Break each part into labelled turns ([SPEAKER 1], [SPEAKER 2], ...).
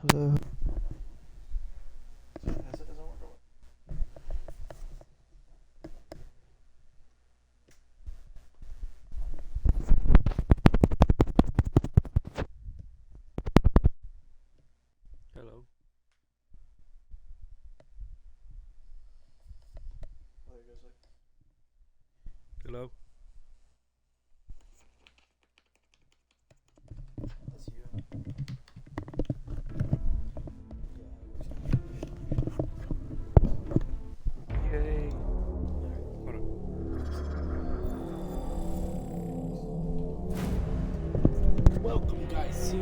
[SPEAKER 1] Hello.
[SPEAKER 2] Hello. Hello.
[SPEAKER 1] That's you.
[SPEAKER 2] Yay. Hold on.
[SPEAKER 1] Welcome, guys.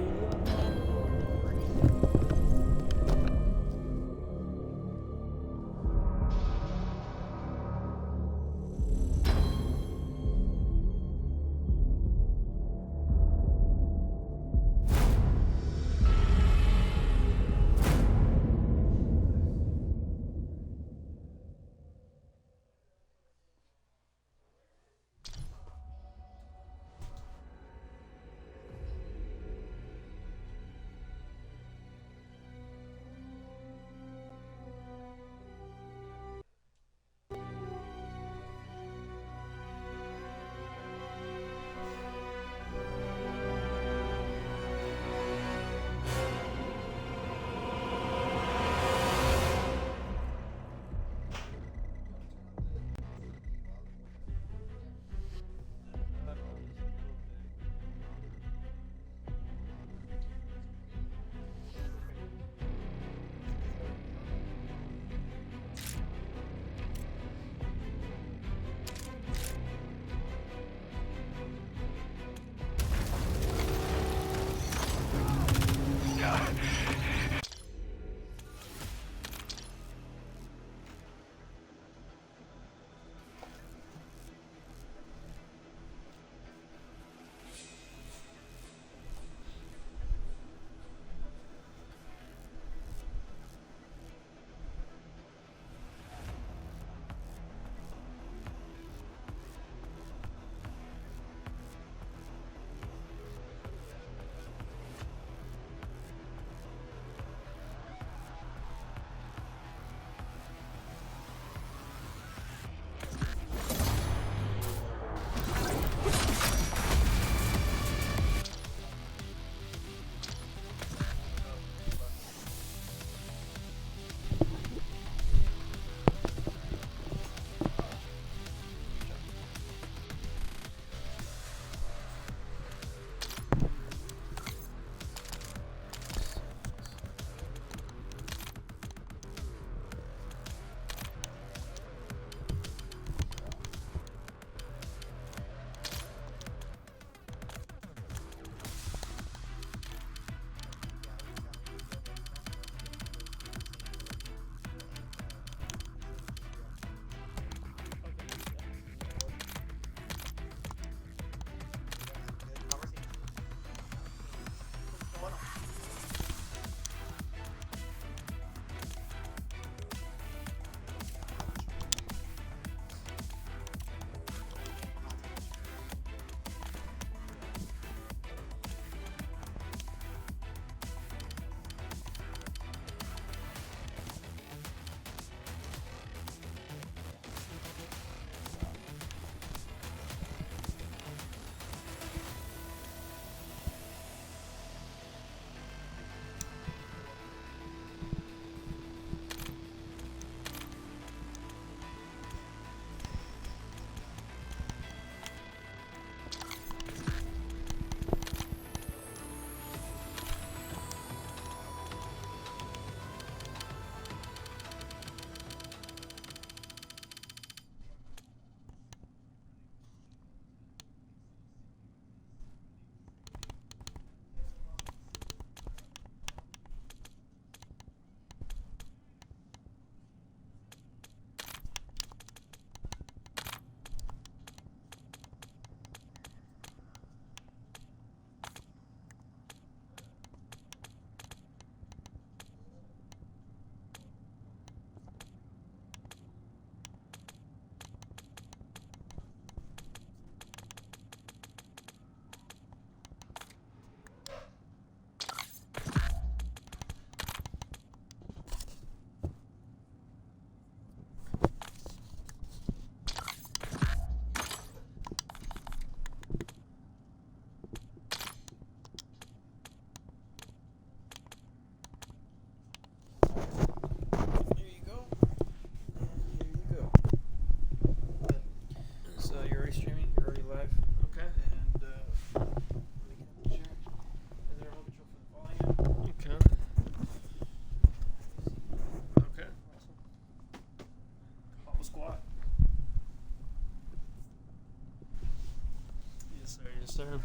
[SPEAKER 3] Yes, sir.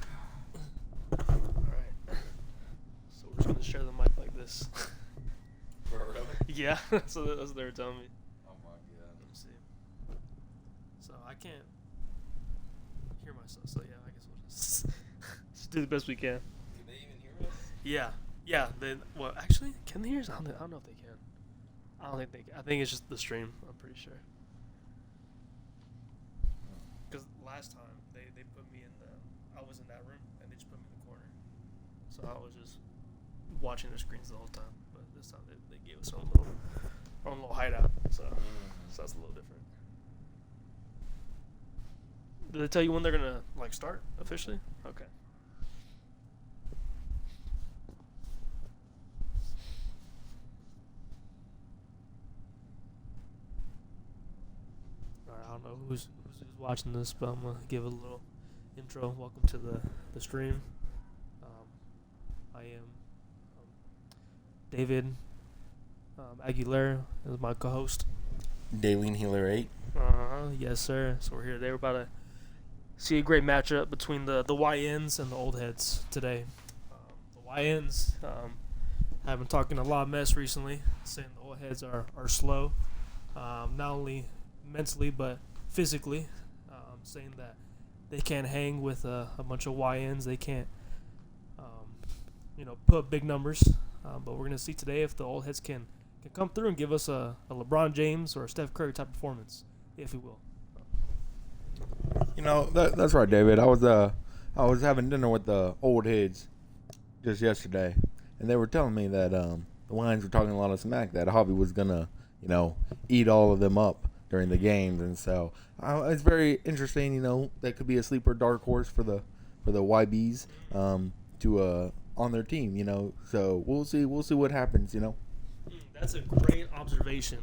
[SPEAKER 3] Alright. So we're just gonna share the mic like this.
[SPEAKER 4] Really?
[SPEAKER 3] Yeah, so that's what they were telling me.
[SPEAKER 4] Oh my god.
[SPEAKER 3] Let me see. So I can't hear myself, so yeah, I guess we'll just do the best we can.
[SPEAKER 4] Can they even hear us?
[SPEAKER 3] Yeah. Then, well, actually, can they hear us? I don't know if they can. I don't think they can. I think it's just the stream. I'm pretty sure. Because last time they put me in I was in that room and they just put me in the corner, so I was just watching their screens the whole time. But this time they gave us our own little hideout, so that's a little different. Did they tell you when they're gonna start officially? Okay. Alright, I don't know who's watching this, but I'm gonna give it a little intro. Welcome to the stream. I am David Aguilera is my co-host.
[SPEAKER 4] Daleen Healer 8.
[SPEAKER 3] Yes, sir. So we're here today. We're about to see a great matchup between the YNs and the old heads today. The YNs have been talking a lot of mess recently, saying the old heads are slow, not only mentally but physically, saying that they can't hang with a bunch of YNs. They can't, put up big numbers. But we're gonna see today if the old heads can come through and give us a LeBron James or a Steph Curry type performance, if he will.
[SPEAKER 4] You know, that's right, David. I was having dinner with the old heads just yesterday, and they were telling me that the Lions were talking a lot of smack that Javi was gonna, eat all of them up during the games, and so it's very interesting. That could be a sleeper dark horse for the YBs to on their team. So we'll see what happens.
[SPEAKER 3] That's a great observation.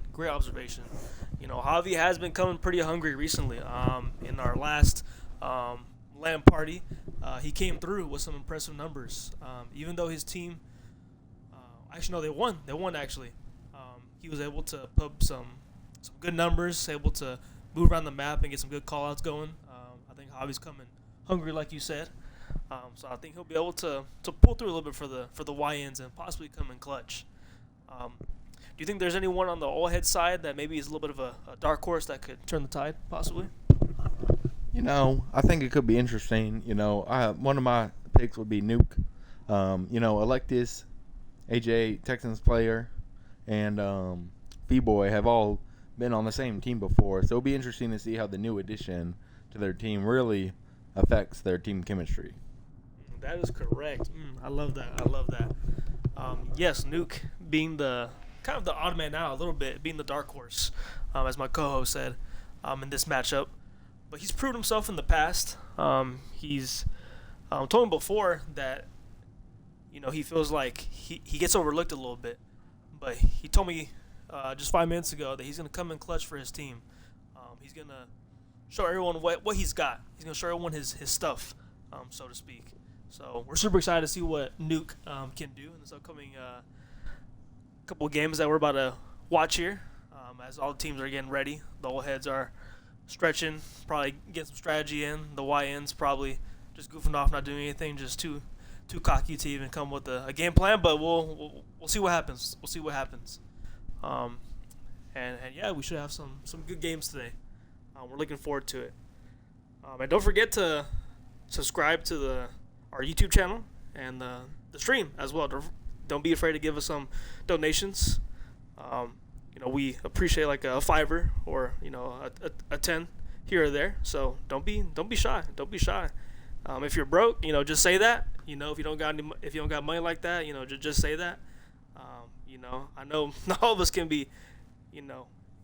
[SPEAKER 3] Javi has been coming pretty hungry recently. In our last LAN party, he came through with some impressive numbers. Even though his team, actually no, they won. They won actually. He was able to put up some good numbers, able to move around the map and get some good call-outs going. I think Javi's coming hungry, like you said. So I think he'll be able to pull through a little bit for the YNs and possibly come in clutch. Do you think there's anyone on the all-head side that maybe is a little bit of a dark horse that could turn the tide, possibly?
[SPEAKER 4] I think it could be interesting. One of my picks would be Nuke. Electus, AJ Texans player, and B-Boy have all been on the same team before. So it'll be interesting to see how the new addition to their team really affects their team chemistry.
[SPEAKER 3] That is correct. I love that. Yes, Nuke being the kind of the odd man out a little bit, being the dark horse, as my co-host said, in this matchup. But he's proved himself in the past. He's told him before that, he feels like he gets overlooked a little bit. But he told me just 5 minutes ago that he's going to come in clutch for his team. He's going to show everyone what he's got. He's going to show everyone his stuff, so to speak. So we're super excited to see what Nuke can do in this upcoming couple of games that we're about to watch here. As all the teams are getting ready, the old heads are stretching, probably getting some strategy in. The YNs probably just goofing off, not doing anything, just too cocky to even come with a game plan. But we'll see what happens. And yeah, we should have some good games today. We're looking forward to it. And don't forget to subscribe to our YouTube channel and the stream as well. Don't be afraid to give us some donations. We appreciate like a $5 or a 10 here or there. So don't be shy. If you're broke, just say that. If you don't got money like that, just say that. I know not all of us can be,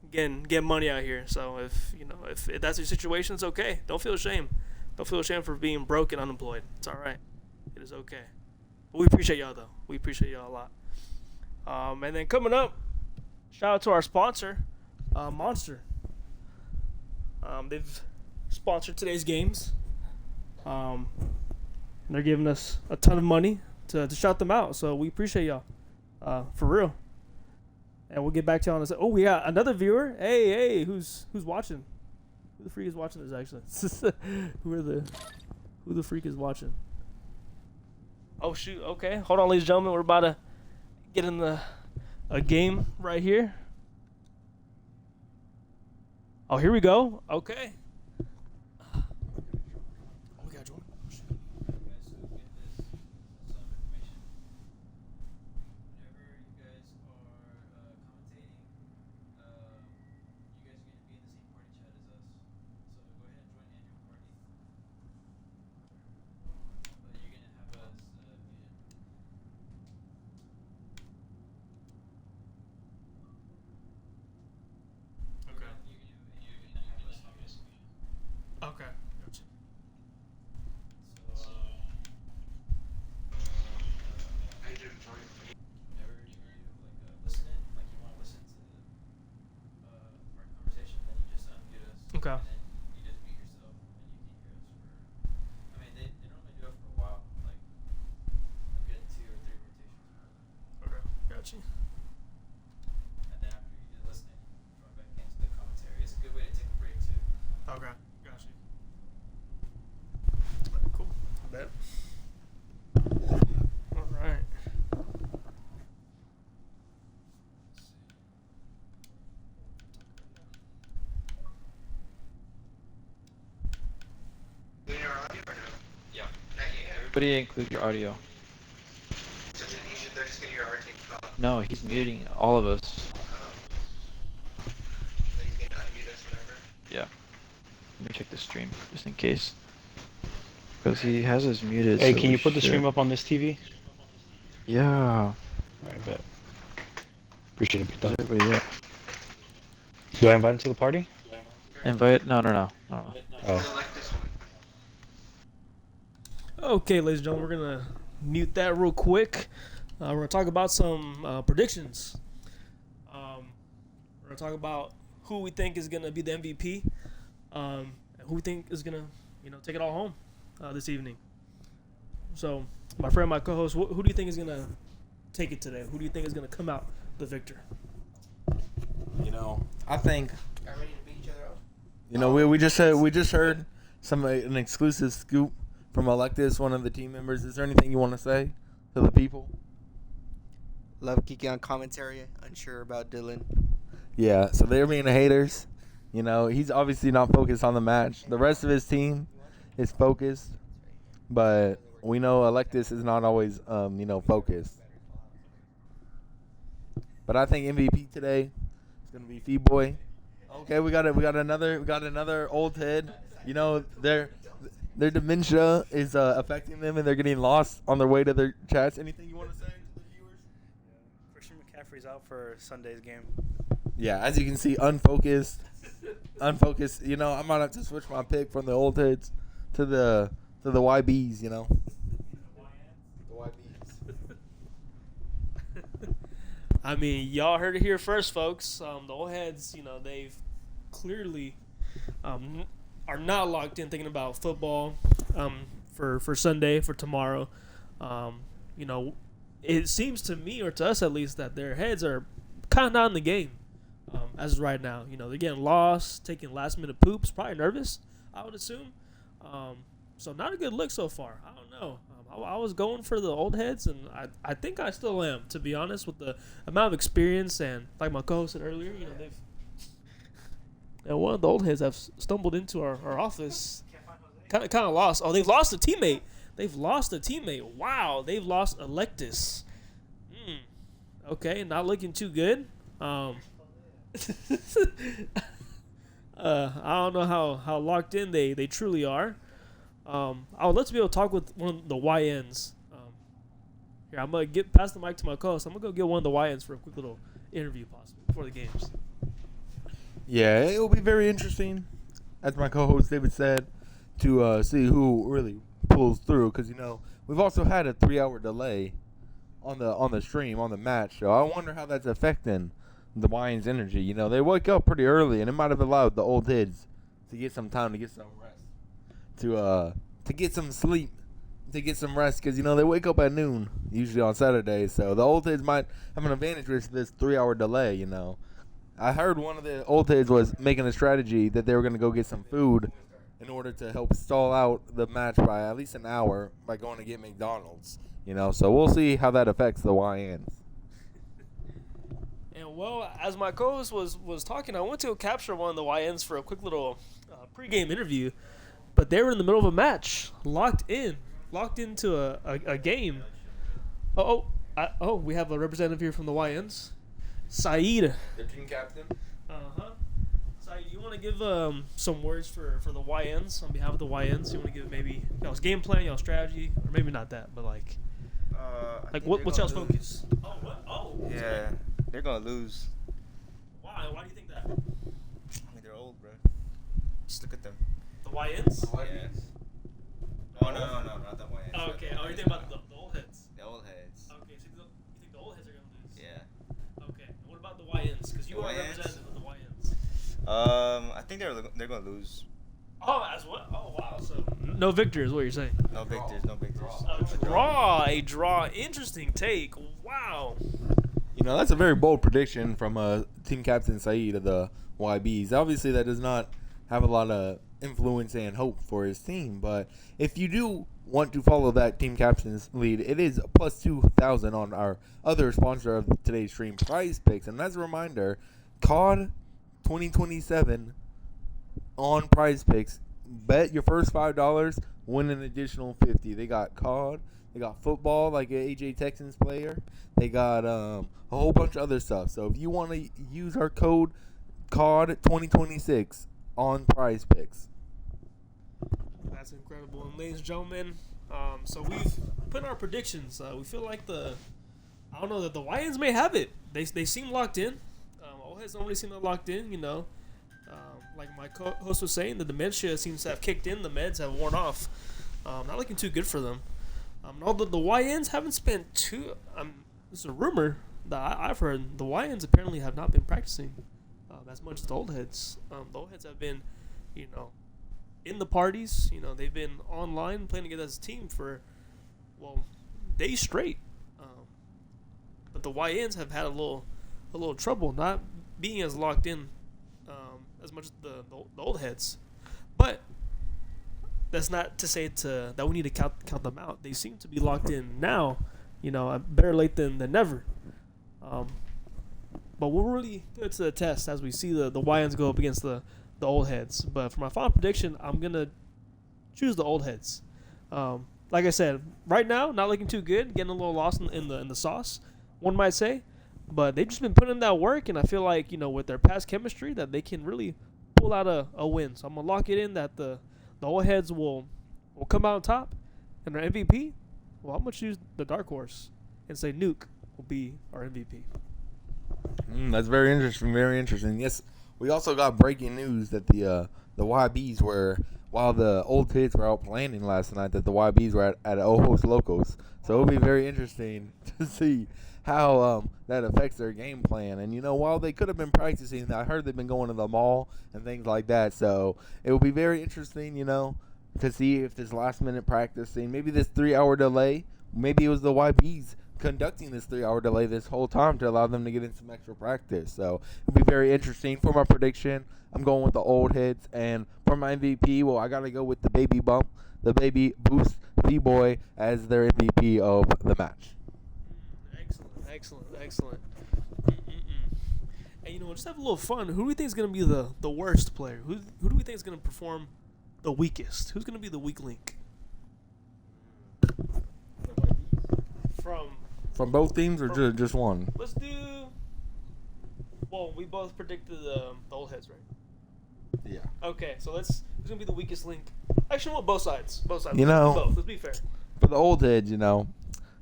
[SPEAKER 3] getting money out here. So if that's your situation, it's okay. Don't feel ashamed. Don't feel ashamed for being broke and unemployed. It's all right. It is okay. But we appreciate y'all though. We appreciate y'all a lot. And then coming up, shout out to our sponsor, Monster. They've sponsored today's games. They're giving us a ton of money to shout them out. So we appreciate y'all, for real. And we'll get back to y'all in a second. Oh, we got another viewer. Hey, who's watching? Who the freak is watching this actually? who Who the freak is watching? Oh shoot. Okay, hold on, ladies and gentlemen. We're about to get in a game right here. Oh, here we go. Okay. Oh, we got Jordan. Okay. Gotcha. Okay. Okay. Gotcha. Okay. Gotcha. Cool. I bet. All right.
[SPEAKER 5] Everybody include your audio. No, he's muting all of us. Yeah. Let me check the stream just in case. Because he has us muted.
[SPEAKER 6] Hey,
[SPEAKER 5] so
[SPEAKER 6] can
[SPEAKER 5] we
[SPEAKER 6] you put the
[SPEAKER 5] should-
[SPEAKER 6] stream up on this TV?
[SPEAKER 5] Yeah.
[SPEAKER 6] Alright, bet. Appreciate it,
[SPEAKER 5] Where's
[SPEAKER 6] Pita.
[SPEAKER 5] everybody at?
[SPEAKER 6] Do I invite him to the party?
[SPEAKER 5] Invite? No.
[SPEAKER 6] Oh.
[SPEAKER 3] Okay, ladies and gentlemen, we're gonna mute that real quick. We're gonna talk about some predictions. We're gonna talk about who we think is gonna be the MVP, and who we think is gonna, take it all home this evening. So, my friend, my co-host, who do you think is gonna take it today? Who do you think is gonna come out the victor?
[SPEAKER 4] I think. We just heard an exclusive scoop from Alexis, one of the team members. Is there anything you want to say to the people?
[SPEAKER 7] Love geeking on commentary. Unsure about Dylan.
[SPEAKER 4] Yeah, so they're being haters. He's obviously not focused on the match. The rest of his team is focused, but we know Alexis is not always, focused. But I think MVP today is gonna be Fee-Boy. Okay, we got another old head. Their dementia is affecting them, and they're getting lost on their way to their chats. Anything you want to say to the viewers?
[SPEAKER 8] Christian McCaffrey's out for Sunday's game.
[SPEAKER 4] Yeah, as you can see, unfocused. I might have to switch my pick from the old heads to the YBs. The YBs.
[SPEAKER 3] I mean, y'all heard it here first, folks. The old heads, they've clearly are not locked in thinking about football for Sunday, for tomorrow. It seems to me, or to us at least, that their heads are kind of not in the game as of right now. They're getting lost, taking last-minute poops, probably nervous, I would assume. So not a good look so far. I don't know. I was going for the old heads, and I think I still am, to be honest, with the amount of experience. And like my co-host said earlier, one of the old heads have stumbled into our office, kind of lost. Oh, they've lost a teammate. Wow, they've lost Alexis. Okay, not looking too good. I don't know how locked in they truly are. I would love to be able to talk with one of the YNs. Here, I'm going to pass the mic to my co-host. I'm going to go get one of the YNs for a quick little interview possibly before the games.
[SPEAKER 4] Yeah, it will be very interesting, as my co-host David said, to see who really pulls through. Because, we've also had a 3-hour delay on the stream, on the match. So I wonder how that's affecting the Lions' energy. They wake up pretty early, and it might have allowed the old heads to get some time, to get some rest, to get some sleep, to get some rest. Because, they wake up at noon, usually on Saturdays. So the old heads might have an advantage with this 3-hour delay, I heard one of the old heads was making a strategy that they were going to go get some food in order to help stall out the match by at least an hour by going to get McDonald's. So we'll see how that affects the YNs.
[SPEAKER 3] And well, as my co-host was talking, I went to capture one of the YNs for a quick little pregame interview, but they were in the middle of a match, locked into a game. We have a representative here from the YNs, Saeed.
[SPEAKER 4] The team captain.
[SPEAKER 3] Saeed, you want to give some words for the YNs on behalf of the YNs? You want to give maybe y'all's game plan, y'all's strategy, or maybe not that, but what's y'all's focus? Oh, what? Oh,
[SPEAKER 7] Yeah, they're gonna lose.
[SPEAKER 3] Why? Why do you think that?
[SPEAKER 7] I mean, they're old, bro. Just look at them.
[SPEAKER 3] The YNs?
[SPEAKER 7] Yeah. Oh no, not that one.
[SPEAKER 3] Oh, okay. Oh, you're thinking about the old heads.
[SPEAKER 7] The old heads.
[SPEAKER 3] Okay, so you think the old heads are gonna lose?
[SPEAKER 7] Yeah.
[SPEAKER 3] Okay. And what about the YNs? Because you
[SPEAKER 7] The
[SPEAKER 3] are a
[SPEAKER 7] YNs?
[SPEAKER 3] representative of the YNs.
[SPEAKER 7] I think they're gonna lose.
[SPEAKER 3] Oh, as what? Oh, wow. So no victor is what you're saying.
[SPEAKER 7] No victors.
[SPEAKER 3] A draw. Interesting take. Wow.
[SPEAKER 4] That's a very bold prediction from team captain Saeed of the YBs. Obviously, that does not have a lot of influence and hope for his team. But if you do want to follow that team captain's lead, it is plus 2,000 on our other sponsor of today's stream, Prize Picks. And as a reminder, COD 2027 on Prize Picks. Bet your first $5, win an additional $50. They got COD. They got football, like an AJ Texans player. They got a whole bunch of other stuff. So if you want to use our code COD 2026 on Prize Picks.
[SPEAKER 3] That's incredible. And ladies and gentlemen, so we've put in our predictions. We feel like that the YNs may have it. They seem locked in. Old heads don't really seem locked in, Like my co-host was saying, the dementia seems to have kicked in. The meds have worn off. Not looking too good for them. Although the YNs haven't spent this is a rumor that I've heard. The YNs apparently have not been practicing as much as the old heads. The old heads have been, in the parties. They've been online playing together as a team for, days straight. But the YNs have had a little trouble not being as locked in as much as the old heads. But that's not to say that we need to count them out. They seem to be locked in now. Better late than never. But we'll really put it to the test as we see the YNs go up against the old heads. But for my final prediction, I'm gonna choose the old heads. Like I said, right now not looking too good, getting a little lost in the sauce, one might say. But they've just been putting in that work, and I feel like with their past chemistry that they can really pull out a win. So I'm gonna lock it in that the old heads will come out on top, and their MVP. Well, I'm gonna choose the dark horse and say Nuke will be our MVP.
[SPEAKER 4] That's very interesting. Very interesting. Yes, we also got breaking news that the YBs were, while the old kids were out planning last night, that the YBs were at Ojos Locos. So it'll be very interesting to see how that affects their game plan. And while they could have been practicing, I heard they've been going to the mall and things like that. So it will be very interesting, to see if this last minute practicing, maybe this 3-hour delay, maybe it was the YBs conducting this 3-hour delay this whole time to allow them to get in some extra practice. So it'll be very interesting. For my prediction, I'm going with the old heads. And for my MVP, I got to go with the baby bump, the baby boost B-boy as their MVP of the match.
[SPEAKER 3] Excellent. And just have a little fun. Who do we think is going to be the worst player? Who do we think is going to perform the weakest? Who's going to be the weak link?
[SPEAKER 4] From both teams or just one?
[SPEAKER 3] Let's do. Well, we both predicted the old heads, right?
[SPEAKER 4] Yeah.
[SPEAKER 3] Okay, so who's gonna be the weakest link? Actually, well, both sides. Both. Let's be fair.
[SPEAKER 4] For the old heads,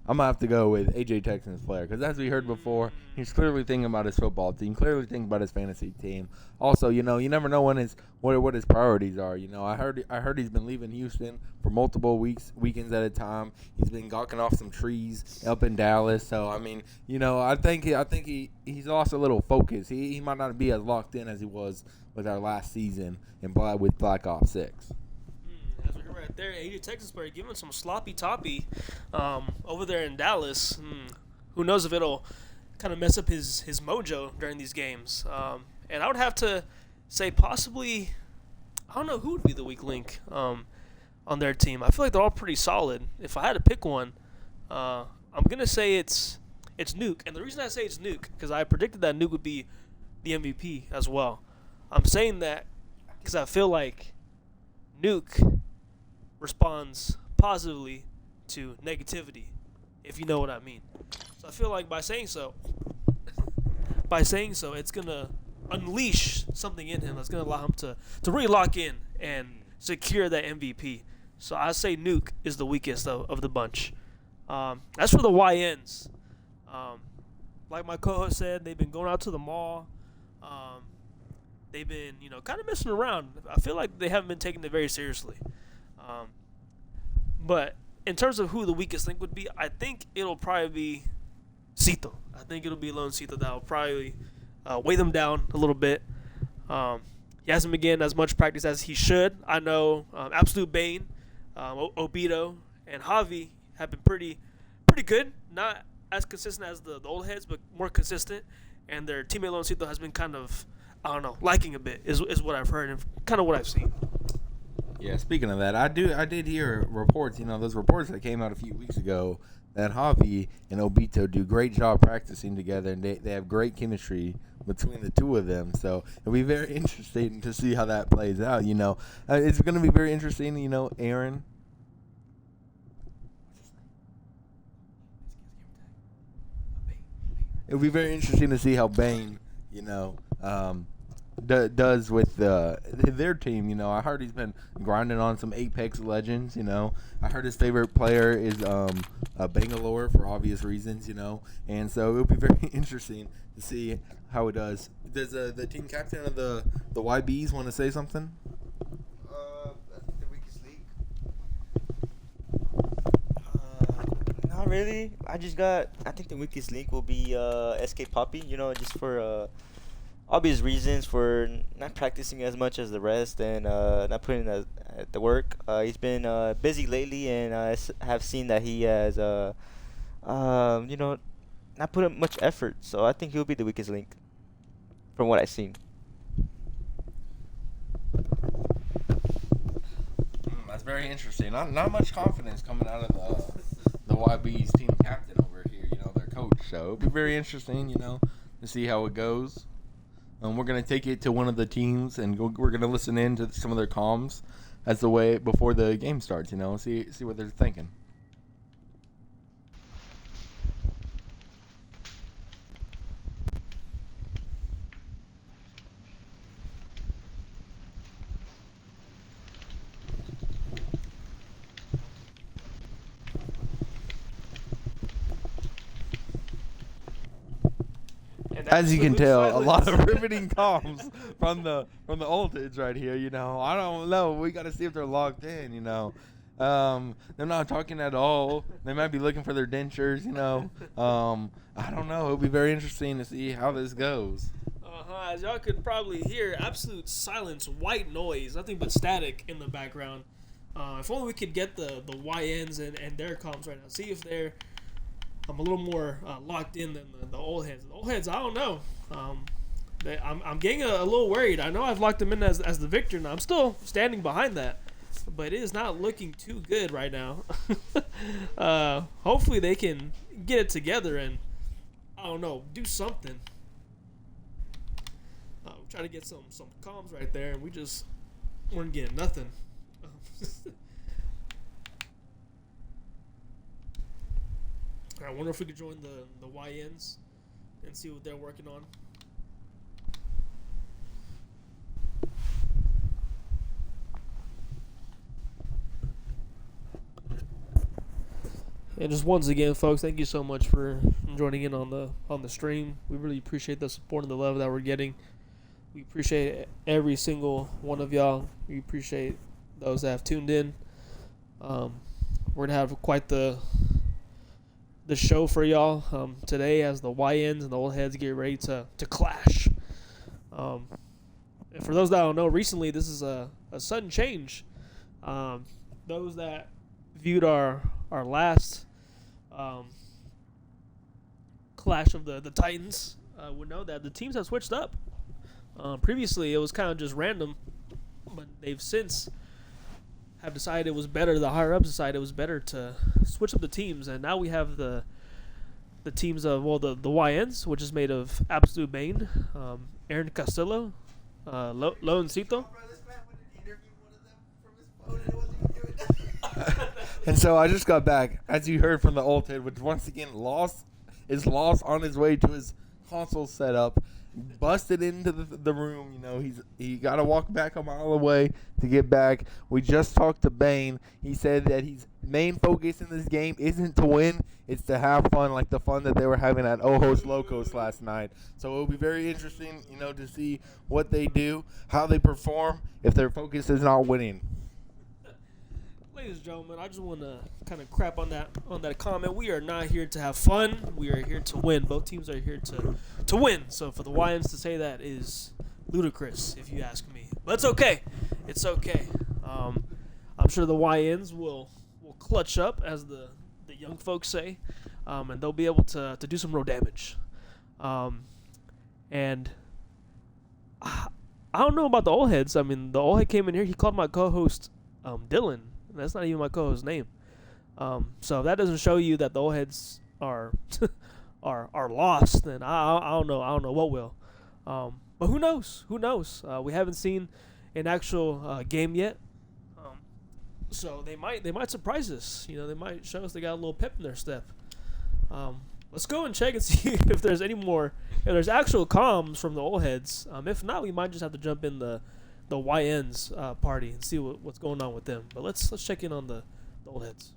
[SPEAKER 4] I'm going to have to go with AJ Texans player because, as we heard before, he's clearly thinking about his football team, clearly thinking about his fantasy team. Also, you never know what his priorities are. I heard he's been leaving Houston for multiple weekends at a time. He's been gawking off some trees up in Dallas. So, I think he's lost a little focus. He might not be as locked in as he was with our last season with Black Ops 6.
[SPEAKER 3] Right there, AJ Texas player giving some sloppy toppy over there in Dallas. Who knows if it'll kind of mess up his mojo during these games. And I would have to say possibly I don't know who would be the weak link on their team. I feel like they're all pretty solid. If I had to pick one, I'm gonna say it's Nuke. And the reason I say it's Nuke because I predicted that Nuke would be the MVP as well. I'm saying that because I feel like Nuke responds positively to negativity, if you know what I mean. So I feel like by saying so, it's gonna unleash something in him that's gonna allow him to really lock in and secure that MVP. So I say Nuke is the weakest of the bunch. As for the YNs, like my co-host said, they've been going out to the mall. They've been, kind of messing around. I feel like they haven't been taking it very seriously. But in terms of who the weakest link would be, I think it'll probably be Cito. I think it'll be Lone Cito that will probably weigh them down a little bit. He hasn't been getting as much practice as he should. I know Absolute Bane, Obito, and Javi have been pretty good. Not as consistent as the old heads, but more consistent. And their teammate Lone Cito has been kind of, I don't know, liking a bit is what I've heard and kind of what I've seen.
[SPEAKER 4] Yeah, speaking of that, I did hear reports, those reports that came out a few weeks ago that Javi and Obito do great job practicing together, and they have great chemistry between the two of them. So it'll be very interesting to see how that plays out. It's going to be very interesting. Aaron. It'll be very interesting to see how Bane, does with their team. I heard he's been grinding on some Apex Legends. I heard his favorite player is Bangalore for obvious reasons. And so it'll be very interesting to see how it does. Does the team captain of the YBs want to say something?
[SPEAKER 7] The weakest league. Not really. I think the weakest link will be SK Poppy. Just for obvious reasons, for not practicing as much as the rest and not putting in the work. He's been busy lately, and I have seen that he has, not put in much effort. So I think he'll be the weakest link, from what I've seen.
[SPEAKER 4] That's very interesting. Not much confidence coming out of the YB's team captain over here. Their coach. So it'll be very interesting. To see how it goes. We're going to take it to one of the teams, and we're going to listen in to some of their comms as the way before the game starts, see what they're thinking. As you can tell, a lot of riveting comms from the old kids right here. I don't know. We got to see if they're logged in. They're not talking at all. They might be looking for their dentures. I don't know. It'll be very interesting to see how this goes.
[SPEAKER 3] As y'all could probably hear, absolute silence, white noise, nothing but static in the background. If only we could get the YNs and their comms right now. See if they're a little more locked in than the old heads. The old heads, I don't know. I'm getting a little worried. I know I've locked them in as the victor, and I'm still standing behind that. But it is not looking too good right now. Hopefully they can get it together and, I don't know, do something. Try to get some comms right there, and we just weren't getting nothing. I wonder if we could join the YNs and see what they're working on. And just once again, folks, thank you so much for joining in on the stream. We really appreciate the support and the love that we're getting. We appreciate every single one of y'all. We appreciate those that have tuned in. We're gonna have quite the show for y'all today as the YNs and the old heads get ready to clash. And for those that don't know, recently this is a sudden change. Those that viewed our last Clash of the Titans would know that the teams have switched up. Previously, it was kind of just random, but they've since have decided it was better. The higher ups decided it was better to switch up the teams, and now we have the teams of the YNs, which is made of Absolute Bane, Aaron Castillo, Loancito.
[SPEAKER 4] And so I just got back, as you heard from the old head, which once again is lost on his way to his console setup, busted into the room. You know, he got to walk back a mile away to get back. We just talked to Bane. He said that his main focus in this game isn't to win, it's to have fun, like the fun that they were having at Ojos Locos last night. So it'll be very interesting, you know, to see what they do, how they perform, if their focus is not winning.
[SPEAKER 3] Ladies and gentlemen, I just want to kind of crap on that comment. We are not here to have fun. We are here to win. Both teams are here to win. So for the YNs to say that is ludicrous, if you ask me. But it's okay. It's okay. I'm sure the YNs will clutch up, as the young folks say, and they'll be able to do some real damage. And I don't know about the old heads. I mean, the old head came in here. He called my co-host Dylan. That's not even my co-host's name. So if that doesn't show you that the old heads are are lost, then I don't know. I don't know what will. But who knows? Who knows? We haven't seen an actual game yet. So they might surprise us. You know, they might show us they got a little pep in their step. Let's go and check and see if there's any more. If there's actual comms from the old heads. If not, we might just have to jump in the YN's party and see what's going on with them. But let's check in on the old heads.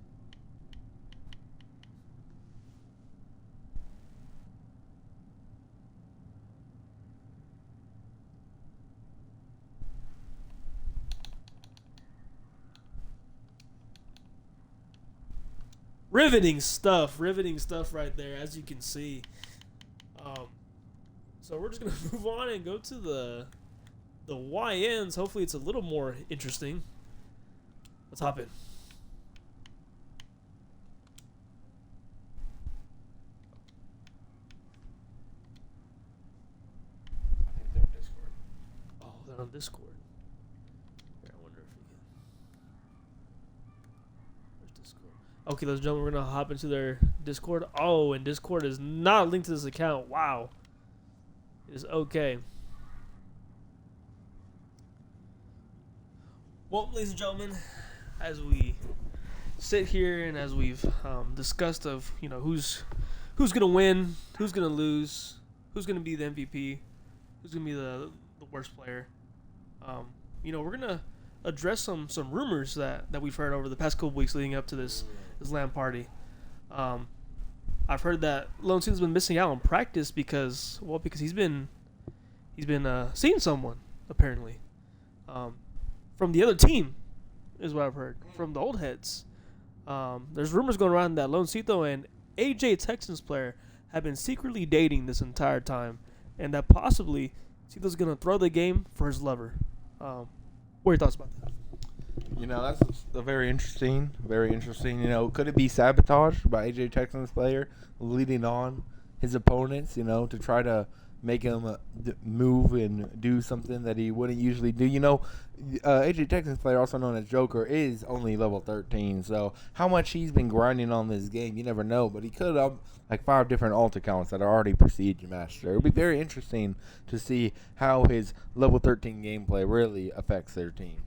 [SPEAKER 3] Riveting stuff right there, as you can see. So we're just gonna move on and go to the YNs. Hopefully it's a little more interesting. Let's hop in.
[SPEAKER 4] I think they're on Discord.
[SPEAKER 3] Oh, they're on Discord. Here, I wonder if we can. Where's Discord? Okay, ladies and gentlemen, we're gonna hop into their Discord. Oh, and Discord is not linked to this account. Wow. It is okay. Well, ladies and gentlemen, as we sit here and as we've discussed of, you know, who's gonna win, who's gonna lose, who's gonna be the MVP, who's gonna be the worst player, you know, we're gonna address some rumors that we've heard over the past couple weeks leading up to this LAN party. I've heard that Lone Steel's been missing out on practice because he's been seeing someone apparently. From the other team, is what I've heard. From the old heads. There's rumors going around that Loancito and AJ Texans player have been secretly dating this entire time, and that possibly Cito's going to throw the game for his lover. What are your thoughts about that?
[SPEAKER 4] You know, that's very interesting. Very interesting. You know, could it be sabotage by AJ Texans player leading on his opponents, you know, to try to make him move and do something that he wouldn't usually do? You know, AJ Texans player, also known as Joker, is only level 13. So how much he's been grinding on this game, you never know. But he could have like 5 different alt accounts that are already Prestige Master. It would be very interesting to see how his level 13 gameplay really affects their team.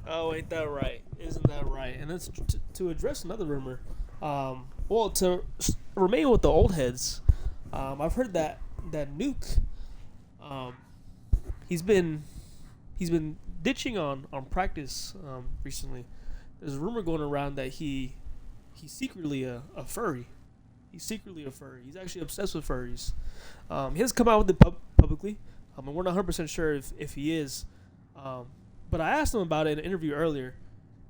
[SPEAKER 3] Oh, ain't that right? Isn't that right? And that's to address another rumor. Well, to remain with the old heads, I've heard that Nuke, he's been ditching on practice recently. There's a rumor going around that he's secretly a furry. He's secretly a furry. He's actually obsessed with furries. He hasn't come out with it publicly, and we're not 100% sure if he is. But I asked him about it in an interview earlier,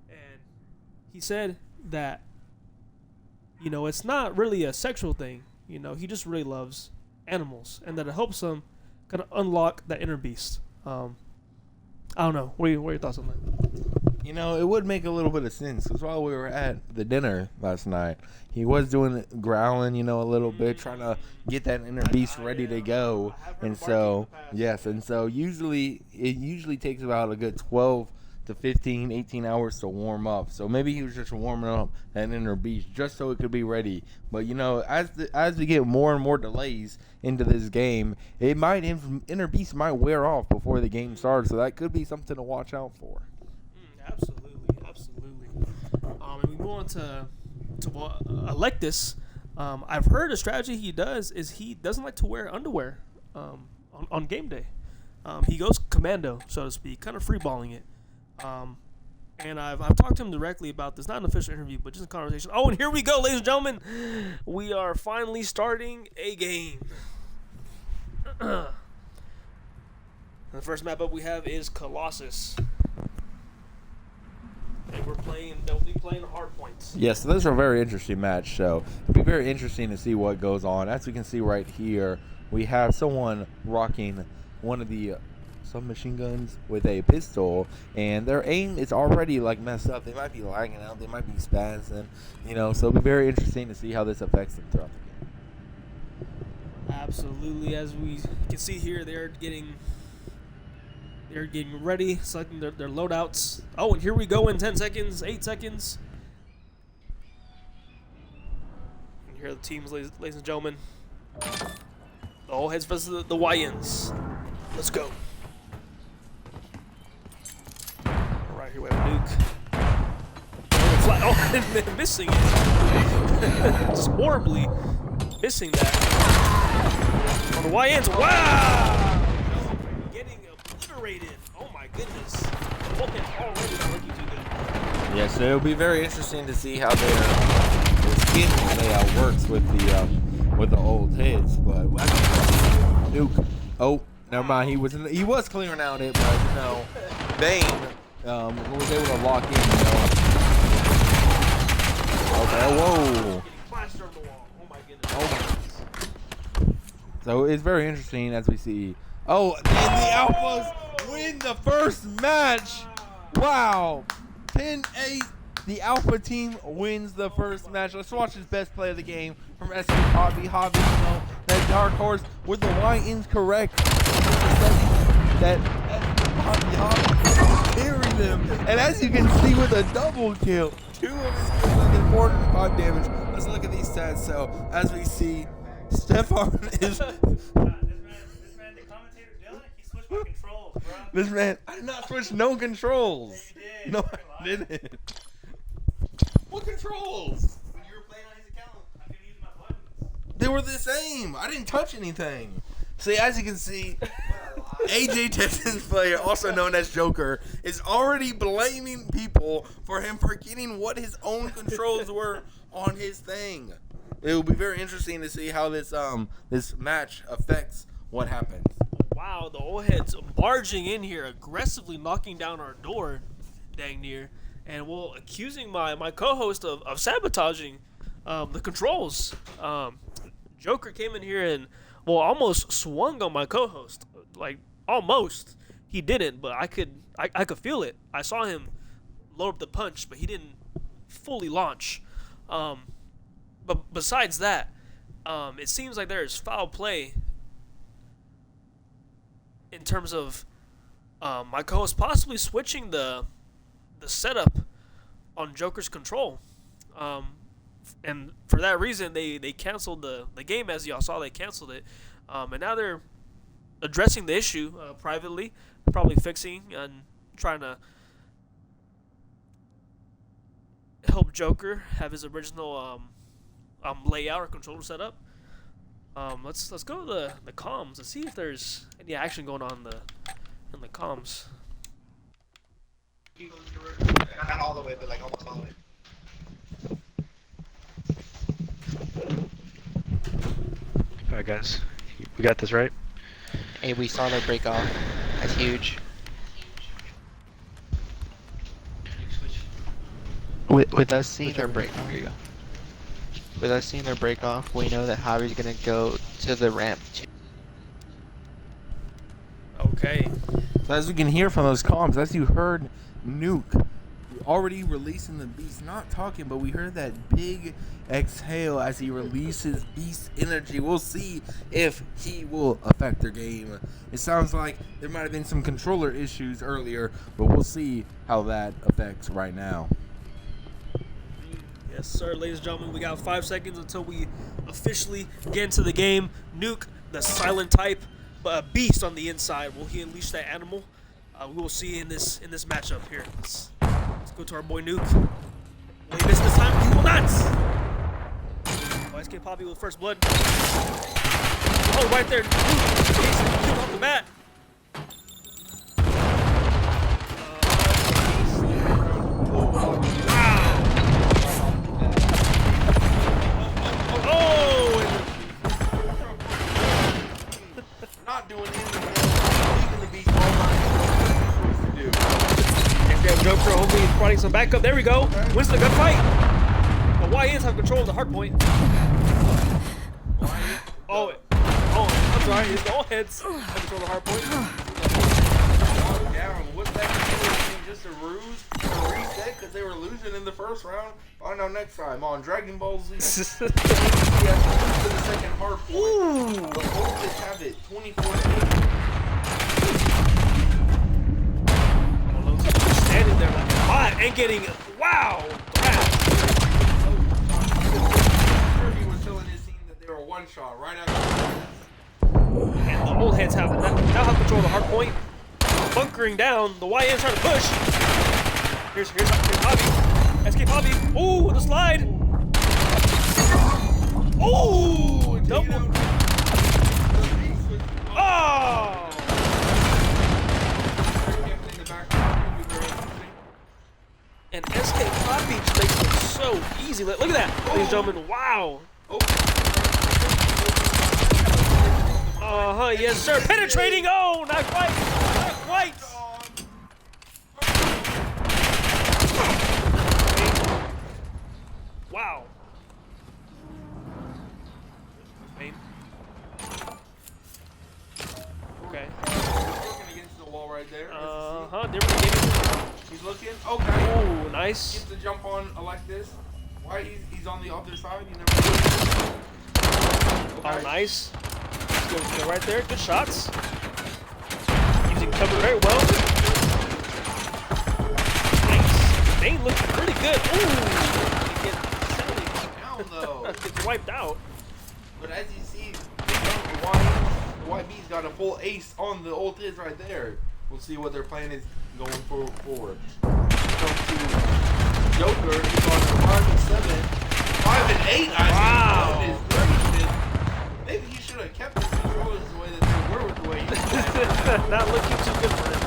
[SPEAKER 3] and he said that, you know, it's not really a sexual thing. You know, he just really loves animals, and that it helps him kind of unlock that inner beast. I don't know. What are your thoughts on that?
[SPEAKER 4] You know, it would make a little bit of sense because while we were at the dinner last night, he was doing growling, you know, a little bit, trying to get that inner beast ready to go. And so, yes, and so it usually takes about a good 12 to 15, 18 hours to warm up. So maybe he was just warming up that inner beast just so it could be ready. But you know, as we get more and more delays into this game, inner beast might wear off before the game starts. So that could be something to watch out for.
[SPEAKER 3] Absolutely. And we move on to Electus. I've heard a strategy he does is he doesn't like to wear underwear on game day. He goes commando, so to speak, kind of freeballing it. And I've talked to him directly about this, not an official interview, but just a conversation. Oh, and here we go, ladies and gentlemen. We are finally starting a game. The first map up we have is Colossus. And they'll be playing hard points.
[SPEAKER 4] Yes, so this is a very interesting match. So it'll be very interesting to see what goes on. As we can see right here, we have someone rocking one of the submachine guns with a pistol, and their aim is already like messed up. They might be lagging out, they might be spazzing, you know. So it'll be very interesting to see how this affects them throughout the game.
[SPEAKER 3] Absolutely, as we can see here, they're getting ready, selecting their loadouts. Oh, and here we go in 10 seconds, 8 seconds. And here are the teams, ladies and gentlemen. The All Heads versus the YNs. Let's go. Right here we have Nuke. Oh, and missing it. Just horribly missing that. On the YNs. Wow! Getting obliterated. Oh my goodness. Vulcan already not looking too good.
[SPEAKER 4] Yeah, so it'll be very interesting to see how their skin layout works with the old heads. But Nuke. Oh, never mind. He was clearing out it, but you know, Bane was able to lock in. You know. Okay. Whoa.
[SPEAKER 3] Plaster on the wall. Oh my goodness.
[SPEAKER 4] Oh my. So it's very interesting as we see. Oh, and the Alphas win the first match. Wow. 10-8. The Alpha team wins the first match. Let's watch his best play of the game from SC Hobby. Hobby, you know, that dark horse with the YNs correct. That Hobby carried them. And as you can see with a double kill, 2 of his kills have 405 damage. Let's look at these stats. So as we see, Stefan is...
[SPEAKER 8] This man, the commentator Dylan, he switched my controls, bro.
[SPEAKER 4] This man, I did not switch no controls.
[SPEAKER 8] Yes, you did.
[SPEAKER 4] No,
[SPEAKER 8] You're
[SPEAKER 4] I
[SPEAKER 8] lying.
[SPEAKER 4] didn't. What controls?
[SPEAKER 8] When you were playing on his account, I could use my buttons.
[SPEAKER 4] They were the same. I didn't touch anything. See, as you can see, AJ Texans player, also known as Joker, is already blaming people for him forgetting what his own controls were on his thing. It will be very interesting to see how this match affects what happens.
[SPEAKER 3] Wow, the All Heads barging in here, aggressively knocking down our door, dang near, and well, accusing my co-host of sabotaging the controls. Joker came in here and well, almost swung on my co-host, like almost. He didn't, but I could feel it. I saw him load up the punch, but he didn't fully launch. But besides that, it seems like there is foul play in terms of my co-host possibly switching the setup on Joker's control. And for that reason, they canceled the game. As y'all saw, they canceled it. And now they're addressing the issue privately, probably fixing and trying to help Joker have his original layout or controller setup. Let's go to the comms and see if there's any action going on in the comms.
[SPEAKER 9] Not all the way, but like almost all the way.
[SPEAKER 6] Alright, guys. We got this, right?
[SPEAKER 10] Hey, we saw their break off. That's huge. With us seeing their break,
[SPEAKER 5] Here you go.
[SPEAKER 10] with us seeing their break off, we know that Javi's gonna go to the ramp.
[SPEAKER 3] Okay.
[SPEAKER 4] So as we can hear from those comms, as you heard Nuke already releasing the beast, not talking, but we heard that big exhale as he releases beast energy. We'll see if he will affect their game. It sounds like there might have been some controller issues earlier, but we'll see how that affects right now.
[SPEAKER 3] Yes, sir, ladies and gentlemen, we got 5 seconds until we officially get into the game. Nuke, the silent type, beast on the inside. Will he unleash that animal? We will see in this matchup here. Let's go to our boy Nuke. Will he miss this time? He will not. Oh, SK Poppy with first blood. Oh, right there. Nuke. He's killed off the bat.
[SPEAKER 4] Not doing anything else, leaving the beast all night. What to do?
[SPEAKER 3] Next grab Joker, hopefully he's providing some backup. There we go. Wins the gunfight. The YNs have control of the hard point. Oh, I'm sorry. It's the all heads have control of the hard point.
[SPEAKER 4] Down. What's that control? Just a ruse to reset because they were losing in the first round. Find out next time on Dragon Ball Z. He has to lose to the second hard point. The Voltage have it 24-8.
[SPEAKER 3] Standing there like hot and getting wow.
[SPEAKER 4] Kirby was telling his team that they were one shot right after.
[SPEAKER 3] And the old heads have now have control of the hard point. Bunkering down. The YN trying to push. Here's Poppy. SK Poppy. Ooh, the slide. Ooh, double. Oh! And SK Poppy just makes it so easy. Look at that, ladies and gentlemen. Wow. Yes, sir. Penetrating. Oh, not quite. Not quite. Wow. Okay.
[SPEAKER 4] He's looking against the wall right there. He's looking. Okay.
[SPEAKER 3] Oh, nice.
[SPEAKER 4] Gets the jump on like this. Why he's on the other side? You never.
[SPEAKER 3] Oh, nice. Go right there. Good shots. Using cover very well. Nice. Bane looks pretty good. Ooh. Gets wiped out.
[SPEAKER 4] But as you see, the YB's got a full ace on the old kids right there. We'll see what their plan is going forward. Come to Joker, he's on 5 and 7. 5 and 8,
[SPEAKER 3] Wow.
[SPEAKER 4] His gracious. Maybe he should have kept his controllers the way that they were with the way he was.
[SPEAKER 3] Not looking too good for him.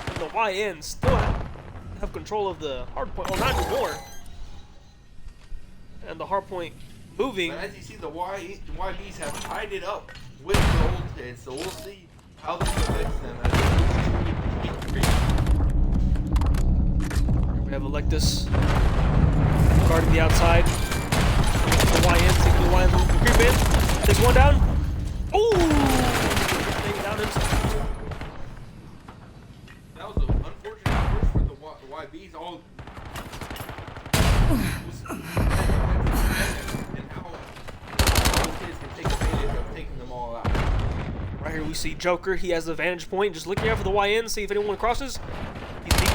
[SPEAKER 3] And the YN still have control of the hard point. Oh, not anymore. And the hard point moving.
[SPEAKER 4] But as you see, the YBs have tied it up with the old kids, so we'll see how this affects them.
[SPEAKER 3] We have Electus guarding the outside. The YN taking the YN will creep in. Takes one down. Ooh! Taking down himself.
[SPEAKER 4] That was an unfortunate push for the YBs. All and how those kids can take advantage of taking them all out.
[SPEAKER 3] Right here we see Joker. He has the vantage point. Just looking out for the YN, see if anyone crosses. He's peeking.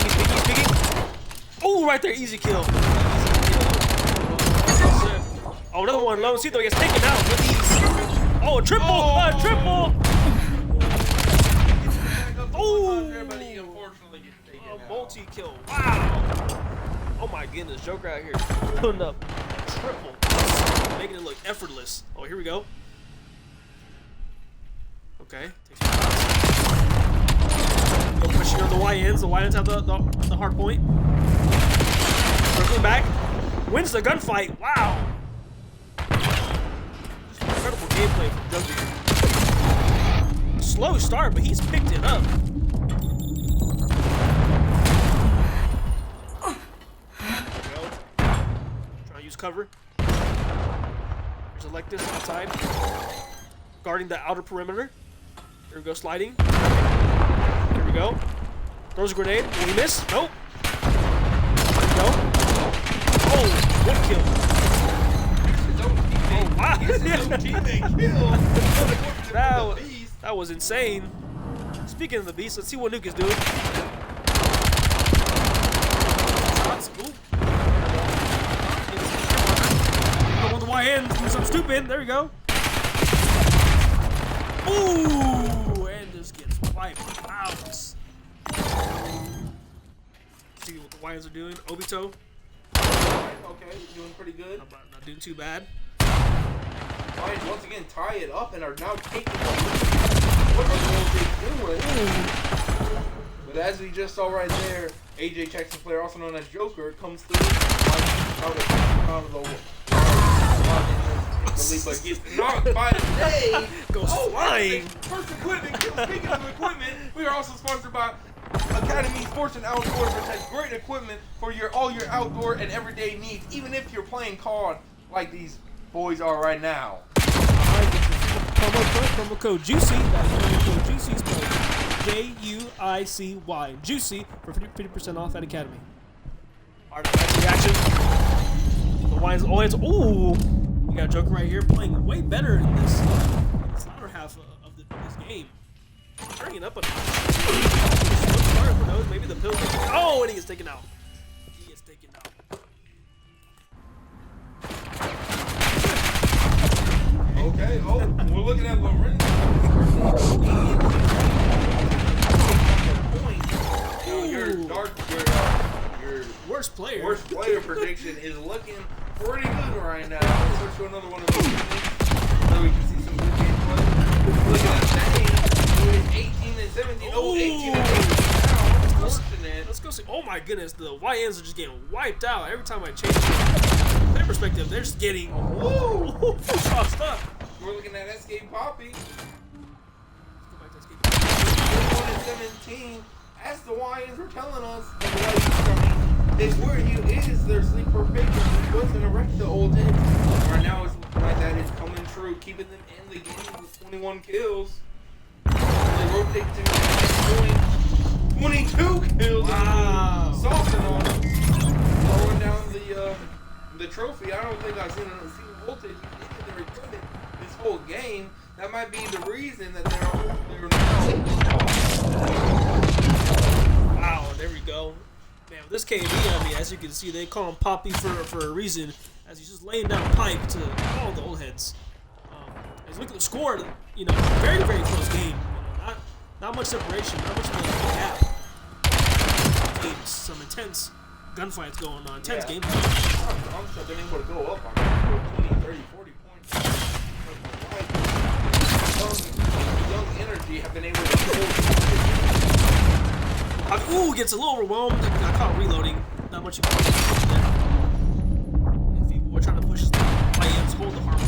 [SPEAKER 3] Oh, right there, easy kill. Oh, another one. Lone Cito gets taken out with ease. Oh, triple. Oh, multi-kill. Wow. Oh my goodness, Joker out here putting up a triple, making it look effortless. Oh, here we go. Okay. Go pushing on the YNs. The YNs have the hard point. Circling back. Wins the gunfight. Wow. Just incredible gameplay from Joker. Slow start, but he's picked it up. Trying to use cover. There's Electus outside. Guarding the outer perimeter. There we go, sliding. There we go. Throws a grenade. Will he miss? Nope. One kill.
[SPEAKER 1] Oh,
[SPEAKER 3] wow.
[SPEAKER 1] His own teammate killed.
[SPEAKER 3] That was insane. Speaking of the beast, let's see what Nuke is doing. Shots. Ooh. On the YN, do something stupid. There we go. Ooh, and just gets wiped out. See what the YNs are doing. Obito.
[SPEAKER 4] Okay, doing pretty good.
[SPEAKER 3] Not doing too bad.
[SPEAKER 4] Lions once again tie it up and are now taking the lead. What are they doing? But as we just saw right there, AJ Jackson, player also known as Joker, comes through out of the lead, but gets knocked by the day.
[SPEAKER 3] Goes flying.
[SPEAKER 4] First equipment. Speaking of equipment, we are also sponsored by Academy Sports and Outdoors, which has great equipment for all your outdoor and everyday needs, even if you're playing COD like these boys are right now.
[SPEAKER 3] Promo code Juicy. That's promo code Juicy. Spelled Juicy. Juicy for 50% off at Academy. Artifact reaction. The Lions. Ooh. You got Joker right here playing way better in this latter half of this game. Turning it up a start, who knows? Maybe the pills. Oh, and he gets taken out. He gets taken out.
[SPEAKER 4] Okay, we're looking at Lorenzo. Your
[SPEAKER 3] worst
[SPEAKER 4] player prediction is looking pretty good right now. Let's switch to another one of those things so we can see some good gameplay. Look at that. Doing 18 and 17. Oh, 18 and 18 now. Unfortunate.
[SPEAKER 3] Let's go see. Oh my goodness, the YNs are just getting wiped out every time I change their perspective. They're just getting tossed up.
[SPEAKER 4] We're looking at SK Poppy. 21 and 17. As the YNs were telling us, is where he is their sleeper pick. He was going to wreck the old hits. Right now, it's looking like that is coming true, keeping them in the game with 21 kills. They rotate to the next point. 22 kills.
[SPEAKER 3] Wow.
[SPEAKER 4] Saucing on them. Throwing down the trophy. I don't think I've seen voltage into their equipment this whole game. That might be the reason that they're
[SPEAKER 3] Wow, there we go. Man, with this KD, I mean, as you can see, they call him Poppy for a reason, as he's just laying down pipe to all the old heads. As you look at the score, you know, very, very close game. You know, not much separation, not much of a gap. Games, some intense gunfights going on, intense games.
[SPEAKER 4] I'm sure they're able to go up on 20, 30, 40 points. Young energy have been able to hold.
[SPEAKER 3] Ooh, gets a little overwhelmed. I caught reloading. Not much you can do there. If people were trying to push the YMs, hold the harm.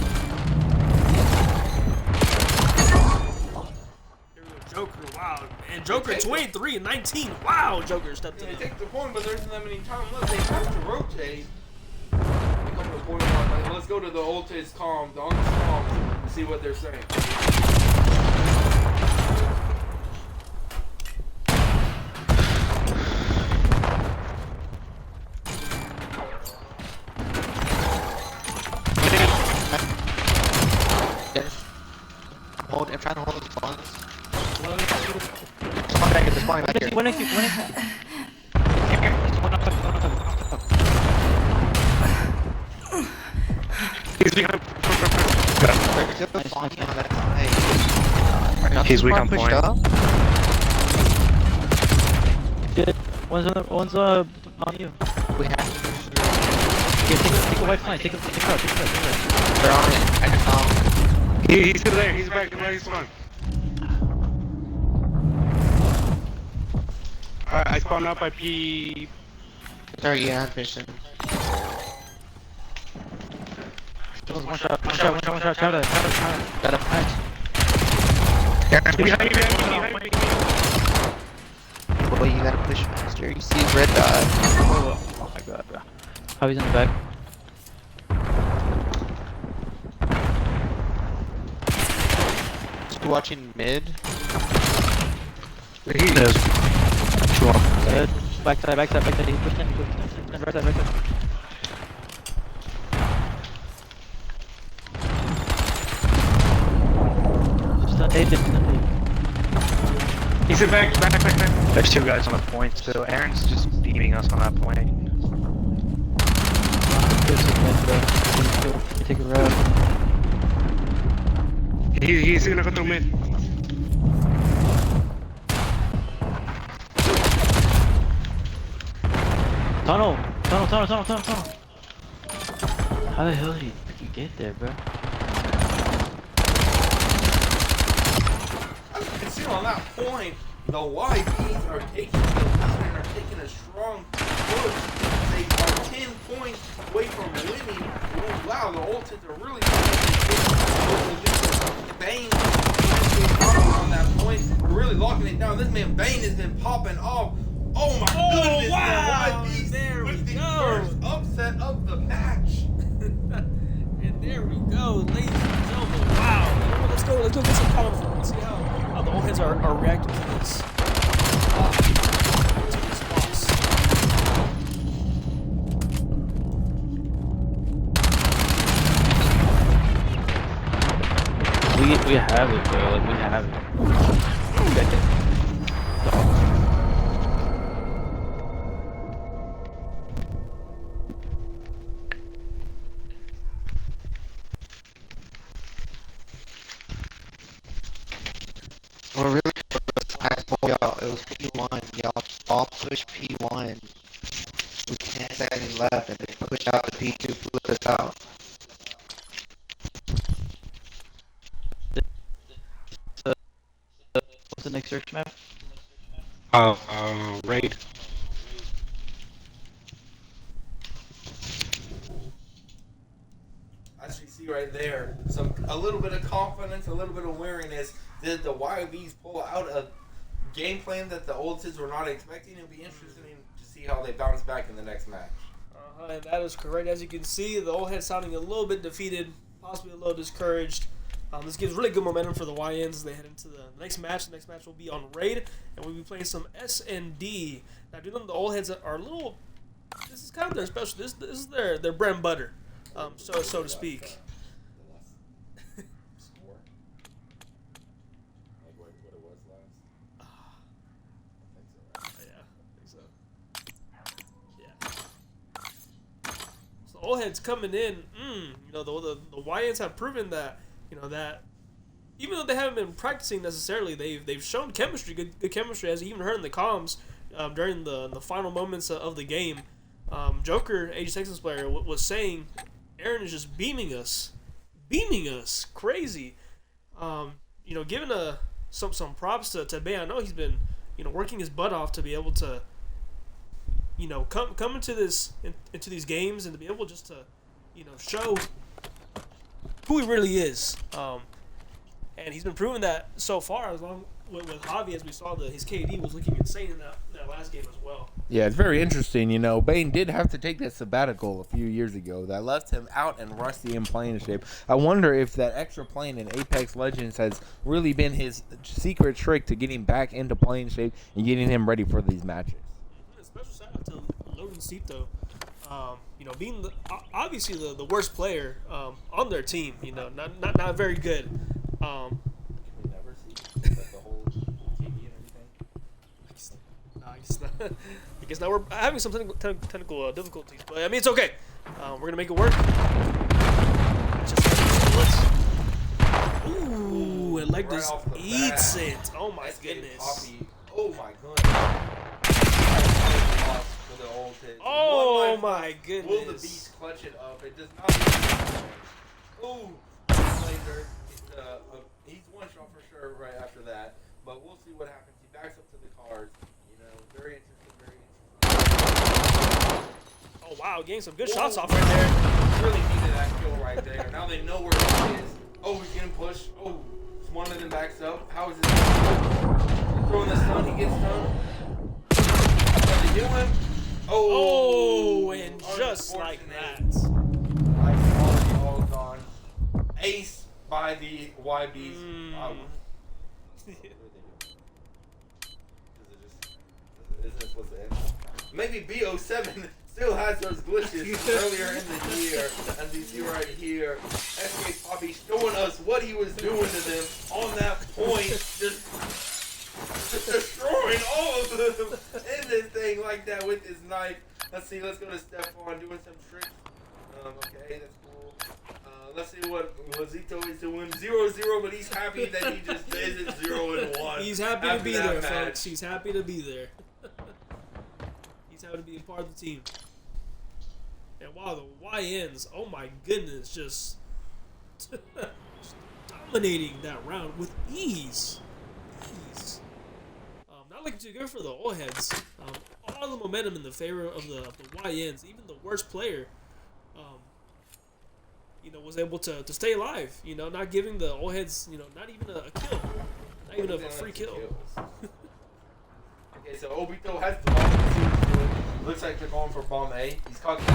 [SPEAKER 3] There we go, Joker. Wow. And Joker 23 and 19. Wow, Joker stepped in.
[SPEAKER 4] They take the point, but there isn't that many time left. They have to rotate. They come to the point where, like, let's go to the Ulti's comms, the Uncle's comms, and see what they're saying.
[SPEAKER 10] I'm trying to hold the spawns. Spawn back here, spawn back here.
[SPEAKER 6] One XP. He's behind. He's weak on point.
[SPEAKER 5] Good. One's on you.
[SPEAKER 10] We have.
[SPEAKER 5] Yeah, take a white flank. Take a crouch.
[SPEAKER 10] They're on it. I can tell.
[SPEAKER 6] He's still there. He's back where he's spawned. Alright, I spawned out by P.
[SPEAKER 10] Sorry, yeah, vision.
[SPEAKER 5] One shot. Got
[SPEAKER 10] Got a punch.
[SPEAKER 6] Behind me.
[SPEAKER 10] Boy, you gotta push faster. You see his red dot.
[SPEAKER 5] Oh my god, bro. How he's in the back.
[SPEAKER 10] Just watching mid.
[SPEAKER 6] He knows.
[SPEAKER 5] Good. Backside. He pushed in. Right side.
[SPEAKER 10] They definitely.
[SPEAKER 6] He's in back. There's two guys on the point still. Aaron's just beaming us on that point.
[SPEAKER 10] Take a route.
[SPEAKER 6] He's gonna go through mid.
[SPEAKER 10] Tunnel. How the hell did he get there, bro?
[SPEAKER 4] As you can see on that point, the YPs are taking the lead and are taking a strong push. They are 10 points away from winning. Oh, wow, the Ultids are really Bane on that point. They're really locking it down. This man Bane has been popping off. Oh my goodness,
[SPEAKER 3] wow.
[SPEAKER 4] the YPs
[SPEAKER 3] There we
[SPEAKER 4] with the
[SPEAKER 3] go.
[SPEAKER 4] first upset of the match.
[SPEAKER 3] And there we go, ladies and gentlemen. Wow. Let's go get some comments from and see how the old heads are reacting to this. To this loss.
[SPEAKER 10] We have it, bro. Like, we have it.
[SPEAKER 9] Well, really, y'all, it was P1. Y'all all push P1. We 10 seconds left, and they push out the P2, flip us out.
[SPEAKER 10] What's the next search map?
[SPEAKER 6] Raid.
[SPEAKER 4] As you see right there, a little bit of confidence, a little bit of wariness. Did the YBs pull out a game plan that the old Sids were not expecting? It'll be interesting to see how they bounce back in the next match.
[SPEAKER 3] And that is correct. As you can see, the old head sounding a little bit defeated, possibly a little discouraged. This gives really good momentum for the YNs as they head into the next match. The next match will be on Raid, and we'll be playing some S&D. Now, do you know the old heads are a little... This is kind of their special... This is their bread and butter, so to speak.
[SPEAKER 4] Score? Like what it was last? I think so, right?
[SPEAKER 3] Yeah, I think so. Yeah. So the old heads coming in. You know, the YNs have proven that, you know, that even though they haven't been practicing necessarily, they've shown chemistry, good chemistry, as you even heard in the comms during the final moments of the game. Joker, Age Texans player, was saying Aaron is just beaming us, crazy. You know, giving some props to Bay. I know he's been, you know, working his butt off to be able to, you know, come into these games and to be able just to, you know, show who he really is. And he's been proving that so far, as long with Javi, as we saw his KD was looking insane in that last game as well.
[SPEAKER 4] Yeah, it's very interesting. You know, Bane did have to take that sabbatical a few years ago that left him out and rusty in playing shape. I wonder if that extra playing in Apex Legends has really been his secret trick to getting back into playing shape and getting him ready for these matches.
[SPEAKER 3] Special shout out to Lorencito. You know, being obviously the worst player on their team. You know, not very good.
[SPEAKER 4] Can we never see like, the whole KD and everything?
[SPEAKER 3] I guess now we're having some technical difficulties, but I mean it's okay. We're gonna make it work. Ooh, and like this eats it. Oh my goodness.
[SPEAKER 4] Poppy. Oh my goodness. For the old hits.
[SPEAKER 3] Oh my goodness.
[SPEAKER 4] Will the Beast clutch it up? It does not. Ooh, laser. He's one shot for sure right after that, but we'll see what happens. He backs up to the cars. You know, very interesting.
[SPEAKER 3] Oh wow, getting some good shots off right there.
[SPEAKER 4] Really needed that kill right there. Now they know where he is. Oh, he's getting pushed. Oh, one of them backs up. How is this? Throwing the stun, he gets stunned. What they doing?
[SPEAKER 3] Oh, and just like that.
[SPEAKER 4] Life all gone. Ace by the YBs. Is this what's the end? Maybe BO7 still has those glitches from earlier in the year, as you see right here. SK Poppy showing us what he was doing to them on that point, just destroying all of them in this thing like that with his knife. Let's see, let's go to Stefan doing some tricks. Okay, that's cool. Let's see what Lazito is doing. 0-0, but he's happy that he just is it 0-1.
[SPEAKER 3] He's happy to
[SPEAKER 4] after
[SPEAKER 3] be
[SPEAKER 4] that
[SPEAKER 3] there,
[SPEAKER 4] match.
[SPEAKER 3] folks. He's happy to be there. He's happy to be a part of the team. And wow, the YNs, oh my goodness, just dominating that round with ease. Not looking too good for the old heads. All the momentum in the favor of the YNs, even the worst player, was able to stay alive. Not giving the old heads, not even a kill, not even a free kill.
[SPEAKER 4] Okay, so Obito has the bomb. Looks like they're going for bomb A. He's caught the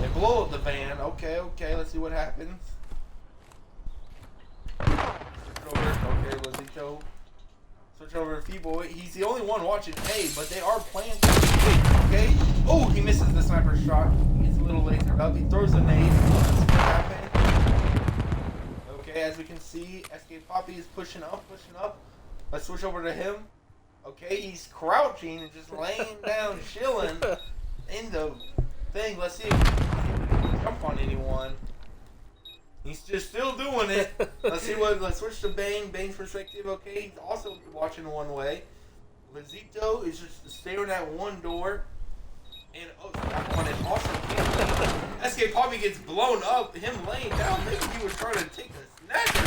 [SPEAKER 4] they blow up the van. Okay, let's see what happens. Okay, Lazito. Switch over to F-Boy. He's the only one watching A, but they are playing. Okay. Oh, he misses the sniper shot. He gets a little lasered up. He throws a nade. Let's see what happens. Okay, as we can see, SK Poppy is pushing up. Let's switch over to him. Okay, he's crouching and just laying down, chilling in the thing. Let's see if he can jump on anyone. He's just still doing it. Let's switch to Bane's perspective. Okay, he's also watching one way. Lazito is just staring at one door. And that one is also can't. SK Poppy gets blown up. Him laying down. Maybe he was trying to take a snatcher.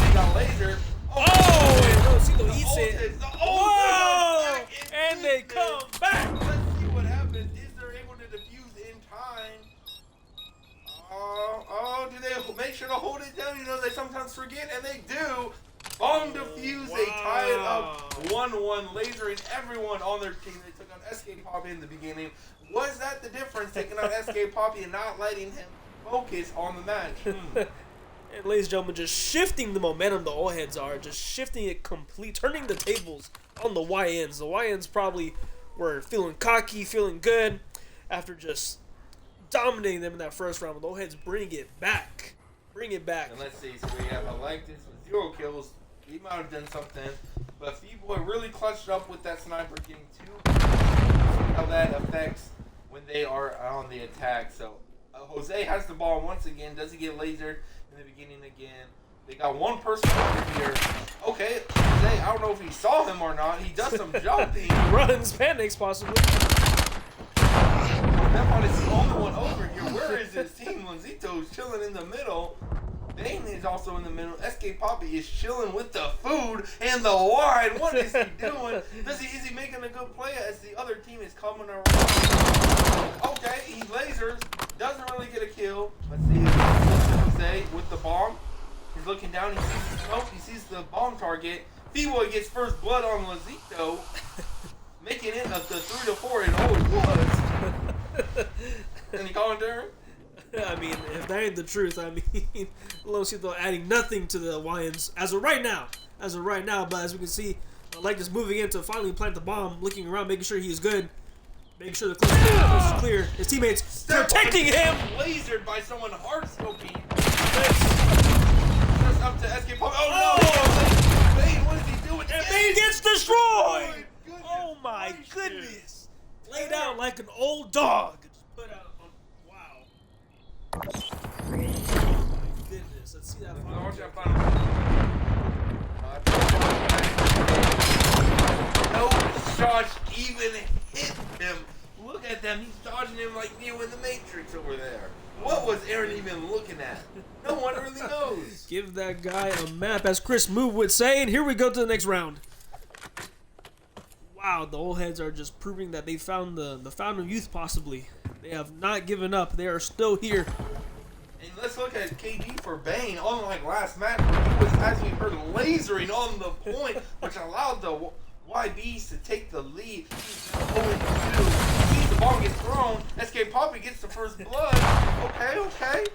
[SPEAKER 4] They got laser.
[SPEAKER 3] Oh! Rosito eats it.
[SPEAKER 4] Whoa!
[SPEAKER 3] And they come back.
[SPEAKER 4] Let's see what happens. Is they're able to defuse in time? Do they make sure to hold it down? They sometimes forget, and they do. Bomb defuse, they tie it up 1-1, lasering everyone on their team. They took out SK Poppy in the beginning. Was that the difference, taking out SK Poppy and not letting him focus on the match?
[SPEAKER 3] And ladies and gentlemen, just shifting the momentum the old heads are, just shifting it complete, turning the tables on the YNs. The YNs probably were feeling cocky, feeling good after just dominating them in that first round. The old heads bring it back.
[SPEAKER 4] And let's see, so we have Electus with 0 kills. He might have done something, but F-Boy really clutched up with that sniper, getting 2. How that affects when they are on the attack. So Jose has the ball once again. Does he get lasered in the beginning again? They got one person over here. Okay, Jose, I don't know if he saw him or not. He does some jumping.
[SPEAKER 3] Runs, panics possibly.
[SPEAKER 4] That one is the only one over here. Where is his team? Lazito's chilling in the middle. Bane is also in the middle. SK Poppy is chilling with the food and the wine. What is he doing? Is he making a good play as the other team is coming around? Okay, he lasers. Doesn't really get a kill. Let's see Jose with the bomb. He's looking down. He sees the smoke. He sees the bomb target. F-Boy gets first blood on Lazito, making it up to 3-4. It always was. Any commentary?
[SPEAKER 3] I mean, if that ain't the truth, I mean, Losito adding nothing to the YNs as of right now. But as we can see, Electus moving in to finally plant the bomb, looking around, making sure he's good, making sure the coast is clear. His teammates protecting him.
[SPEAKER 4] Lasered by someone hard scoping. Just up to SK Pop. Oh no! Bane, what is he doing?
[SPEAKER 3] And Bane gets destroyed. Oh my goodness! Lay down like an old dog. Just put out. Wow. Oh my goodness! Let's see that final.
[SPEAKER 4] No shots even hit him. Look at them. He's dodging him like Neo in the Matrix over there. What was Aaron even looking at? No one really knows.
[SPEAKER 3] Give that guy a map, as Chris Move would say. And here we go to the next round. Wow, the old heads are just proving that they found the fountain of youth, possibly. They have not given up. They are still here.
[SPEAKER 4] And let's look at KD for Bane. Unlike last match, where he was actually heard lasering on the point, which allowed the YBs to take the lead. He's 0-2. Sees the ball gets thrown. SK Poppy gets the first blood. Okay.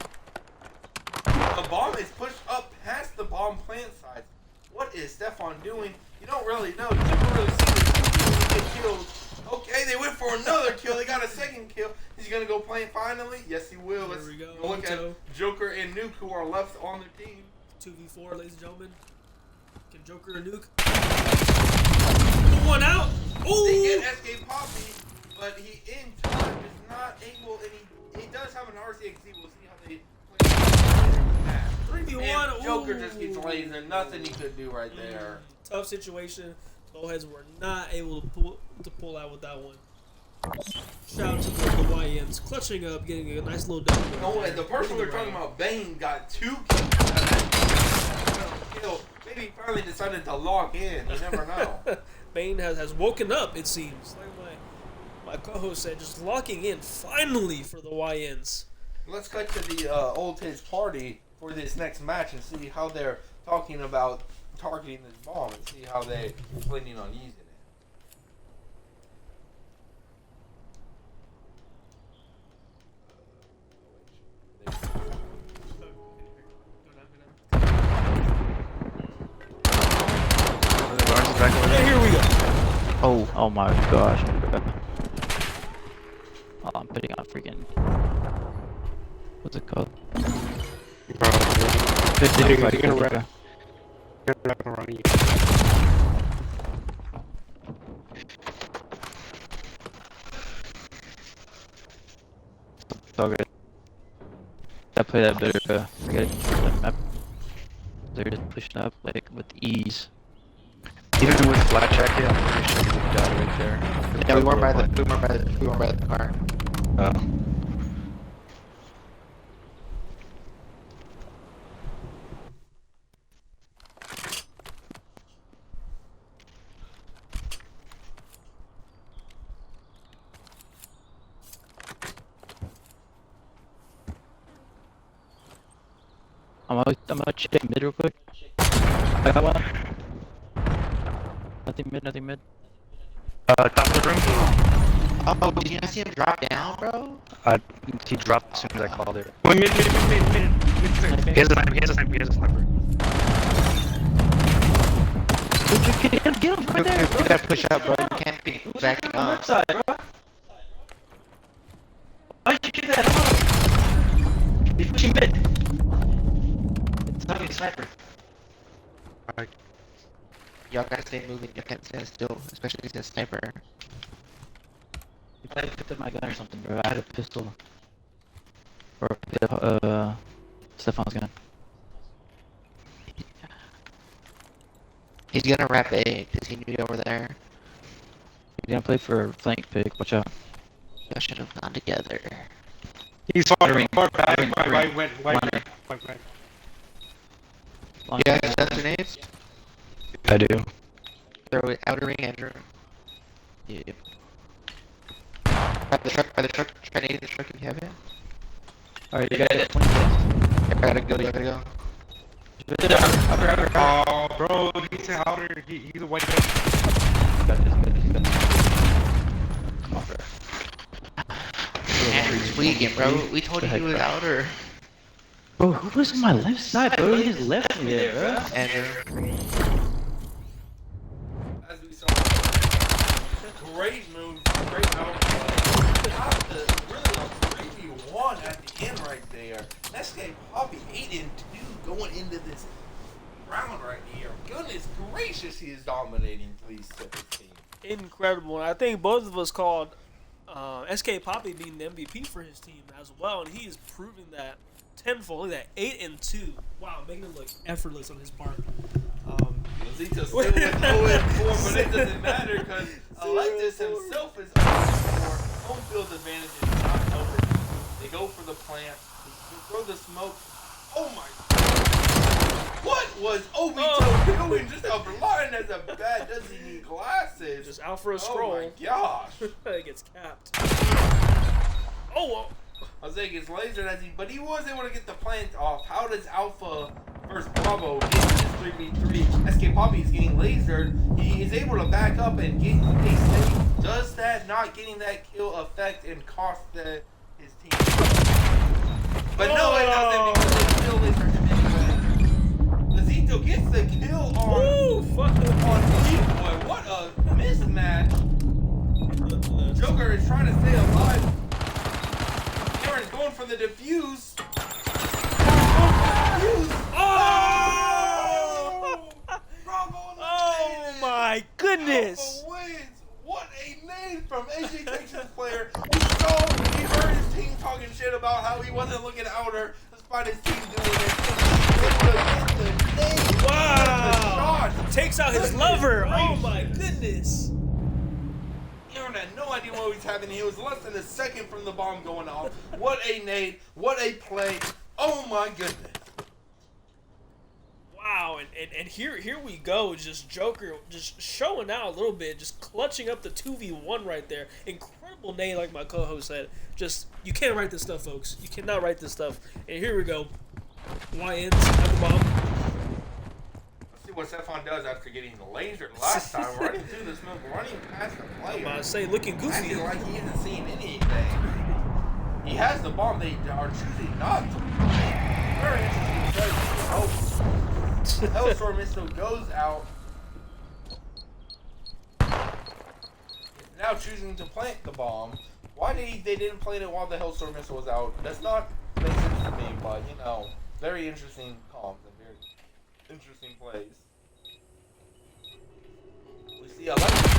[SPEAKER 4] The bomb is pushed up past the bomb plant side. What is Stefan doing? You don't really know. You never really see him get killed. Okay, they went for another kill. They got a second kill. He's gonna go plant finally. Yes, he will.
[SPEAKER 3] There
[SPEAKER 4] Let's
[SPEAKER 3] we go.
[SPEAKER 4] look at
[SPEAKER 3] Obito.
[SPEAKER 4] Joker and Nuke, who are left on their team.
[SPEAKER 3] 2v4, ladies and gentlemen. Can Joker and Nuke? One out. Ooh.
[SPEAKER 4] They get SK Poppy, but he in time is not able, and he does have an RCXD. We'll see how they play.
[SPEAKER 3] 3v1.
[SPEAKER 4] And Joker
[SPEAKER 3] Ooh.
[SPEAKER 4] just gets laser. Nothing he could do right there.
[SPEAKER 3] Tough situation. Bowheads were not able to pull out with that one. Shout out to the YMs clutching up, getting a nice little W.
[SPEAKER 4] No way. The person we were talking about, Bane, got 2 kills. Maybe he finally decided to log in. You never know.
[SPEAKER 3] Bane has woken up, it seems. Like my co-host said, just locking in finally for the YNs.
[SPEAKER 4] Let's cut to the old his party for this next match and see how they're talking about targeting this bomb and see how they're planning on using it.
[SPEAKER 3] Yeah, here we go.
[SPEAKER 5] Oh my gosh. Oh, I'm putting on freaking. What's it called?
[SPEAKER 6] You're gonna wrap around you.
[SPEAKER 5] It's all good. I play that better, forget that map. They're just pushing up like with ease.
[SPEAKER 6] Even with flat jacket, I'm pretty sure we got it right there.
[SPEAKER 9] Yeah, we weren't by the car.
[SPEAKER 6] Oh.
[SPEAKER 5] I'm gonna check mid real quick. I got one. Nothing mid.
[SPEAKER 6] Top of the room.
[SPEAKER 9] Oh, did you not see him drop down, bro?
[SPEAKER 6] He dropped as soon as I called it. Wait, mid. He has a sniper.
[SPEAKER 5] Get him right there.
[SPEAKER 9] You gotta push up, bro. You can't be backing up.
[SPEAKER 5] Left side, bro. Why'd you do that? He's pushing mid. It's not a sniper.
[SPEAKER 6] Alright.
[SPEAKER 9] Y'all gotta stay moving. You can't stand still, especially if it's a sniper.
[SPEAKER 5] If I picked up my gun or something, bro, I had a pistol. Or Stefan's gun.
[SPEAKER 9] He's gonna wrap A, cause he knew you over there.
[SPEAKER 5] You're gonna play for flank pick, watch out.
[SPEAKER 9] Y'all should have gone together.
[SPEAKER 6] He's far back.
[SPEAKER 5] Long
[SPEAKER 9] You guys have grenades?
[SPEAKER 6] I do.
[SPEAKER 9] Throw it outer ring, Andrew. Yep. By the truck, try to aid the truck if you have it.
[SPEAKER 5] Alright, you got it. 20
[SPEAKER 9] I gotta go.
[SPEAKER 6] Oh, bro, he's a outer. He's a white guy.
[SPEAKER 5] Got this. Come on, bro.
[SPEAKER 9] Andrew's tweaking, bro. We told you he was outer.
[SPEAKER 5] Bro, who was on my left side, bro? He just left me there, bro.
[SPEAKER 9] Andrew.
[SPEAKER 4] As we saw, great move, great outplay. Really a 3v1 at the end right there. SK Poppy 8-2 going into this round right here. Goodness gracious, he is dominating these 17.
[SPEAKER 3] Incredible. And I think both of us called SK Poppy being the MVP for his team as well, and he is proving that tenfold. Look at that, 8-2. Wow, making it look effortless on his part.
[SPEAKER 4] Lazito still with 0-4, but it doesn't matter because Alexis himself is 0-4. Home field advantage is not over. They go for the plant. They throw the smoke. Oh my God. What was Obito doing? Just a blind as a bat. Does he need glasses?
[SPEAKER 3] Just out for a stroll.
[SPEAKER 4] Oh my gosh.
[SPEAKER 3] It gets capped. Oh, well.
[SPEAKER 4] I was saying it's lasered but he was able to get the plant off. How does Alpha versus Bravo get this 3v3? SK Poppy is getting lasered. He is able to back up and get a save. Does that not getting that kill affect and cost his team? But no, it doesn't because they still lasered him anyway. Lazito gets the kill on Boy. What a mismatch. goes.
[SPEAKER 3] Oh!
[SPEAKER 4] Bravo
[SPEAKER 3] Oh my goodness!
[SPEAKER 4] Alpha wins. What a name from AJ Texas player. He heard his team talking shit about how he wasn't looking outer despite his team doing it.
[SPEAKER 3] Wow! Takes out his lover. Oh my goodness!
[SPEAKER 4] Aaron had no idea what was happening. He was less than a second from the bomb going off. What a nade. What a play. Oh my goodness.
[SPEAKER 3] Wow, and here we go, just Joker just showing out a little bit, just clutching up the 2v1 right there. Incredible nade, like my co-host said. Just, you can't write this stuff, folks. You cannot write this stuff. And here we go. YNs at the bomb.
[SPEAKER 4] Let's see what Stephon does after getting lasered last time. Running through the smoke, running past the player.
[SPEAKER 3] I'm about to say, looking goofy.
[SPEAKER 4] Acting like he isn't seeing anything. He has the bomb. They are choosing not to. Very interesting. Oh. Hellstorm missile goes out. It's now choosing to plant the bomb. Why they didn't plant it while the Hellstorm missile was out? Does not make sense to me, but you know, very interesting comms and very interesting plays. We see Alexis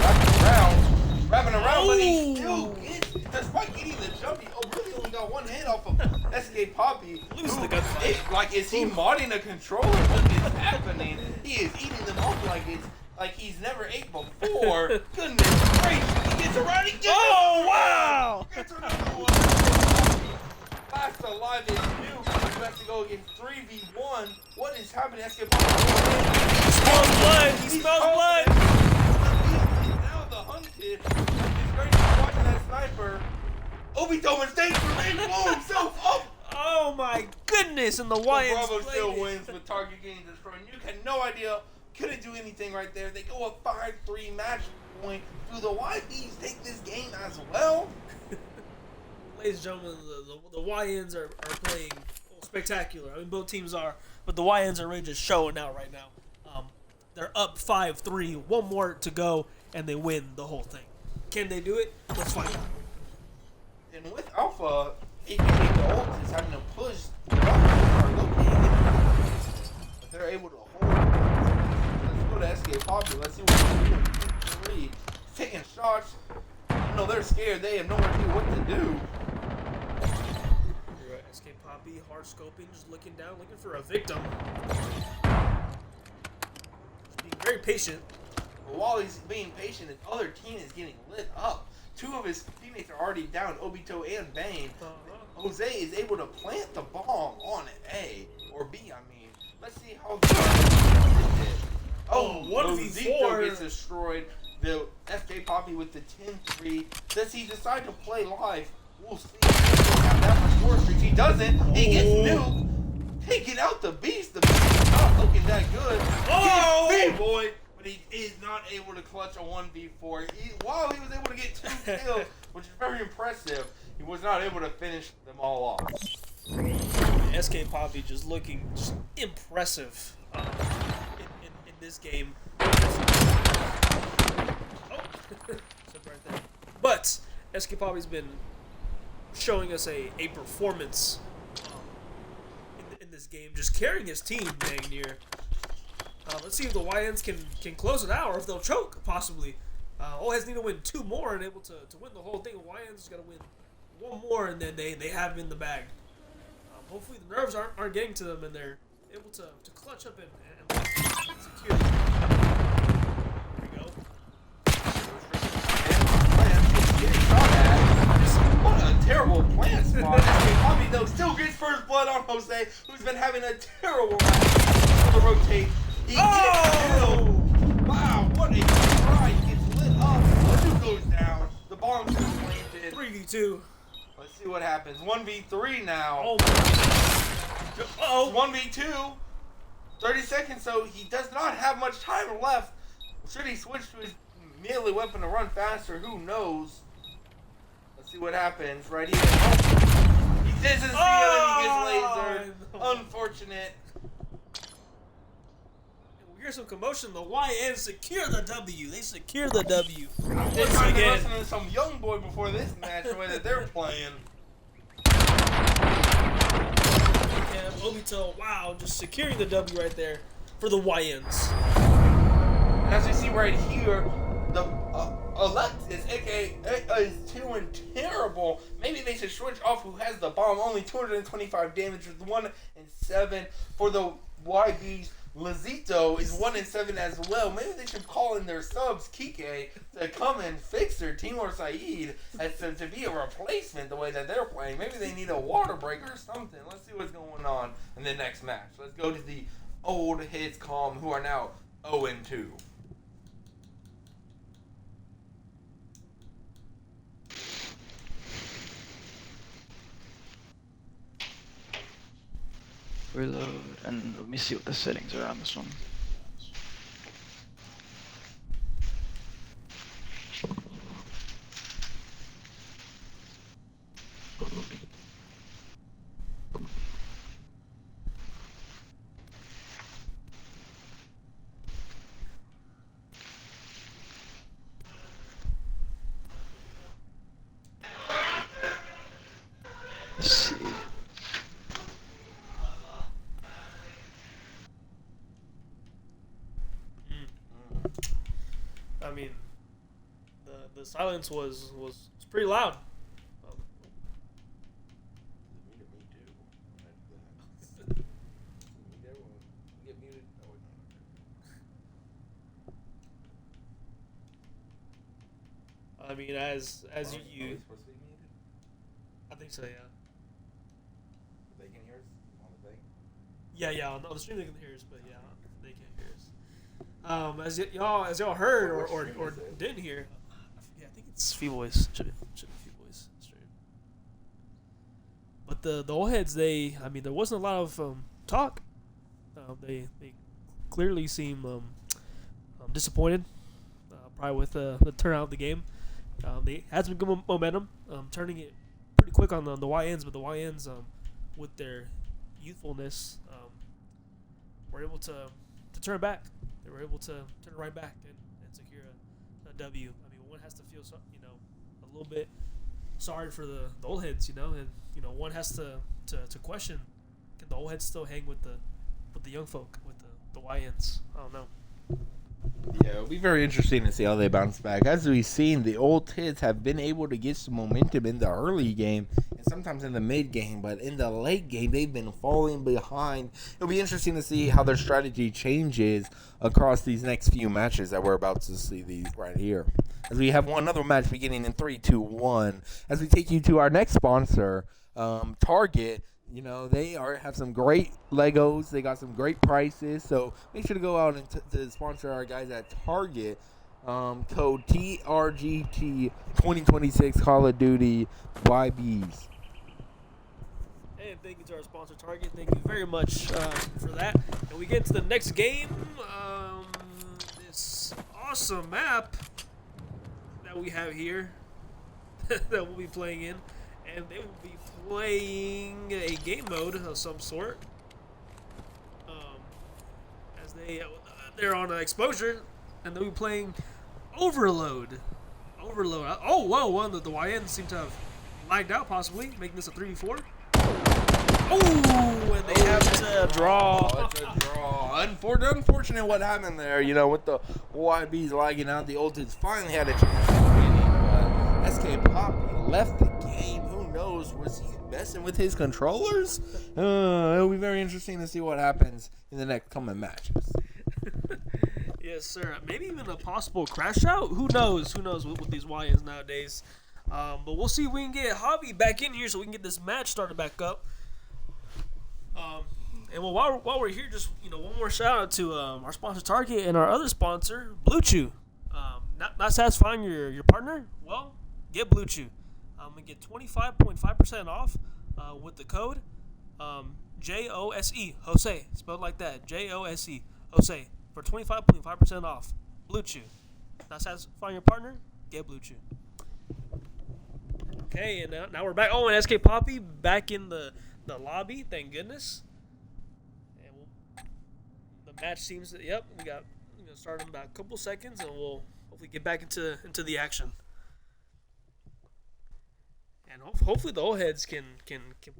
[SPEAKER 4] wrapping around, but he still gets, despite getting the jump, he really only got one hit off of SK Poppy.
[SPEAKER 3] Loses the gunfight.
[SPEAKER 4] Like, is he modding a controller? What is happening? He is eating them up like he's never ate before. Goodness gracious, he gets around, he gets
[SPEAKER 3] Oh, wow!
[SPEAKER 4] Gets another one. Last alive is new. He has to go against 3v1. What is happening? SK Poppy.
[SPEAKER 3] He smells blood! He smells blood!
[SPEAKER 4] Now the hunted. It's great to watching that sniper. Obito mistakes for me. Blow himself up.
[SPEAKER 3] Oh my goodness! And the YNs
[SPEAKER 4] Bravo
[SPEAKER 3] played
[SPEAKER 4] still
[SPEAKER 3] it.
[SPEAKER 4] wins with target getting destroyed. Nuke had no idea. Couldn't do anything right there. They go up 5-3 match point. Do the YBs take this game as well?
[SPEAKER 3] Ladies and gentlemen, the YNs are playing spectacular. I mean, both teams are, but the YNs are really just showing out right now. They're up 5-3, one more to go, and they win the whole thing. Can they do it? Let's find out.
[SPEAKER 4] And with Alpha, AKA the ult is having to push the button locating it. But they're able to hold. Let's go to SK Poppy. Let's see what they do. 3 taking shots. You know, they're scared. They have no idea what to do.
[SPEAKER 3] You're right, SK Poppy, hard scoping, just looking down, looking for a victim. Just being very patient.
[SPEAKER 4] But while he's being patient, his other team is getting lit up. 2 of his teammates are already down, Obito and Bane. Jose is able to plant the bomb on A, or B, I mean. Let's see how the Oh,
[SPEAKER 3] 1v4
[SPEAKER 4] gets destroyed. The FK Poppy with the 10-3. Does he decide to play live? We'll see. He doesn't have that much score streaks. He doesn't. He gets nuked. Taking out the beast. The beast is not looking that good.
[SPEAKER 3] Oh!
[SPEAKER 4] Big boy. But he is not able to clutch a 1v4. While he was able to get 2 kills, which is very impressive, he was not able to finish them all off.
[SPEAKER 3] SK Poppy just looking just impressive in this game. Oh, right there. But SK Poppy's been showing us a performance in this game, just carrying his team dang near. Let's see if the YNs can close it out, or if they'll choke, possibly. Always need to win 2 more and able to win the whole thing. YNs just got to win 1 more, and then they have him in the bag. Hopefully the nerves aren't getting to them, and they're able to clutch up and secure. There we go.
[SPEAKER 4] What a terrible plant spot. Poppy, though, still gets first blood on Jose, who's been having a terrible match. To rotate. He gets killed. Wow, what a try. He gets lit up. The dude goes down. The bomb's just planted.
[SPEAKER 3] 3v2.
[SPEAKER 4] Let's see what happens. 1v3 now.
[SPEAKER 3] Oh my God. Uh-oh.
[SPEAKER 4] 1v2. 30 seconds, so he does not have much time left. Should he switch to his melee weapon to run faster? Who knows? Let's see what happens right here. Oh, he doesn't see it and he gets lasered.
[SPEAKER 3] No.
[SPEAKER 4] Unfortunate.
[SPEAKER 3] We hear some commotion. The YNs secure the W. They secure the W.
[SPEAKER 4] I was
[SPEAKER 3] Once
[SPEAKER 4] trying to
[SPEAKER 3] again.
[SPEAKER 4] listen to some young boy before this match, the way that they're playing.
[SPEAKER 3] So, wow, just securing the W right there for the YNs.
[SPEAKER 4] And as you see right here, the Alexis, aka is 2 terrible. Maybe they should switch off who has the bomb. Only 225 damage with 1-7 for the YBs. Lazito is 1-7 as well. Maybe they should call in their subs, Kike, to come and fix their Timur Saeed as to be a replacement the way that they're playing. Maybe they need a water break or something. Let's see what's going on in the next match. Let's go to the old hits calm who are now 0-2.
[SPEAKER 5] Reload, and let me see what the settings are on this one. Let's see.
[SPEAKER 3] I mean, the silence was pretty loud. I mean, as you I think so, yeah.
[SPEAKER 4] They can hear us on the thing?
[SPEAKER 3] Yeah, on the stream they can hear us, but yeah, they can't hear us. As y'all heard or didn't hear, yeah, I think it's Fee Voice. Should be Fee Voice stream. But the old heads, I mean, there wasn't a lot of talk. They clearly seem disappointed, probably with the turnout of the game. They had some good momentum, turning it pretty quick on the YNs, but the YNs, with their youthfulness, were able to turn back. They were able to turn right back and secure a W. I mean, one has to feel a little bit sorry for the old heads, and one has to question, can the old heads still hang with the young folk, with the YNs? I don't know.
[SPEAKER 4] Yeah, it'll be very interesting to see how they bounce back. As we've seen, the old kids have been able to get some momentum in the early game and sometimes in the mid game, but in the late game, they've been falling behind. It'll be interesting to see how their strategy changes across these next few matches that we're about to see these right here. As we have another match beginning in 3, 2, 1. As we take you to our next sponsor, Target. They have some great Legos. They got some great prices. So make sure to go out and to sponsor our guys at Target. Code TRGT 2026 Call of Duty YBs.
[SPEAKER 3] And thank you to our sponsor, Target. Thank you very much for that. And we get to the next game. This awesome map that we have here that we'll be playing in. And they will be playing a game mode of some sort. As they're on exposure, and they'll be playing Overload. Oh, whoa! One the YNs seem to have lagged out, possibly making this a 3v4. Oh, and they have to draw.
[SPEAKER 4] It's a draw. Unfortunate what happened there. With the YBs lagging out, the old dudes finally had a chance of winning, but SK Poppy left the game. Who knows? Was he messing with his controllers? It'll be very interesting to see what happens in the next coming matches.
[SPEAKER 3] Yes, sir. Maybe even a possible crash out. Who knows? With these YNs nowadays. But we'll see if we can get Javi back in here so we can get this match started back up. And while we're here, just one more shout out to our sponsor Target and our other sponsor Blue Chew. Not satisfying your partner? Well, get Blue Chew. And get 25.5% off with the code JOSE, Jose, spelled like that, JOSE, Jose, for 25.5% off. Blue Chew. Not satisfying your partner? Get Blue Chew. Okay, and now we're back. Oh, and SK Poppy back in the lobby, thank goodness. And the match seems that, yep, we got start in about a couple seconds, and we'll hopefully get back into the action. And hopefully the old heads can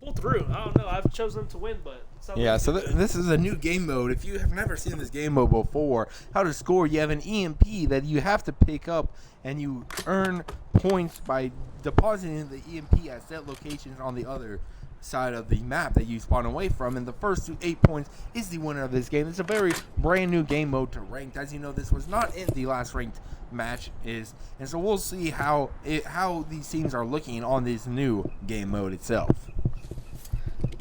[SPEAKER 3] pull through. I don't know. I've chosen them to win, but it sounds
[SPEAKER 4] Yeah,
[SPEAKER 3] like
[SPEAKER 4] so
[SPEAKER 3] they're good.
[SPEAKER 4] this is a new game mode. If you have never seen this game mode before, how to score, you have an EMP that you have to pick up, and you earn points by depositing the EMP at set locations on the other side of the map that you spawn away from, and the first to 8 points is the winner of this game. It's a very brand new game mode to ranked. As you know, this was not in the last ranked match is, and so we'll see how these teams are looking on this new game mode itself.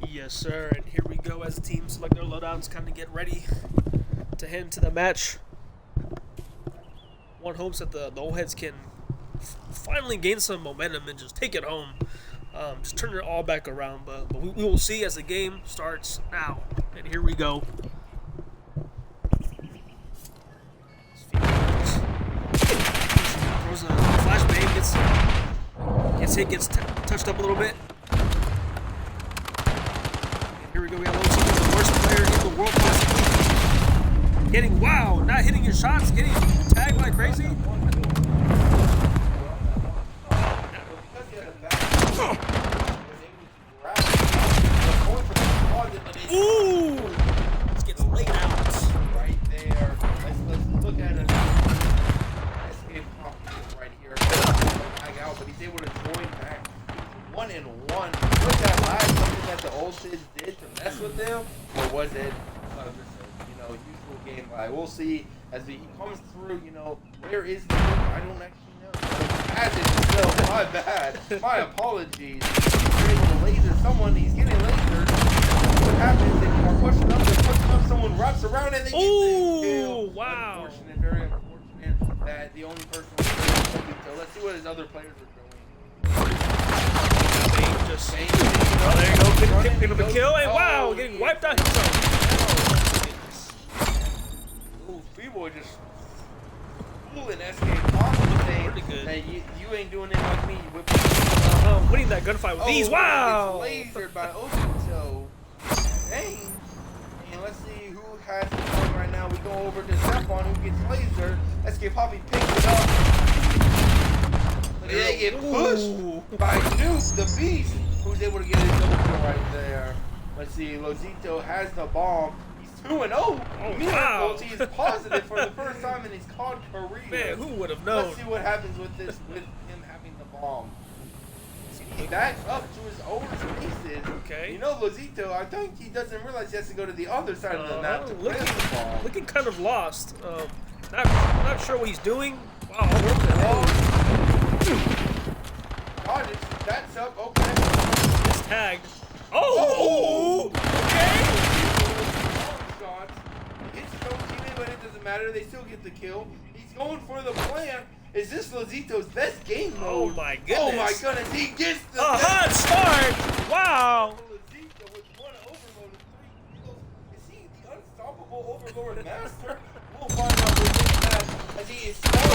[SPEAKER 3] Yes, sir. And here we go as teams select their loadouts, kind of get ready to head into the match. One hopes that the old heads can finally gain some momentum and just take it home. Just turn it all back around. But we will see as the game starts now. And here we go. Throws a flashbang, gets hit, gets touched up a little bit. And here we go. We got Low Team, the worst player in the world possibly. Getting not hitting his shots, getting tagged like crazy. Ooh! This gets laid out.
[SPEAKER 4] Right there. Let's look at it. Escape Poppy right here. Tag out, but he's able to join back. 1-1. Was that last something that the old kids did to mess with them? Or was it just a usual game lag? We'll see as he comes through, where is the I don't actually know. As it himself, my bad. My apologies. He's able to laser someone, he's getting lasered. What happens? They are pushing up, they're pushing up, someone wraps around and they get the kill.
[SPEAKER 3] Wow.
[SPEAKER 4] Unfortunate, very unfortunate that the only person was able to kill. Let's see what his other players are doing.
[SPEAKER 3] Oh, there you go. Picking up a kill, and wow, getting wiped out himself.
[SPEAKER 4] Ooh, B-Boy just fooling SK Pop saying
[SPEAKER 3] Pretty good.
[SPEAKER 4] that you ain't doing it like me. You
[SPEAKER 3] winning that gunfight with these. Wow.
[SPEAKER 4] Gets lasered by Ojito. Dang. And let's see who has the gun right now. We go over to Stephon, who gets lasered. SK Poppy picks it up. But they get pushed by Nuke, the Beast, who's able to get his double kill right there. Let's see, Lozito has the bomb. He's 2-0.
[SPEAKER 3] Wow.
[SPEAKER 4] He is positive for the first time in his COD career.
[SPEAKER 3] Man, who would have known?
[SPEAKER 4] Let's see what happens with him having the bomb. He backs up to his own spaces.
[SPEAKER 3] Okay.
[SPEAKER 4] Lozito, I think he doesn't realize he has to go to the other side of the map to play the bomb.
[SPEAKER 3] Looking kind of lost. Not sure what he's doing. Wow, all over the head.
[SPEAKER 4] God, that's up. Okay.
[SPEAKER 3] It's tagged. Oh! Okay.
[SPEAKER 4] Shots. He hits his own teammate, but it doesn't matter. They still get the kill. He's going for the plant. Is this Lozito's best game mode?
[SPEAKER 3] Oh my goodness.
[SPEAKER 4] Oh my goodness. He gets the
[SPEAKER 3] hot start. Wow.
[SPEAKER 4] Lozito with 1 overload and 3 kills. Is he the unstoppable overlord master? We'll find out with this match as he is slow.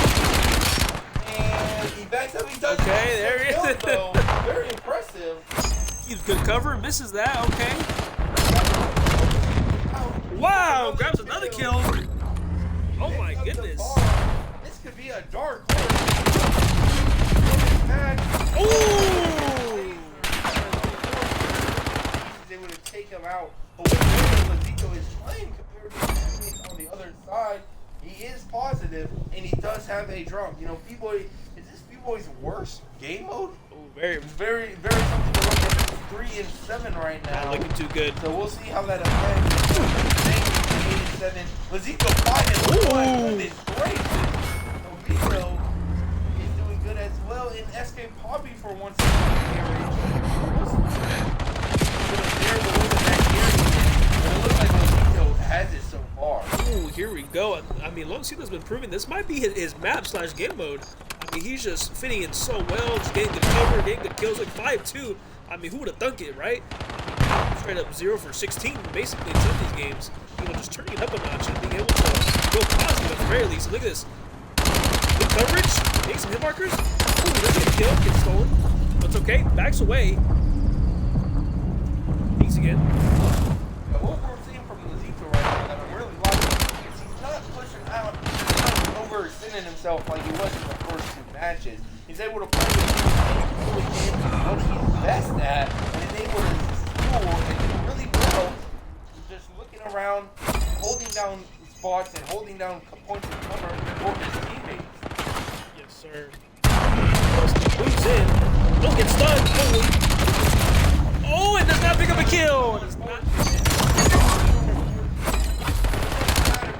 [SPEAKER 4] And he backs up. He does
[SPEAKER 3] Okay, there he is.
[SPEAKER 4] Though. Very impressive.
[SPEAKER 3] Keeps good cover. Misses that. Okay. Wow. Grabs another kill. Oh my goodness.
[SPEAKER 4] This could be a dark horse.
[SPEAKER 3] Ooh!
[SPEAKER 4] He's able to take him out. But what Lozito is playing compared to his teammates on the other side, he is positive, and he does have a drum. B-Boy, is this B-Boy's worst game mode?
[SPEAKER 3] Oh, very
[SPEAKER 4] Very something to look at. 3-7 right now.
[SPEAKER 3] Not looking too good.
[SPEAKER 4] So we'll see how that affects. 87. Lozito fighting. Oh, goodness gracious. Lozito is doing good as well in SK Poppy for once in it looks like Lozito has it so far.
[SPEAKER 3] Ooh, here we go. I mean, Lozito's been proving this might be his map/game mode. I mean, he's just fitting in so well, just getting good cover, getting good kills, like 5-2. I mean, who would have thunk it, right? Straight up 0 for 16, basically, in some of these games. Just turning it up a notch and being able to go positive at the very least. So look at this. Good coverage, getting some hit markers. Ooh, there's a kill, gets stolen. But it's okay, backs away. Peeks again.
[SPEAKER 4] What we're seeing from Lozito right now that I'm really liking is he's not pushing out, overextending himself like he was in the first 2 matches. matches. He's able to play what he's best at, and is able to school and do really well. Just looking around, holding down spots and holding down points of cover for his teammates.
[SPEAKER 3] Yes, sir. Moves in. Don't get stunned. Oh, and does not pick up a kill.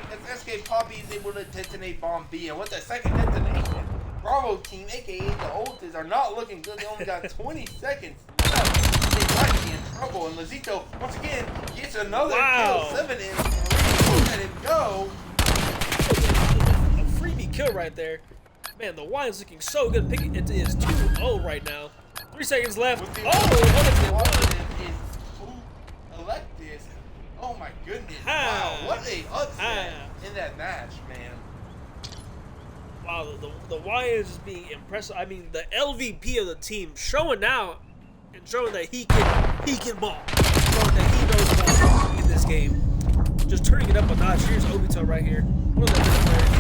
[SPEAKER 4] Because SK Poppy is able to detonate bomb B, and with the second detonation, Bravo team, aka the Ultas, are not looking good. They only got 20 seconds left. They might be in trouble, and Lazito once again gets another kill. 7 in 3. Let him go.
[SPEAKER 3] A freebie kill right there. Man, the wine's looking so good. Picking it is 2-0 right now. 3 seconds left.
[SPEAKER 4] With the
[SPEAKER 3] Oh, what is it?
[SPEAKER 4] Electus. Oh my goodness.
[SPEAKER 3] Ha.
[SPEAKER 4] Wow, what a upset in that match, man.
[SPEAKER 3] Wow, the Lions is being impressive. I mean, the LVP of the team showing out and showing that he can ball. Showing that he knows ball in this game. Just turning it up a notch. Here's Obito right here. One of the best players.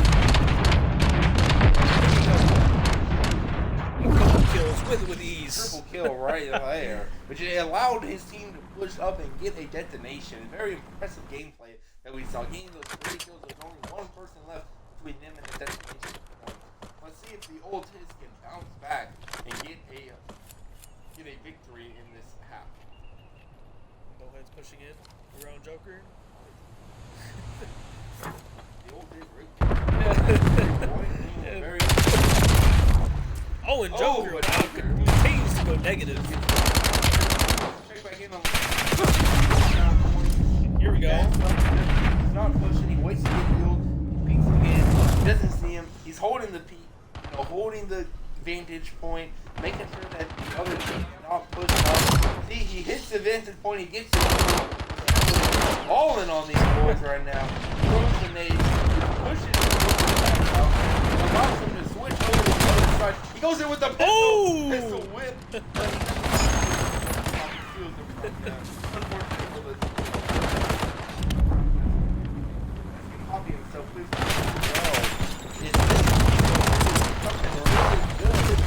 [SPEAKER 3] Couple kills with ease.
[SPEAKER 4] Triple kill right there, which allowed his team to push up and get a detonation. Very impressive gameplay that we saw. Getting those 3 kills, there's only one person left between them and the detonation point. Let's see if the old Tiz can bounce back and get a victory in this half.
[SPEAKER 3] Bowhead's pushing in around Joker.
[SPEAKER 4] The old Tiz right
[SPEAKER 3] Yeah.
[SPEAKER 4] very
[SPEAKER 3] Oh, and Joker continues to go negative.
[SPEAKER 4] check back in on
[SPEAKER 3] Here we go.
[SPEAKER 4] He's not pushing, he waits to get healed, peeks again, doesn't see him, he's holding the peak, holding the vantage point, making sure that the other team not push up. See, he hits the vantage point, he gets it. All in on these boys right now. Throws the nade, pushes the back out, allows him to switch over to the other side. He goes in with the pistol whip. But he feels him from that. Unfortunately for the Poppy himself, please.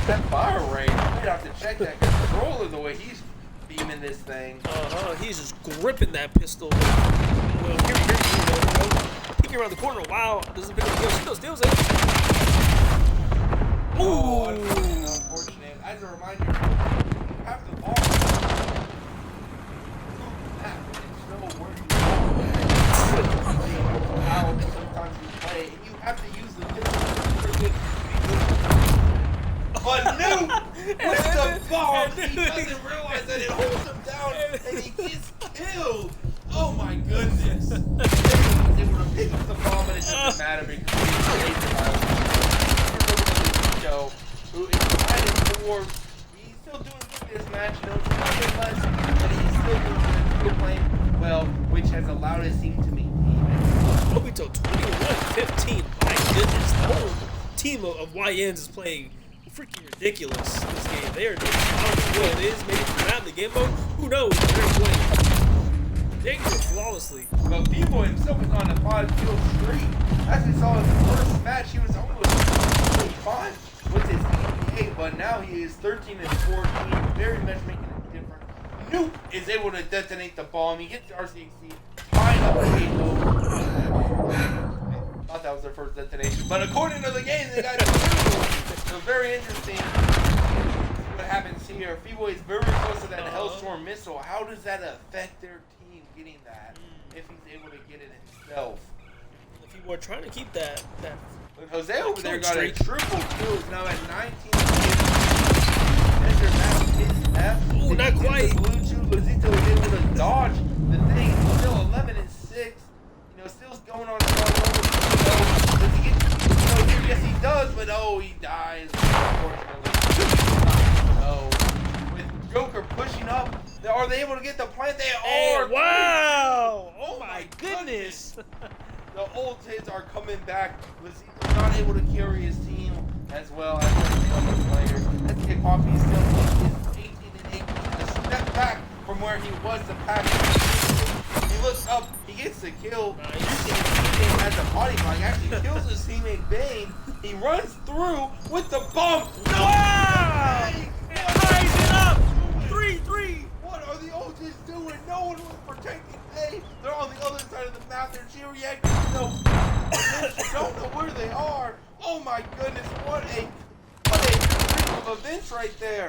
[SPEAKER 4] That fire rate, I'd have to check that controller the way he's beaming this thing.
[SPEAKER 3] He's just gripping that pistol. Well, here we go. Peeking around the corner. Wow, doesn't pick up the kill. Still steals it.
[SPEAKER 4] Oh, unfortunate. As a reminder, you have the ball. It's so worth how sometimes you play, and you have to use the pistol. But Nuke with the bomb, he doesn't realize that it holds him down and he gets killed. Oh my goodness. They were to pick up the bomb and it doesn't matter because he's who is 9-4. He's still doing good this match, nothing less, but he's still doing good, still playing well, which has allowed his team to meet
[SPEAKER 3] Obito 21-15. My goodness, the whole team of YNs is playing freaking ridiculous this game. They are just, I don't know what it is, maybe from that in the game mode. Who knows? They're playing dangerous flawlessly.
[SPEAKER 4] But Vivo himself is on a 5-kill streak. As we saw in the first match, he was almost 25 with his EPA, but now he is 13-14, very much making a difference. Nuke is able to detonate the bomb. He hits the RCXC, tying up the Halo. Thought that was their first detonation, but according to the game, they got 2. So very interesting what happens here. Feeboy is very close to that Hellstorm missile. How does that affect their team getting that if he's able to get it himself?
[SPEAKER 3] If you were trying to keep that
[SPEAKER 4] But Jose over there got
[SPEAKER 3] streak.
[SPEAKER 4] a triple kill. He's now at 19. Enter match his F.
[SPEAKER 3] Ooh, not quite.
[SPEAKER 4] Blue Chew Lazito is able to dodge the thing. Still 11-6. Still going on strong. Does he get here? Yes, he does, but he dies. Unfortunately. With Joker pushing up, are they able to get the plant? They are.
[SPEAKER 3] Wow! Oh my goodness!
[SPEAKER 4] The old Tids are coming back. Lazito's not able to carry his team as well as the other players. Let's get Coffee still 18-8. A step back from where he was the past. He looks up up. He gets the kill. Nice. Has a body block. Actually kills his teammate Bane. He runs through with the bomb. No!
[SPEAKER 3] Wow! It ties it up. 3-3.
[SPEAKER 4] What are the OGs doing? No one was protecting A. They're on the other side of the map. They're cheer reacting. No, don't know where they are. Oh my goodness! What a freak of events right there.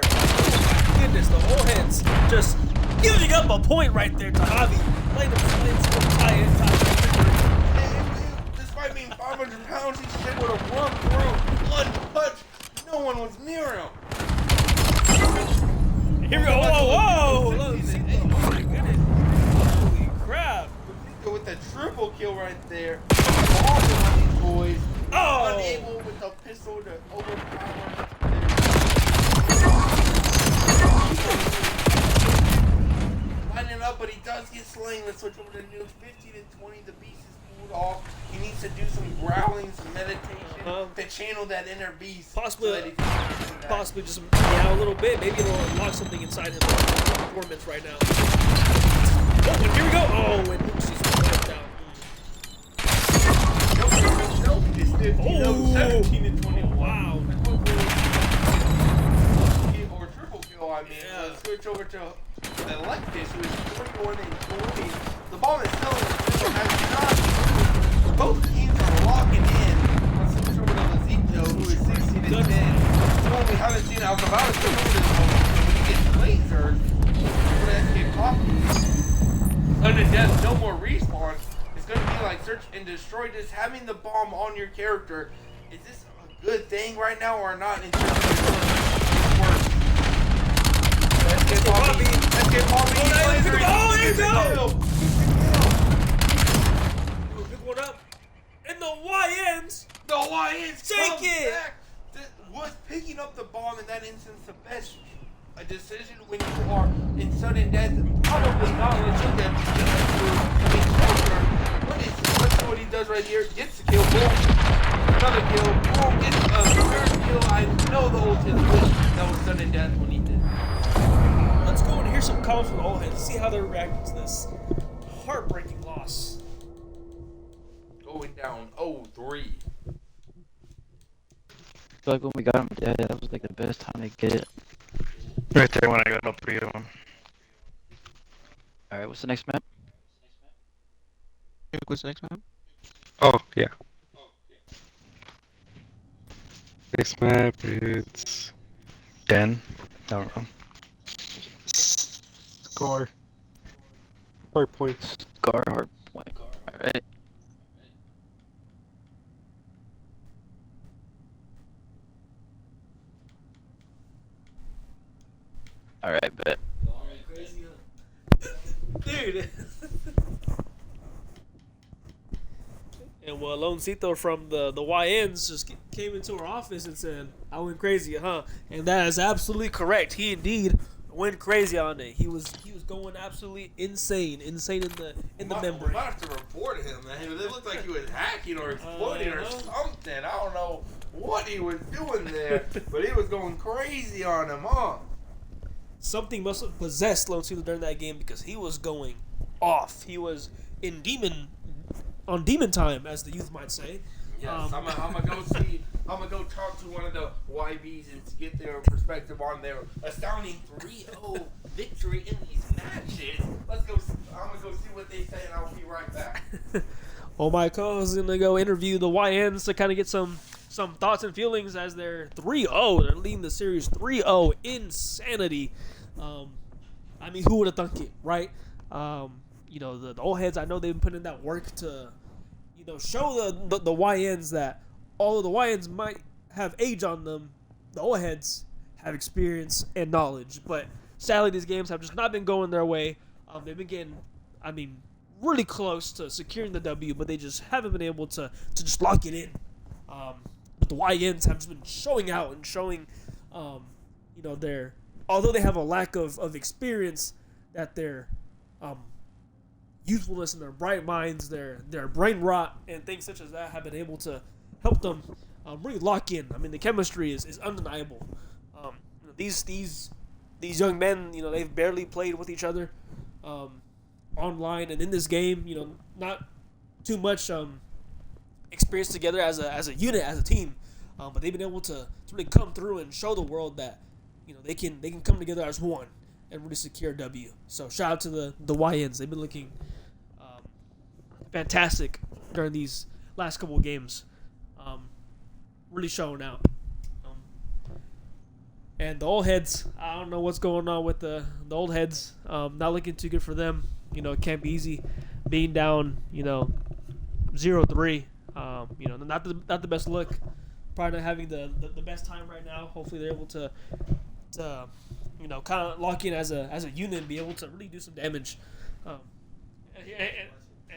[SPEAKER 3] Goodness, the whole heads just giving up a point right there to Javi. Playing some tie in.
[SPEAKER 4] Despite being 500 pounds, he's able to run through untouched. No one was near him.
[SPEAKER 3] Here we go. Whoa! Oh my goodness. Holy crap.
[SPEAKER 4] With the triple kill right there. All on these boys.
[SPEAKER 3] Oh!
[SPEAKER 4] Unable with the pistol to overpower. Lining up, but he does get slain. Let's switch over to Nuke. 50 to 20. The beast is pulled off. He needs to do some growling, some meditation to channel that inner beast.
[SPEAKER 3] Possibly just meow a little bit. Maybe it'll unlock something inside him. Performance right now. Oh, and here we go. Oh, and she's wiped out.
[SPEAKER 4] Nope, it's 15, 17 and 20.
[SPEAKER 3] Wow.
[SPEAKER 4] Or triple kill, I mean.
[SPEAKER 3] Yeah.
[SPEAKER 4] Let's switch over to Electus, who is 41 and 20. The ball is still in the middle. Has not. Both teams are locking in. Let's switch over to Lazito, who is 16 and 10. Well, we haven't seen. I was about to switch over to this moment. When he gets lasers, over to SK Poppy. Sudden death, no more respawn. It's going to be like search and destroy. Just having the bomb on your character. Is this a good thing right now or not? In terms of work. SK Poppy. SK Poppy.
[SPEAKER 3] Oh, there you go. Pick one up. And the YNs.
[SPEAKER 4] The YNs
[SPEAKER 3] take it.
[SPEAKER 4] Back. Was picking up the bomb in that instance the best decision when you are in sudden death? Probably not. Let's look at let's see what he does right here. Gets the kill. Boom. Another kill. Boom. Gets a third kill. I know the ult is good. That was sudden death when he did.
[SPEAKER 3] Let's go and hear some comments from the old heads. See how they're reacting to this heartbreaking loss.
[SPEAKER 4] Going down 0-3.
[SPEAKER 5] I feel like when we got him dead, that was like the best time to get it.
[SPEAKER 6] Right there when I got up 3-1.
[SPEAKER 5] Alright, what's the next map?
[SPEAKER 10] What's the next map?
[SPEAKER 2] Oh, yeah. Next map, it's...
[SPEAKER 6] Den. I don't know.
[SPEAKER 2] Score. Hard points.
[SPEAKER 5] Scar hard point. Alright. Alright, bet.
[SPEAKER 3] Dude. And well, Loncito from the YNs just came into our office and said, I went crazy, huh? And that is absolutely correct. He indeed went crazy on it. He was going absolutely insane in the membrane.
[SPEAKER 4] We might have to report him. Man. It looked like he was hacking or exploiting or something. I don't know what he was doing there, but he was going crazy on him, huh?
[SPEAKER 3] Something must have possessed Loncito during that game because he was going off. He was in demon time, as the youth might say.
[SPEAKER 4] Yes, I'm gonna go see. I'm gonna go talk to one of the YBs and get their perspective on their astounding 3-0 victory in these matches. Let's go. I'm gonna go see what they say, and I'll be right back.
[SPEAKER 3] Well, my co-host is gonna go interview the YNs to kind of get some thoughts and feelings as they're 3-0. They're leading the series 3-0. Insanity. I mean, who would have thunk it, right? You know, the old heads, I know they've been putting in that work to, you know, show the YNs that although the YNs might have age on them, the old heads have experience and knowledge. But sadly, these games have just not been going their way. They've been getting, I mean, really close to securing the W, but they just haven't been able to just lock it in. But the YNs have just been showing out and showing, you know, although they have a lack of experience, that their youthfulness and their bright minds, their brain rot and things such as that have been able to help them really lock in. I mean, the chemistry is undeniable. You know, these young men, you know, they've barely played with each other. online and in this game, you know, not too much experience together as a unit, as a team, but they've been able to really come through and show the world that, you know, they can come together as one and really secure a W. So shout out to the YNs. They've been looking fantastic during these last couple of games, really showing out. And the old heads, I don't know what's going on with the old heads. Not looking too good for them. You know, it can't be easy being down, you know, 0-3. You know, not the best look. Probably not having the best time right now. Hopefully they're able to you know, kind of lock in as a unit and be able to really do some damage. And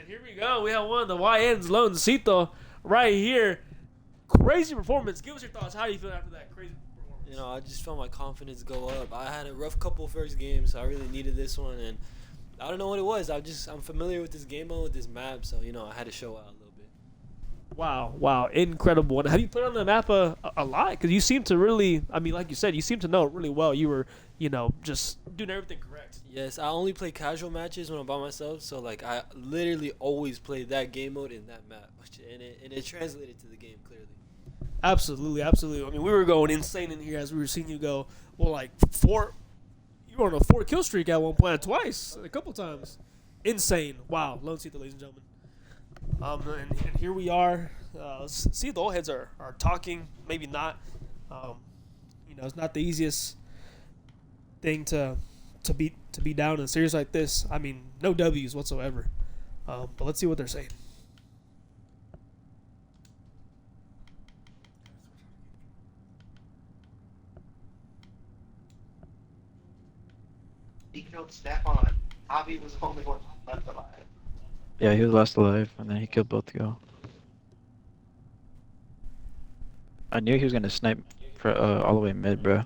[SPEAKER 3] here we go. We have one of the YN's, Loncito, right here. Crazy performance. Give us your thoughts. How do you feel after that crazy performance?
[SPEAKER 11] You know, I just felt my confidence go up. I had a rough couple first games, so I really needed this one, and I don't know what it was. I'm familiar with this game mode, with this map, so, you know, I had to show out a little bit.
[SPEAKER 3] Wow, incredible. And have you played on the map a lot? Because you seem to really, I mean, like you said, you seem to know it really well. You were, you know, just doing everything correct.
[SPEAKER 11] Yes, I only play casual matches when I'm by myself, so, like, I literally always play that game mode in that map, and it translated to the game clearly.
[SPEAKER 3] Absolutely. I mean, we were going insane in here as we were seeing you go, well, like, you were on a 4-kill streak at one point, twice, a couple times. Insane. Wow. Loncito, ladies and gentlemen. And here we are. Let's see if the old heads are talking. Maybe not. You know, it's not the easiest thing to be down in a series like this. I mean, no W's whatsoever. But let's see what they're saying.
[SPEAKER 9] He killed Stefan. Javi was the only one left alive.
[SPEAKER 5] Yeah, he was last alive, and then he killed both of y'all. I knew he was gonna snipe for all the way mid, bro.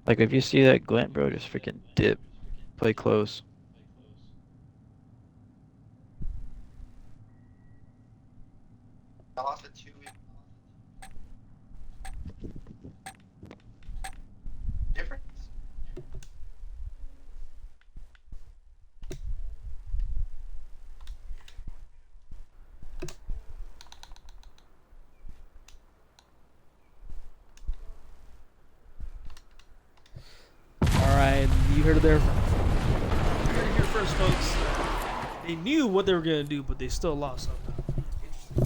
[SPEAKER 5] Like, if you see that glint, bro, just freaking dip. Play close.
[SPEAKER 9] I lost a 2 difference.
[SPEAKER 3] Alright, you heard it there. You heard it here first, folks. They knew what they were going to do, but they still lost somehow.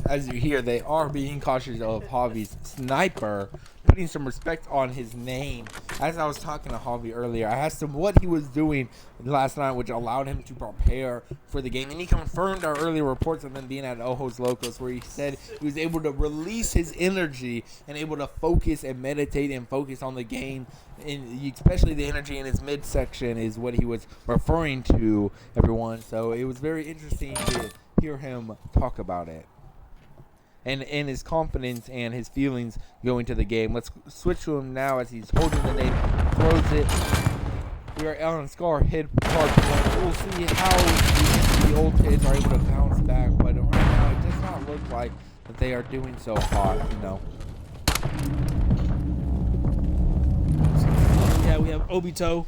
[SPEAKER 4] As you hear, they are being cautious of Javi's sniper, putting some respect on his name. As I was talking to Javi earlier, I asked him what he was doing last night, which allowed him to prepare for the game. And he confirmed our earlier reports of him being at Ojos Locos, where he said he was able to release his energy and able to focus and meditate and focus on the game. And especially the energy in his midsection is what he was referring to, everyone. So it was very interesting to hear him talk about it. And his confidence and his feelings going to the game. Let's switch to him now as he's holding the nade, throws it. We are on Scar hit hard point. We'll see how the old kids are able to bounce back, but right now it does not look like that they are doing so hot, you know.
[SPEAKER 3] Yeah, we have Obito.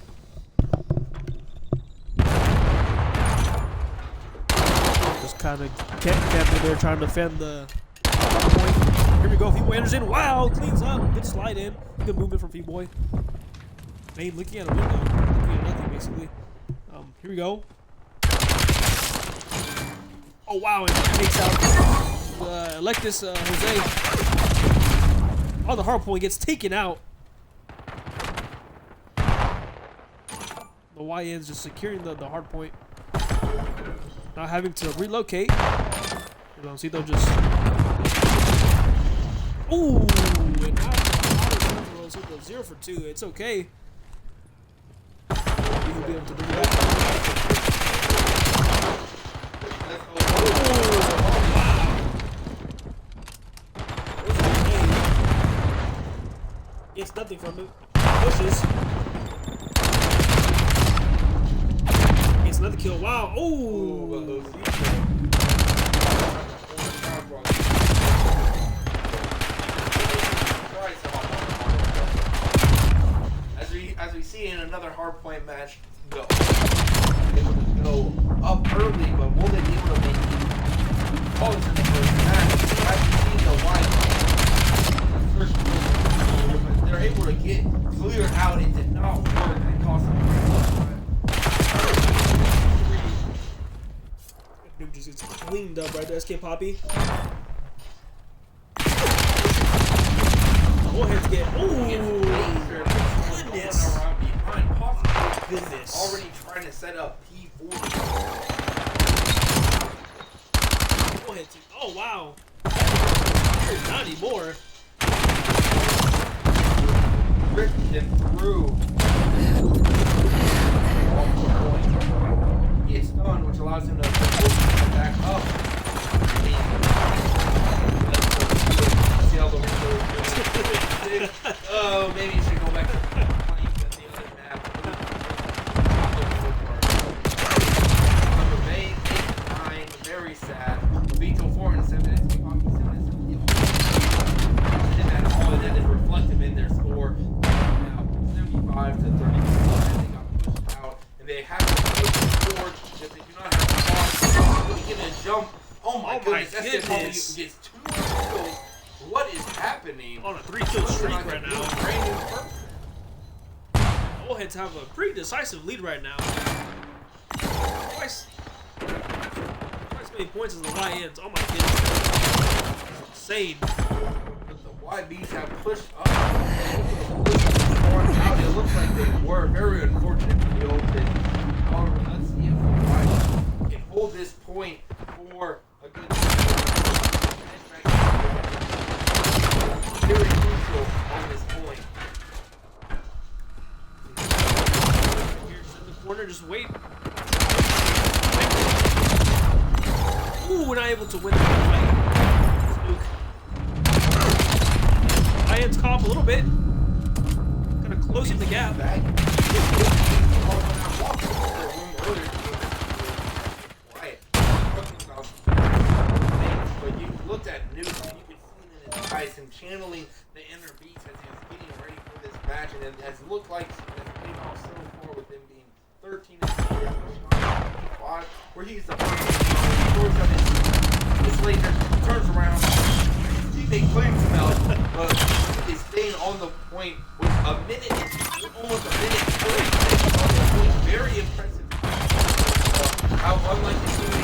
[SPEAKER 3] Just kind of camping there trying to defend the point. Here we go. Feeboy enters in. Wow, cleans up. Good slide in. Good movement from Feeboy. Main looking at a window. Looking at nothing, basically. Here we go. Oh, wow. And takes out Electus Jose. On the hard point. Gets taken out. The YN's just securing the hard point. Not having to relocate. Loncito just... Ooh! And now Loncito 0 for 2. It's okay. He'll be able to bring it back. Gets nothing from it. Pushes. Gets another kill. Wow. Oh!
[SPEAKER 4] As we see in another hardpoint match, go go up early, but will they be able to make calls in the first match? I've seen the wide but they're able to get cleared out. It did not work. It cost them
[SPEAKER 3] Nuke just gets cleaned up right there. SK Poppy. Bullheads get. Ooh! Goodness! Goodness.
[SPEAKER 4] Already trying to set up P40.
[SPEAKER 3] Bullheads. Oh, wow. Not anymore.
[SPEAKER 4] Ripped him through. Gets done, which allows him to back up. See how the window is doing. Oh, maybe you should go back to playing the other map. Remain 8-9, very sad. Vito 4 and 7. And that is reflective in their score. Now 75 to 30. They got pushed out, and they have to push forward if they do not have the ball. They get a jump. Oh my goodness! That's gets 2 kills. What is happening?
[SPEAKER 3] On a 3-kill streak right now. Bullheads have a pretty decisive lead right now. Twice as many points as the YNs. Oh my goodness. Insane.
[SPEAKER 4] But the YBs have pushed up. It looks like they were very unfortunate to be open. However, let's see if the YBs can hold this point for a good very crucial on this point.
[SPEAKER 3] Here's in the corner, just wait. Ooh, not able to win the fight. Luke. Lions cough a little bit. Gonna closing the gap.
[SPEAKER 4] But you looked at Newt and you could see in his eyes him channeling the inner beats as he was getting ready for this match, and it has looked like it has paid off so far with him being 13 and 5, where he's the first his laser turns around. They cleans him out, but is staying on the point with a minute, almost a minute 30 seconds on the point. Very impressive. How unlike the team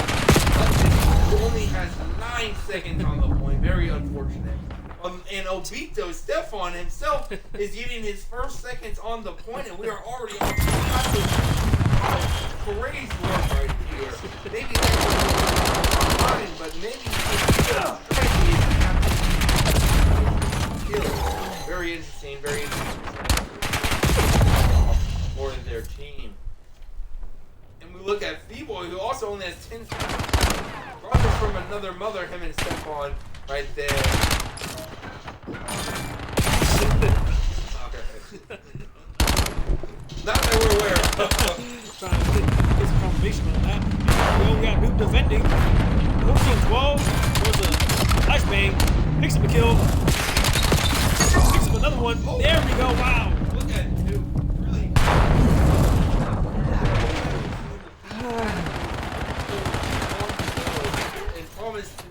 [SPEAKER 4] who only has 9 seconds on the point. Very unfortunate. And Obito, Stefan himself, is getting his first seconds on the point, and we are already on crazy work right here. Maybe that's fine, but maybe very interesting, very interesting for their team. And we look at Feeboy, who also only has 10 brothers from another mother, him and Stefan right there. Not that we're aware of.
[SPEAKER 3] Trying to get some confirmation on that. We only got Nuke defending. 14-12. Goes a flashbang. Picks up a kill. Picks up another one. There we go. Wow.
[SPEAKER 4] Look at Nuke. Really. And promised to.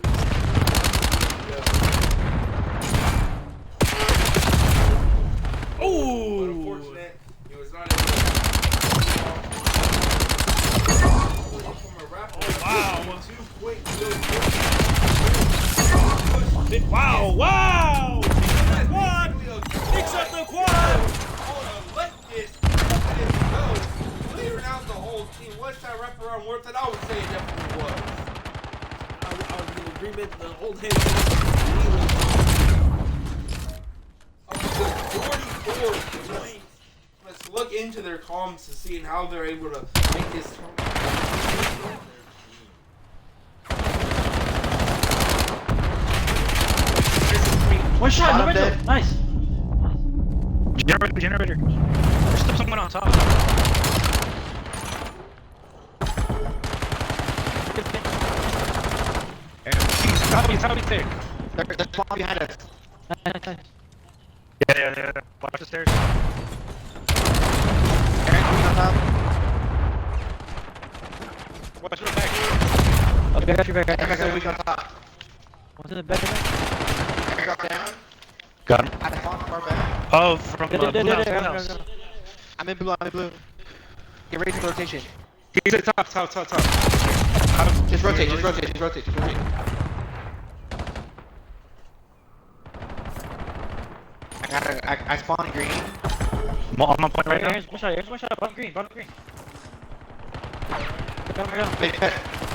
[SPEAKER 3] Oh!
[SPEAKER 4] Unfortunate. He was not able to.
[SPEAKER 3] Wow.
[SPEAKER 4] Too quick.
[SPEAKER 3] Wow. Wow. Quad. Picks up the quad.
[SPEAKER 4] Let this go. Clearing out the whole team. Was that wraparound worth it? I would say it definitely was.
[SPEAKER 3] I was in agreement. The old head.
[SPEAKER 4] 44 points. Let's look into their comms to see how they're able to make this tournament.
[SPEAKER 6] One shot, no window.
[SPEAKER 9] dead.
[SPEAKER 6] Nice. Generator. There's still someone on top. Top me there.
[SPEAKER 9] There's one behind us.
[SPEAKER 6] Yeah. Watch the stairs.
[SPEAKER 9] Aaron, on top.
[SPEAKER 6] Watch your back.
[SPEAKER 5] Okay, I got you back.
[SPEAKER 9] Back up, we got top.
[SPEAKER 5] What's in the back of that?
[SPEAKER 9] Drop down.
[SPEAKER 6] Got him.
[SPEAKER 9] I spawned far back.
[SPEAKER 6] Oh, from
[SPEAKER 5] There,
[SPEAKER 6] blue
[SPEAKER 5] there,
[SPEAKER 6] house,
[SPEAKER 5] there,
[SPEAKER 6] blue
[SPEAKER 5] there,
[SPEAKER 6] house.
[SPEAKER 5] there.
[SPEAKER 9] I'm in blue, I'm in blue. Get ready for rotation.
[SPEAKER 6] He's at top.
[SPEAKER 9] Just rotate. I spawned green.
[SPEAKER 6] I'm on point right now.
[SPEAKER 5] Aaron's one shot. Bottom green. Got him.
[SPEAKER 9] Mid cut.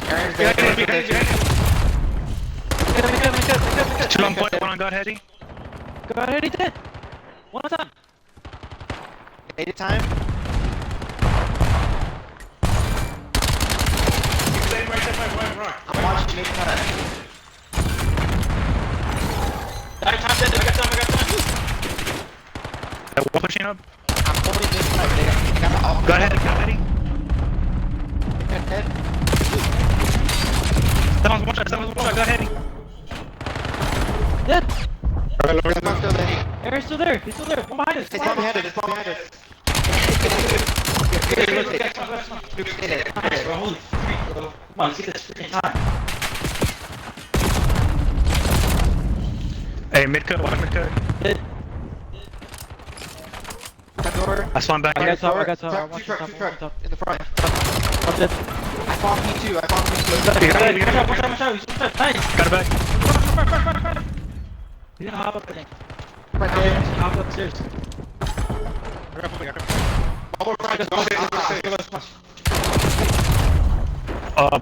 [SPEAKER 9] Aaron's
[SPEAKER 6] Behind
[SPEAKER 9] there.
[SPEAKER 6] you. Two on point, one on God Heady.
[SPEAKER 5] Go ahead, he did. One time.
[SPEAKER 9] 8 at time. I'm watching mid cut.
[SPEAKER 11] I got time.
[SPEAKER 6] One pushing up.
[SPEAKER 9] I'm holding this cut. They got the off.
[SPEAKER 6] God Heady.
[SPEAKER 9] Head.
[SPEAKER 6] Someone's one shot. God Heady.
[SPEAKER 5] Dead.
[SPEAKER 9] Someone's still there.
[SPEAKER 5] Aaron's still there. He's still there. One behind us.
[SPEAKER 9] It's one behind us.
[SPEAKER 5] Holy freak, bro. Come on, let's get this freaking time.
[SPEAKER 6] Hey, mid cut.
[SPEAKER 5] Dead.
[SPEAKER 6] I spawned back.
[SPEAKER 5] I got top.
[SPEAKER 9] Two truck. In the front.
[SPEAKER 5] I'm dead.
[SPEAKER 9] I spawned P2.
[SPEAKER 5] One shot. He's one shot. Nice.
[SPEAKER 6] Got it back.
[SPEAKER 5] He's gonna hop up there.
[SPEAKER 9] Right there.
[SPEAKER 5] Hop upstairs.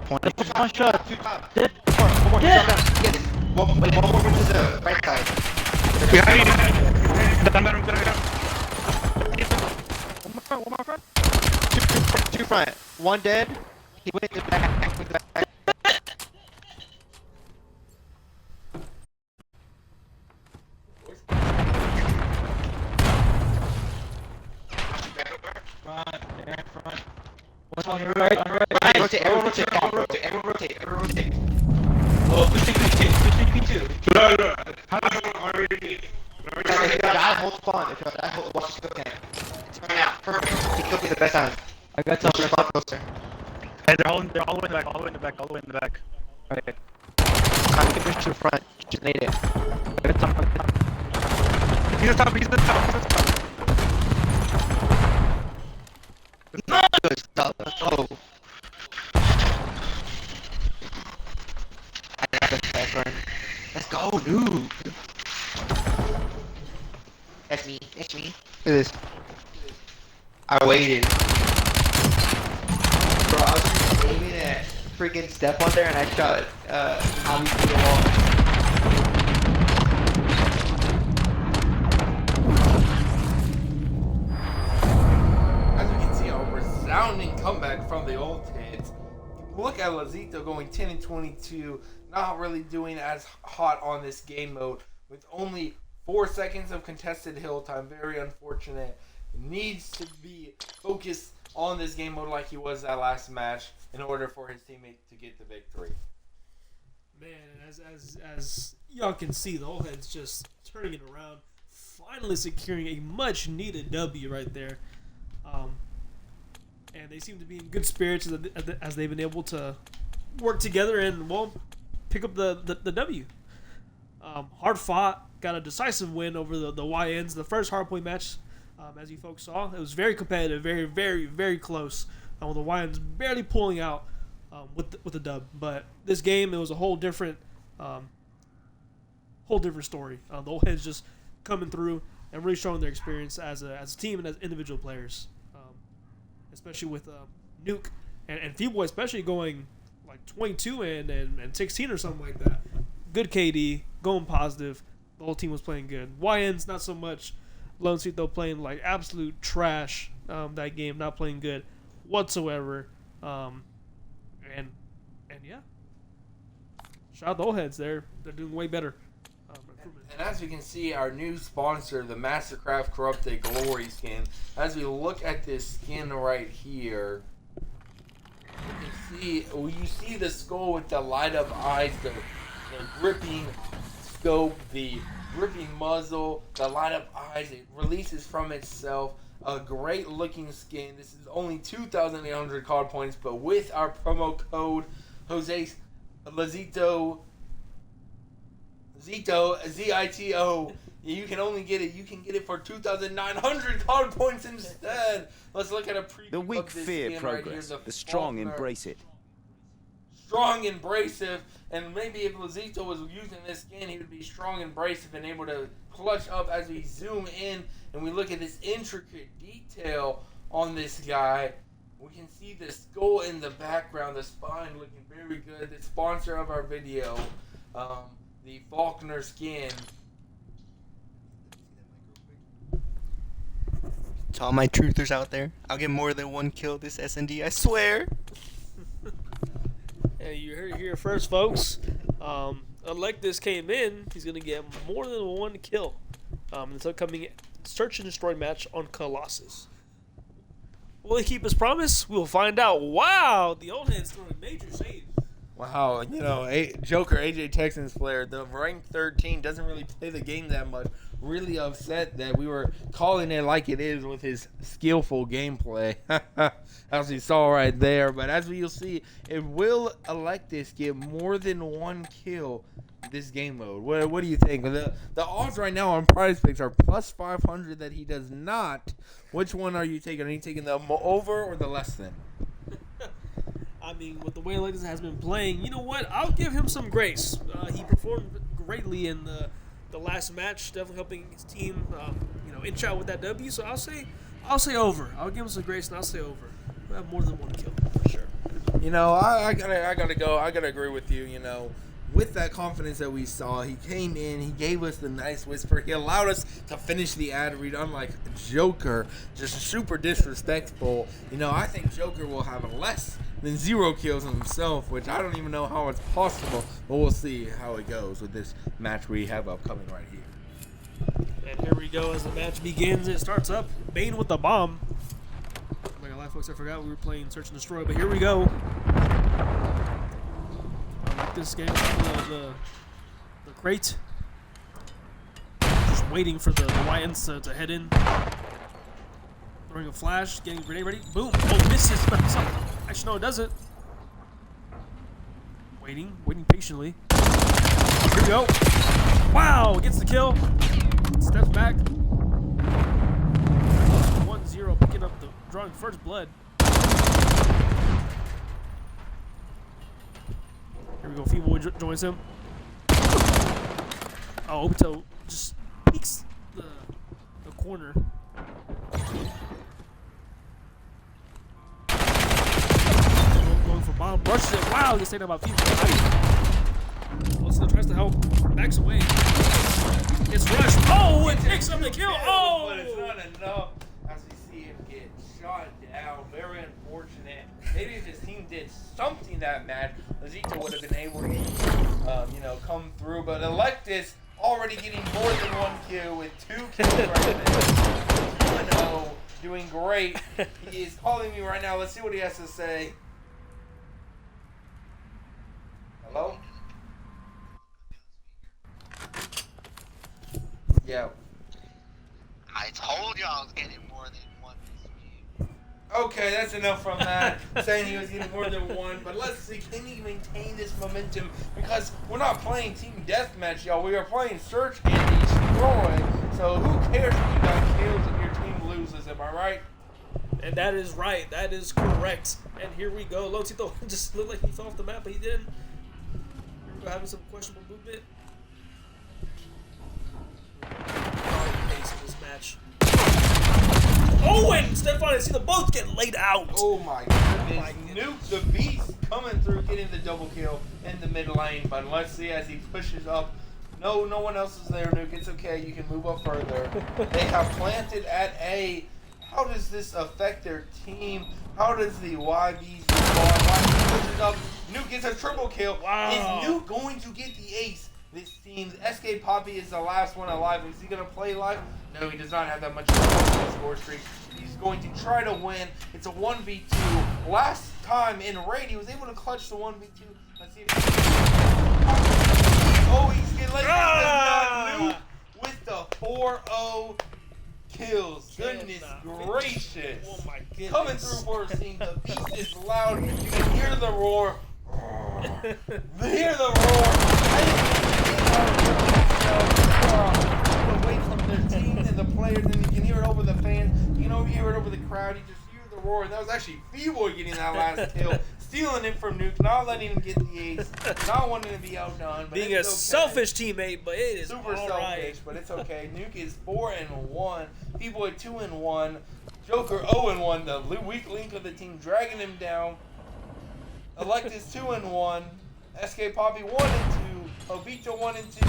[SPEAKER 6] Point.
[SPEAKER 5] One shot.
[SPEAKER 9] Two top.
[SPEAKER 5] Dead.
[SPEAKER 9] One more.
[SPEAKER 5] Dead.
[SPEAKER 9] Yes. One more to the right side.
[SPEAKER 6] Behind you. Down.
[SPEAKER 5] One more front.
[SPEAKER 9] Two front. One dead. He went to the back.
[SPEAKER 5] Front. What's on your right?
[SPEAKER 9] Everyone rotate.
[SPEAKER 5] Oh, pushing P2.
[SPEAKER 9] If you die, hold spawn. If you die, watch the scope cam. It's right now. Perfect. He could be the best time.
[SPEAKER 5] I got top.
[SPEAKER 9] Spawn closer.
[SPEAKER 6] Hey, they're all in the back.
[SPEAKER 5] Alright.
[SPEAKER 9] I'm gonna push to the front. Just nade it.
[SPEAKER 5] I got top.
[SPEAKER 6] He's at top.
[SPEAKER 9] Good stuff. Let's go. I got this fast run. Let's go, dude. That's me. Look at this. I waited. Bro, I was just aiming at freaking Steph on there and I shot Javi through the wall.
[SPEAKER 4] As we can see, a resounding comeback from the old heads. Look at Lazito going 10 and 22, not really doing as hot on this game mode with only 4 seconds of contested hill time. Very unfortunate. Needs to be focused on this game mode like he was that last match in order for his teammate to get the victory.
[SPEAKER 3] Man, as y'all can see, the old head's just turning it around, finally securing a much needed W right there. And they seem to be in good spirits as they've been able to work together and, well, pick up the W. Hard fought, got a decisive win over the YNs. The first hardpoint match, as you folks saw, it was very competitive, very, very, very close. With the YNs barely pulling out with the dub. But this game, it was a whole different story. The old heads just coming through and really showing their experience as a team and as individual players. Especially with Nuke and Feeboy, especially going like 22 and 16 or something like that. Good KD, going positive. The whole team was playing good. YN's not so much. Lone Street, though, playing like absolute trash that game, not playing good whatsoever. And yeah. Shout out the old heads there. They're doing way better.
[SPEAKER 4] And as you can see, our new sponsor, the Mastercraft Corrupted Glory skin. As we look at this skin right here, you see the skull with the light up eyes, the gripping scope, the gripping muzzle, the light up eyes. It releases from itself. a great looking skin. This is only 2,800 card points, but with our promo code Jose Lazito, Zito, you can only get it. You can get it for 2,900 card points instead. Let's look at a preview.
[SPEAKER 12] The weak
[SPEAKER 4] of this
[SPEAKER 12] fear
[SPEAKER 4] skin
[SPEAKER 12] progress.
[SPEAKER 4] Right here,
[SPEAKER 12] the strong
[SPEAKER 4] Faulkner.
[SPEAKER 12] embrace it.
[SPEAKER 4] Strong, embracive, and maybe if Lazito was using this skin, he would be strong, embracive, and able to clutch up as we zoom in and we look at this intricate detail on this guy. We can see the skull in the background, the spine looking very good. The sponsor of our video, the Faulkner skin.
[SPEAKER 7] To all my truthers out there, I'll get more than one kill this S&D, I swear.
[SPEAKER 3] Hey, you heard it here first, folks. Unlike this came in, he's going to get more than one kill in this upcoming Search and Destroy match on Colossus. Will he keep his promise? We'll find out. Wow, the old head's throwing major saves.
[SPEAKER 4] Wow, you know, Joker, AJ Texans player, the ranked 13, doesn't really play the game that much. Really upset that we were calling it like it is with his skillful gameplay, as you saw right there. But as you'll see, it will Electus get more than one kill this game mode. What do you think? The odds right now on Prize Picks are plus 500 that he does not. Which one are you taking? Are you taking the over or the less than?
[SPEAKER 3] I mean, with the way Alexis has been playing, you know what? I'll give him some grace. He performed greatly in the last match, definitely helping his team, inch out with that W. So I'll say over. I'll give him some grace, and I'll say over. We'll have more than one kill for sure.
[SPEAKER 4] You know, I gotta agree with you. You know, with that confidence that we saw, he came in, he gave us the nice whisper, he allowed us to finish the ad read, unlike Joker, just super disrespectful. You know, I think Joker will have less than 0 kills himself, which I don't even know how it's possible, but we'll see how it goes with this match we have upcoming right here.
[SPEAKER 3] And here we go as the match begins. It starts up. Bane with the bomb. Like a lot of folks, I forgot we were playing Search and Destroy, but here we go. I like this game. The crate. Just waiting for the YNs to head in. Throwing a flash, getting a grenade ready. Boom. Oh, misses. Actually, no, it doesn't. Waiting patiently. Here we go. Wow, gets the kill. Steps back. 1-0, picking up drawing first blood. Here we go. Feeble joins him. Oh, Obito just peeks the corner. Going for bomb, rushes it. Wow, he's saying about Feeble. Also tries to help, backs away. It's rushed. Oh, it picks up the kill. Oh,
[SPEAKER 4] but it's not enough. As we see him get shot down, very unfortunate. Maybe if his team did something that match, Lazito would have been able to, come through. But Electus already getting more than one kill with 2 kills right now. 2-0, doing great. He is calling me right now. Let's see what he has to say. Hello? Yeah.
[SPEAKER 9] I told you I was getting more than one this week.
[SPEAKER 4] Okay, that's enough from that. Saying he was getting more than one. But let's see, can he maintain this momentum? Because we're not playing Team Deathmatch, y'all. We are playing Search and Destroy. So who cares if you got kills and your team loses? Am I right?
[SPEAKER 3] And that is right. That is correct. And here we go. Lotito just looked like he fell off the map, but he didn't. Here we go, having some questionable movement. Pace of this match. Oh, and Stefan and see them both get laid out.
[SPEAKER 4] Oh my goodness. Nuke the Beast coming through, getting the double kill in the mid lane. But let's see as he pushes up. No one else is there, Nuke. It's okay. You can move up further. They have planted at A. How does this affect their team? How does the YBs respond? YB pushes up. Nuke gets a triple kill.
[SPEAKER 3] Wow.
[SPEAKER 4] Is Nuke going to get the ace? This team, SK Poppy is the last one alive. Is he going to play live? No, he does not have that much score streak. He's going to try to win. It's a 1v2. Last time in Raid, he was able to clutch the 1v2. Let's see if oh, he's getting late. Nuke with the 4-0 kills. Goodness gracious.
[SPEAKER 3] Oh my goodness.
[SPEAKER 4] Coming through for a scene. The beast is loud. You can hear the roar. Hear the roar. Away from their team and the players, and you can hear it over the fans. You can hear it over the crowd. You just hear the roar. And that was actually Feeboy getting that last kill, stealing it from Nuke, not letting him get the ace, not wanting to be outdone. But
[SPEAKER 3] Being a selfish teammate, but it is
[SPEAKER 4] super
[SPEAKER 3] all
[SPEAKER 4] selfish,
[SPEAKER 3] right.
[SPEAKER 4] but it's okay. Nuke is 4-1. Feeboy 2-1. Joker 0-1. The weak link of the team, dragging him down. Electus 2-1. SK Poppy 1-2. Obito 1-2.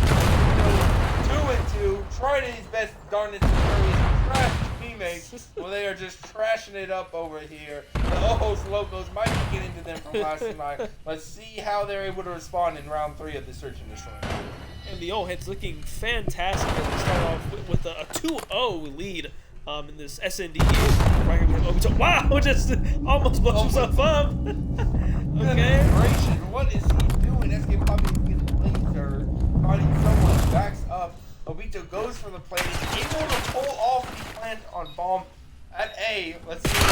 [SPEAKER 4] 2-2. Tried his best darnest to carry his trash teammates. Well, they are just trashing it up over here. The Ojos Locos might be getting to them from last night. Let's see how they're able to respond in round 3 of the Search and Destroy.
[SPEAKER 3] And the O-Heads looking fantastic as they start off with a 2-0 lead in this SND. Right here with Obito. Wow, just almost blows himself up. Okay.
[SPEAKER 4] Gracious, what is he doing? SK Poppy is getting laser. Finding someone, backs up. Obito goes for the play. He's able to pull off the plant on bomb at A. Let's see if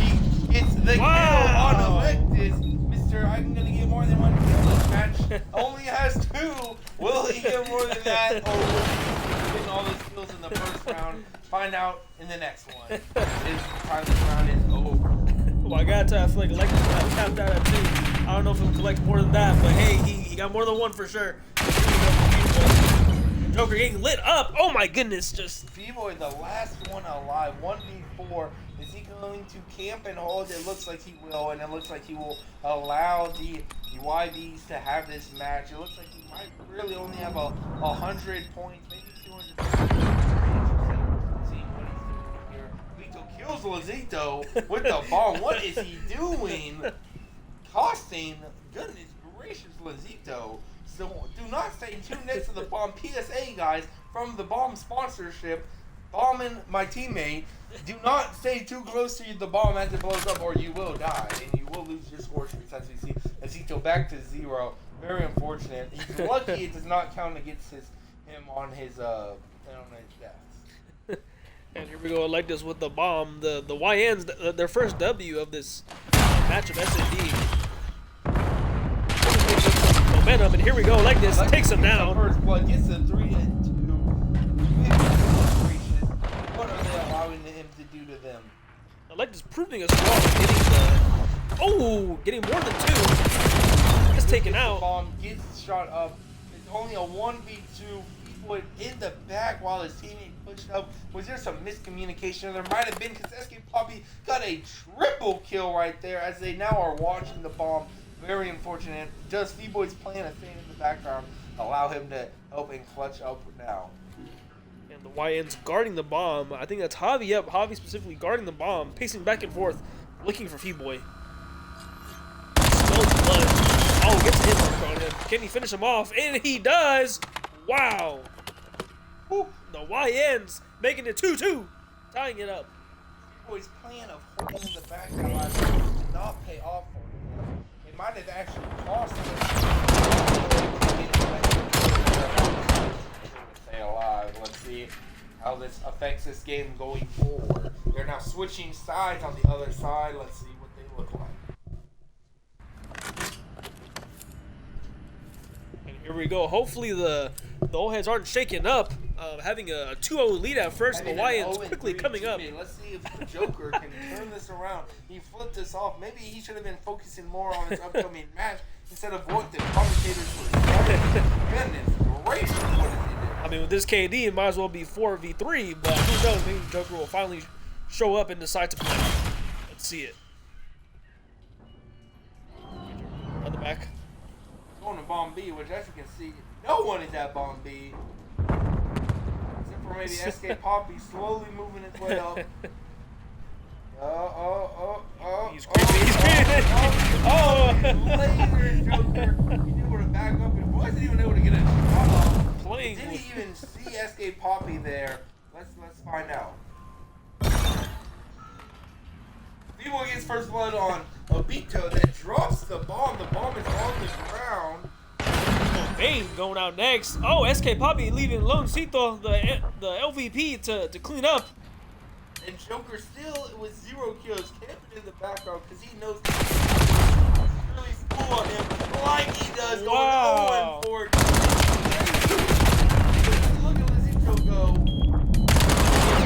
[SPEAKER 4] he gets the kill on Electus. Mr. I'm going to get more than 1 kill this match. Only has 2. Will he get more than that? Or will he get all his kills in the first round? Find out in the next one. This time this round is over.
[SPEAKER 3] Well, I gotta tell you, I feel like Electus got tapped out at 2. I don't know if he'll collect more than that, but hey, he got more than 1 for sure. Joker getting lit up. Oh my goodness, just
[SPEAKER 4] Feeboy, the last one alive, 1v4. Is he going to camp and hold? It looks like he will, and it looks like he will allow the YBs to have this match. It looks like he might really only have 100 points, maybe 200 points. See what he's doing here. Vito kills Lazito with the bomb. What is he doing? Costing, goodness gracious, Lazito. So do not stay too next to the bomb. PSA, guys, from the bomb sponsorship, bombing my teammate. Do not stay too close to the bomb as it blows up, or you will die and you will lose your score streaks. As we see, Azito back to 0. Very unfortunate. He's lucky it does not count against him on his deaths.
[SPEAKER 3] and here we go, Electus with the bomb. The YNs, their first W of this match of S&D. Momentum, and here we go, Electus takes him down.
[SPEAKER 4] First blood gets a 3-2. What are they allowing him to do to them?
[SPEAKER 3] Electus proving us wrong, getting more than 2. Just taken out.
[SPEAKER 4] Bomb gets shot up. It's only a 1v2. People in the back while his teammate pushed up. Was there some miscommunication? There might have been, because SK Poppy got a triple kill right there as they now are watching the bomb. Very unfortunate. Does Feeboy's plan of staying in the background allow him to help and clutch up now?
[SPEAKER 3] And the YN's guarding the bomb. I think that's Javi. Yep, Javi specifically guarding the bomb, pacing back and forth, looking for Feeboy. Smells blood. Oh, gets a hit mark on him. Can he finish him off? And he does. Wow. Woo. The YN's making it 2-2, tying it up.
[SPEAKER 4] Feeboy's plan of holding in the background last time did not pay off for him. It might have actually cost him. Stay alive. Let's see how this affects this game going forward. They're now switching sides on the other side. Let's see what they look like.
[SPEAKER 3] And here we go. Hopefully the old heads aren't shaken up. Having a 2-0 lead at first, and the YN's quickly coming up.
[SPEAKER 4] Let's see if the Joker can turn this around. He flipped this off. Maybe he should have been focusing more on his upcoming match instead of what the commentators were saying. Goodness gracious, what did he do?
[SPEAKER 3] I mean, with this KD, it might as well be 4v3, but who knows? Maybe Joker will finally show up and decide to play. Let's see it. On the back.
[SPEAKER 4] Going to bomb B, which as you can see, no one is at bomb B. Except for maybe SK Poppy slowly moving its way up.
[SPEAKER 3] He's creeping, he's creeping.
[SPEAKER 4] Laser Joker. He's able to back up and wasn't even able to get a shot off.
[SPEAKER 3] Playing.
[SPEAKER 4] Didn't even see SK Poppy there. Let's find out. Feeboy gets first blood on Obito that drops the bomb. The bomb is on the ground.
[SPEAKER 3] Obey Bane going out next. Oh, SK Poppy leaving Loncito, the LVP, to clean up.
[SPEAKER 4] And Joker still with 0 kills, camping in the background because he knows really school on him like he does.
[SPEAKER 3] Wow.
[SPEAKER 4] Going 0 and 4. Look at Loncito go.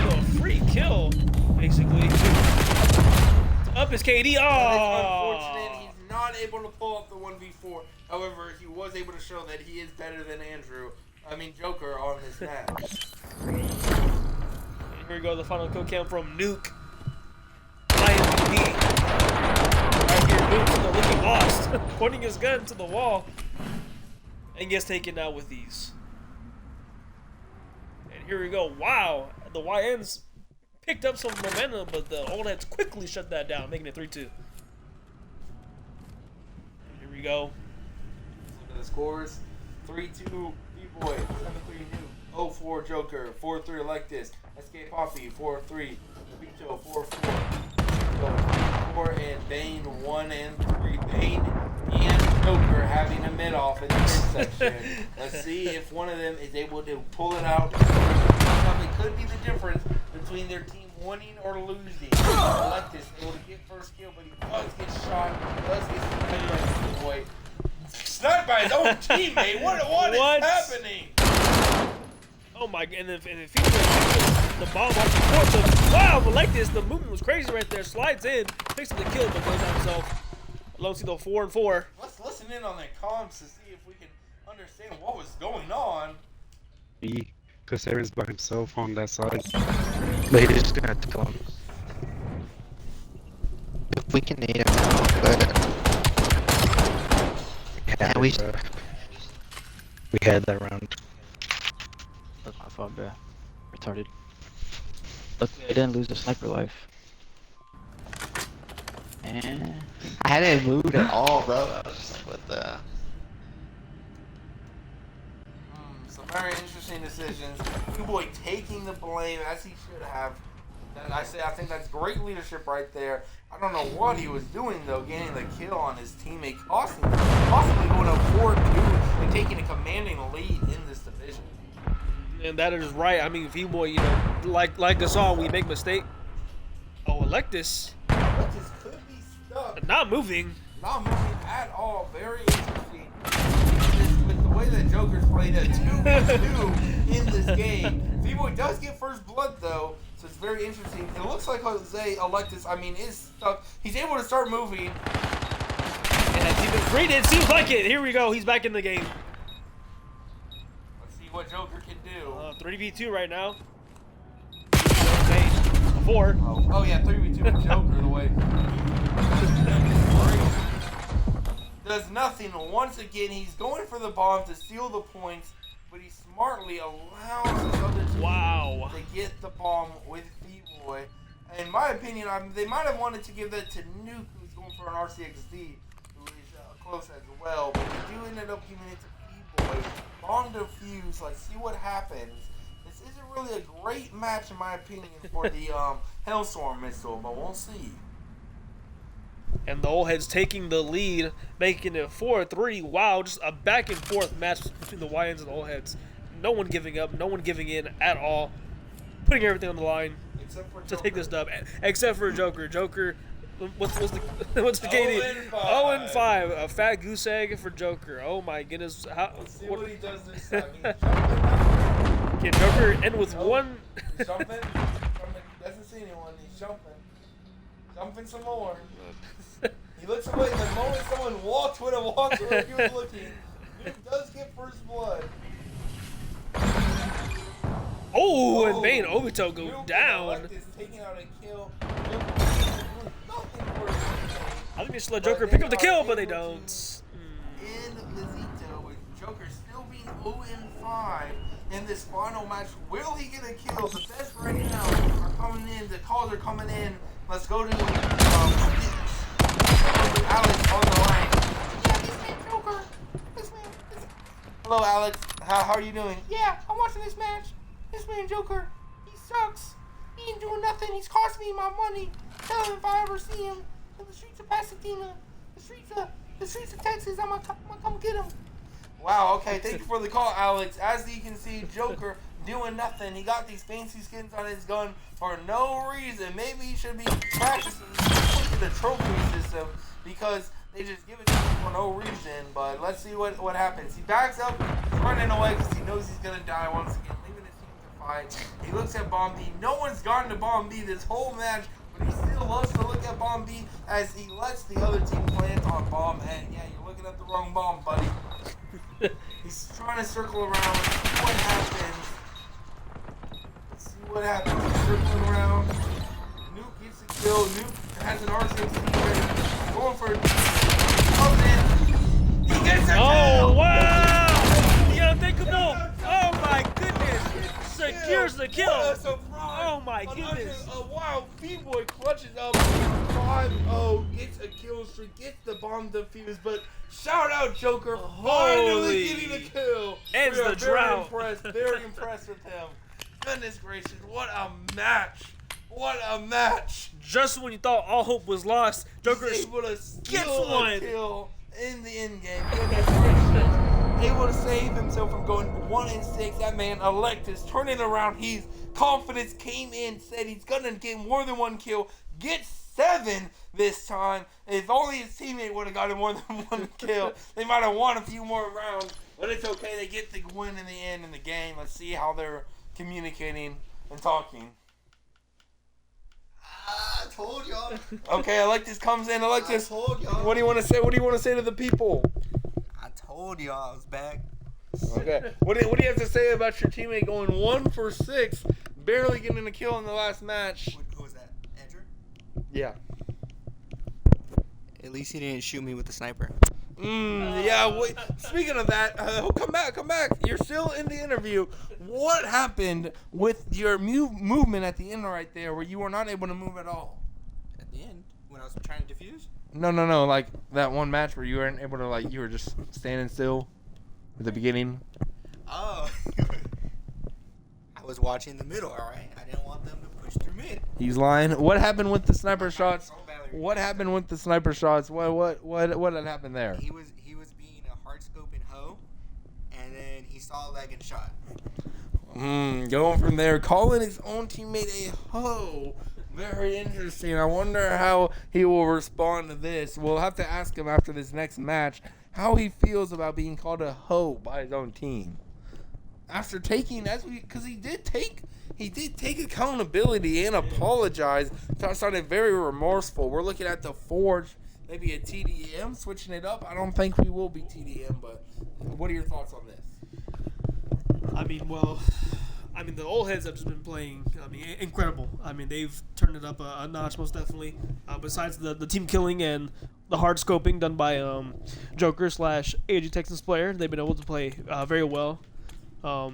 [SPEAKER 3] A free kill, basically. To up his KD. Oh.
[SPEAKER 4] It's unfortunate he's not able to pull off the 1v4. However, he was able to show that he is better than Joker on this match.
[SPEAKER 3] Here we go, the final kill cam from Nuke. IMDb. Right here, Nuke's looking lost, pointing his gun to the wall, and gets taken out with ease. And here we go. Wow, the YNs picked up some momentum, but the old heads quickly shut that down, making it 3-2. Here we go.
[SPEAKER 4] Look at the scores: 3-2 B-Boy, 7-3 Nuke, 0-4 Joker, 4-3 Electus, SK Poppy, 4-3, Vito, 4-4, 4 and Bane, 1 and 3. Bane and Joker having a mid-off in the midsection. Let's see if one of them is able to pull it out. It could be the difference between their team winning or losing. Electus able to get first kill, but he does get shot, does get sniped by the boy. Sniped by his own teammate. What is happening?
[SPEAKER 3] Oh my! And if he the bomb off the court, so wow! But like this, the movement was crazy right there. Slides in, picks up the kill, but goes out himself. Loncito 4 and 4.
[SPEAKER 4] Let's listen in on their comms to see if we can understand what was going on.
[SPEAKER 2] Because Aaron's by himself on that side.
[SPEAKER 6] But he's just gonna have to kill him.
[SPEAKER 9] If we can need him now, but
[SPEAKER 6] Yeah, we had that round.
[SPEAKER 5] That's my fault, bro. Retarded. Luckily, I didn't lose the sniper life. And
[SPEAKER 9] I hadn't moved at all, bro. I was just like, what the?
[SPEAKER 4] Some very interesting decisions. B-Boy taking the blame as he should have. And I think that's great leadership right there. I don't know what he was doing though, getting the kill on his teammate, possibly going up 4-2 and taking a commanding lead in this division.
[SPEAKER 3] And that is right. I mean, V-Boy, you know, like Gasol, we make mistake. Oh, Electus.
[SPEAKER 4] Electus could be stuck.
[SPEAKER 3] Not moving.
[SPEAKER 4] Not moving at all. Very interesting. With the way that Joker's played a 2v2 in this game. V-Boy does get first blood though, so it's very interesting. It looks like Jose Electus, is stuck. He's able to start moving.
[SPEAKER 3] And that's even great. It seems like it. Here we go. He's back in the game.
[SPEAKER 4] Let's see what Joker can do.
[SPEAKER 3] 3v2 right now. Okay, 4.
[SPEAKER 4] Oh yeah, 3v2 with Joker the way. Does nothing. Once again, he's going for the bomb to steal the points, but he smartly allows his other team to get the bomb with B-Boy. In my opinion, they might have wanted to give that to Nuke, who's going for an RCXD, who is close as well, but they do ended up giving it to B-Boy. Bomb defuse, let's see what happens. This isn't really a great match, in my opinion, for the Hellstorm missile, but we'll see.
[SPEAKER 3] And the old heads taking the lead, making it 4-3. Wow, just a back and forth match between the YNs and the old heads. No one giving up, no one giving in at all. Putting everything on the line to take this dub, except for Joker. Joker, what's the KD? 0-5. A fat goose egg for Joker. Oh my goodness.
[SPEAKER 4] Let's see what he does this time.
[SPEAKER 3] Can Joker end with one?
[SPEAKER 4] He's jumping. He doesn't see anyone. He's jumping. Jumping some more. He looks away. The moment someone walked, would have walked where he was looking. Nuke does get first blood.
[SPEAKER 3] Oh, and Bane Obito go
[SPEAKER 4] Nuke
[SPEAKER 3] down.
[SPEAKER 4] Is taking out a kill.
[SPEAKER 3] I think they should let Joker pick up the kill, but they don't.
[SPEAKER 4] In Vizito, with Joker still being 0-5 in this final match, will he get a kill? The best right now are coming in. The calls are coming in. Let's go to Alex on the line. Yeah, this man Joker. This man. Hello, Alex. How are you doing? Yeah, I'm watching this match. This man Joker, he sucks. He ain't doing nothing. He's costing me my money. Tell him if I ever see him in the streets of Pasadena, the streets of Texas, I'm gonna come get him.
[SPEAKER 12] Wow, okay, thank you for the call, Alex. As you can see, Joker doing nothing. He got these fancy skins on his gun for no reason. Maybe he should be practicing the trophy system because they just give it to him for no reason. But let's see what happens. He backs up, running away because he knows he's going to die once again, leaving his team to fight. He looks at Bomb B. No one's gotten to Bomb B this whole match, but he still loves to look at Bomb B as he lets the other team plant on Bomb. And yeah, you're looking at the wrong bomb, buddy. He's trying to circle around. Let's see what happens. Let's see what happens. He's circling around. Nuke gets a kill. Nuke has an R16 ready. Going for it. Comes in. He gets a kill.
[SPEAKER 3] Oh, wow. Yo, think about. Oh, my goodness. Secures the kill.
[SPEAKER 12] What a surprise.
[SPEAKER 3] Oh, my goodness.
[SPEAKER 12] Wow, B-Boy clutches up 5-0, gets a kill streak, gets the bomb defused, but shout out Joker, finally getting a kill.
[SPEAKER 3] Ends the drought.
[SPEAKER 12] Very impressed with him. Goodness gracious, what a match. What a match.
[SPEAKER 3] Just when you thought all hope was lost, Joker
[SPEAKER 12] He's able to
[SPEAKER 3] gets
[SPEAKER 12] steal
[SPEAKER 3] one.
[SPEAKER 12] a kill in the end game. Goodness gracious. Able to save himself from going 1-6. That man, Electus, turning around. His confidence came in, said he's gonna get more than one kill, get 7 this time. If only his teammate would have gotten more than one kill, they might have won a few more rounds. But it's okay. They get the win in the end in the game. Let's see how they're communicating and talking.
[SPEAKER 9] I told y'all.
[SPEAKER 12] Okay, Electus comes in. Electus,
[SPEAKER 9] I told y'all.
[SPEAKER 12] what do you want to say? What do you want to say to the people?
[SPEAKER 9] I told y'all I was back.
[SPEAKER 12] Okay. What do you have to say about your teammate going 1 for 6, barely getting a kill in the last match?
[SPEAKER 9] Who was that? Andrew?
[SPEAKER 12] Yeah.
[SPEAKER 9] At least he didn't shoot me with the sniper.
[SPEAKER 12] Yeah. Wait, speaking of that, come back. You're still in the interview. What happened with your movement at the end right there, where you were not able to move at all?
[SPEAKER 9] At the end, when I was trying to defuse?
[SPEAKER 12] No. Like that one match where you weren't able to, you were just standing still at the beginning.
[SPEAKER 9] Oh. I was watching the middle, alright? I didn't want them to push through mid.
[SPEAKER 12] He's lying. What happened with the sniper shots? What happened with the sniper shots? What had happened there?
[SPEAKER 9] He was being a hard scoping hoe, and then he saw a leg and shot.
[SPEAKER 12] Going from there, calling his own teammate a hoe. Very interesting. I wonder how he will respond to this. We'll have to ask him after this next match how he feels about being called a hoe by his own team. After taking, because he did take accountability and apologize. So I sounded very remorseful. We're looking at the Forge, maybe a TDM, switching it up. I don't think we will be TDM, but what are your thoughts on this?
[SPEAKER 3] The old heads have just been playing, incredible. They've turned it up a notch, most definitely. Besides the team killing and the hard scoping done by Joker / AG Texans player, they've been able to play very well.
[SPEAKER 12] But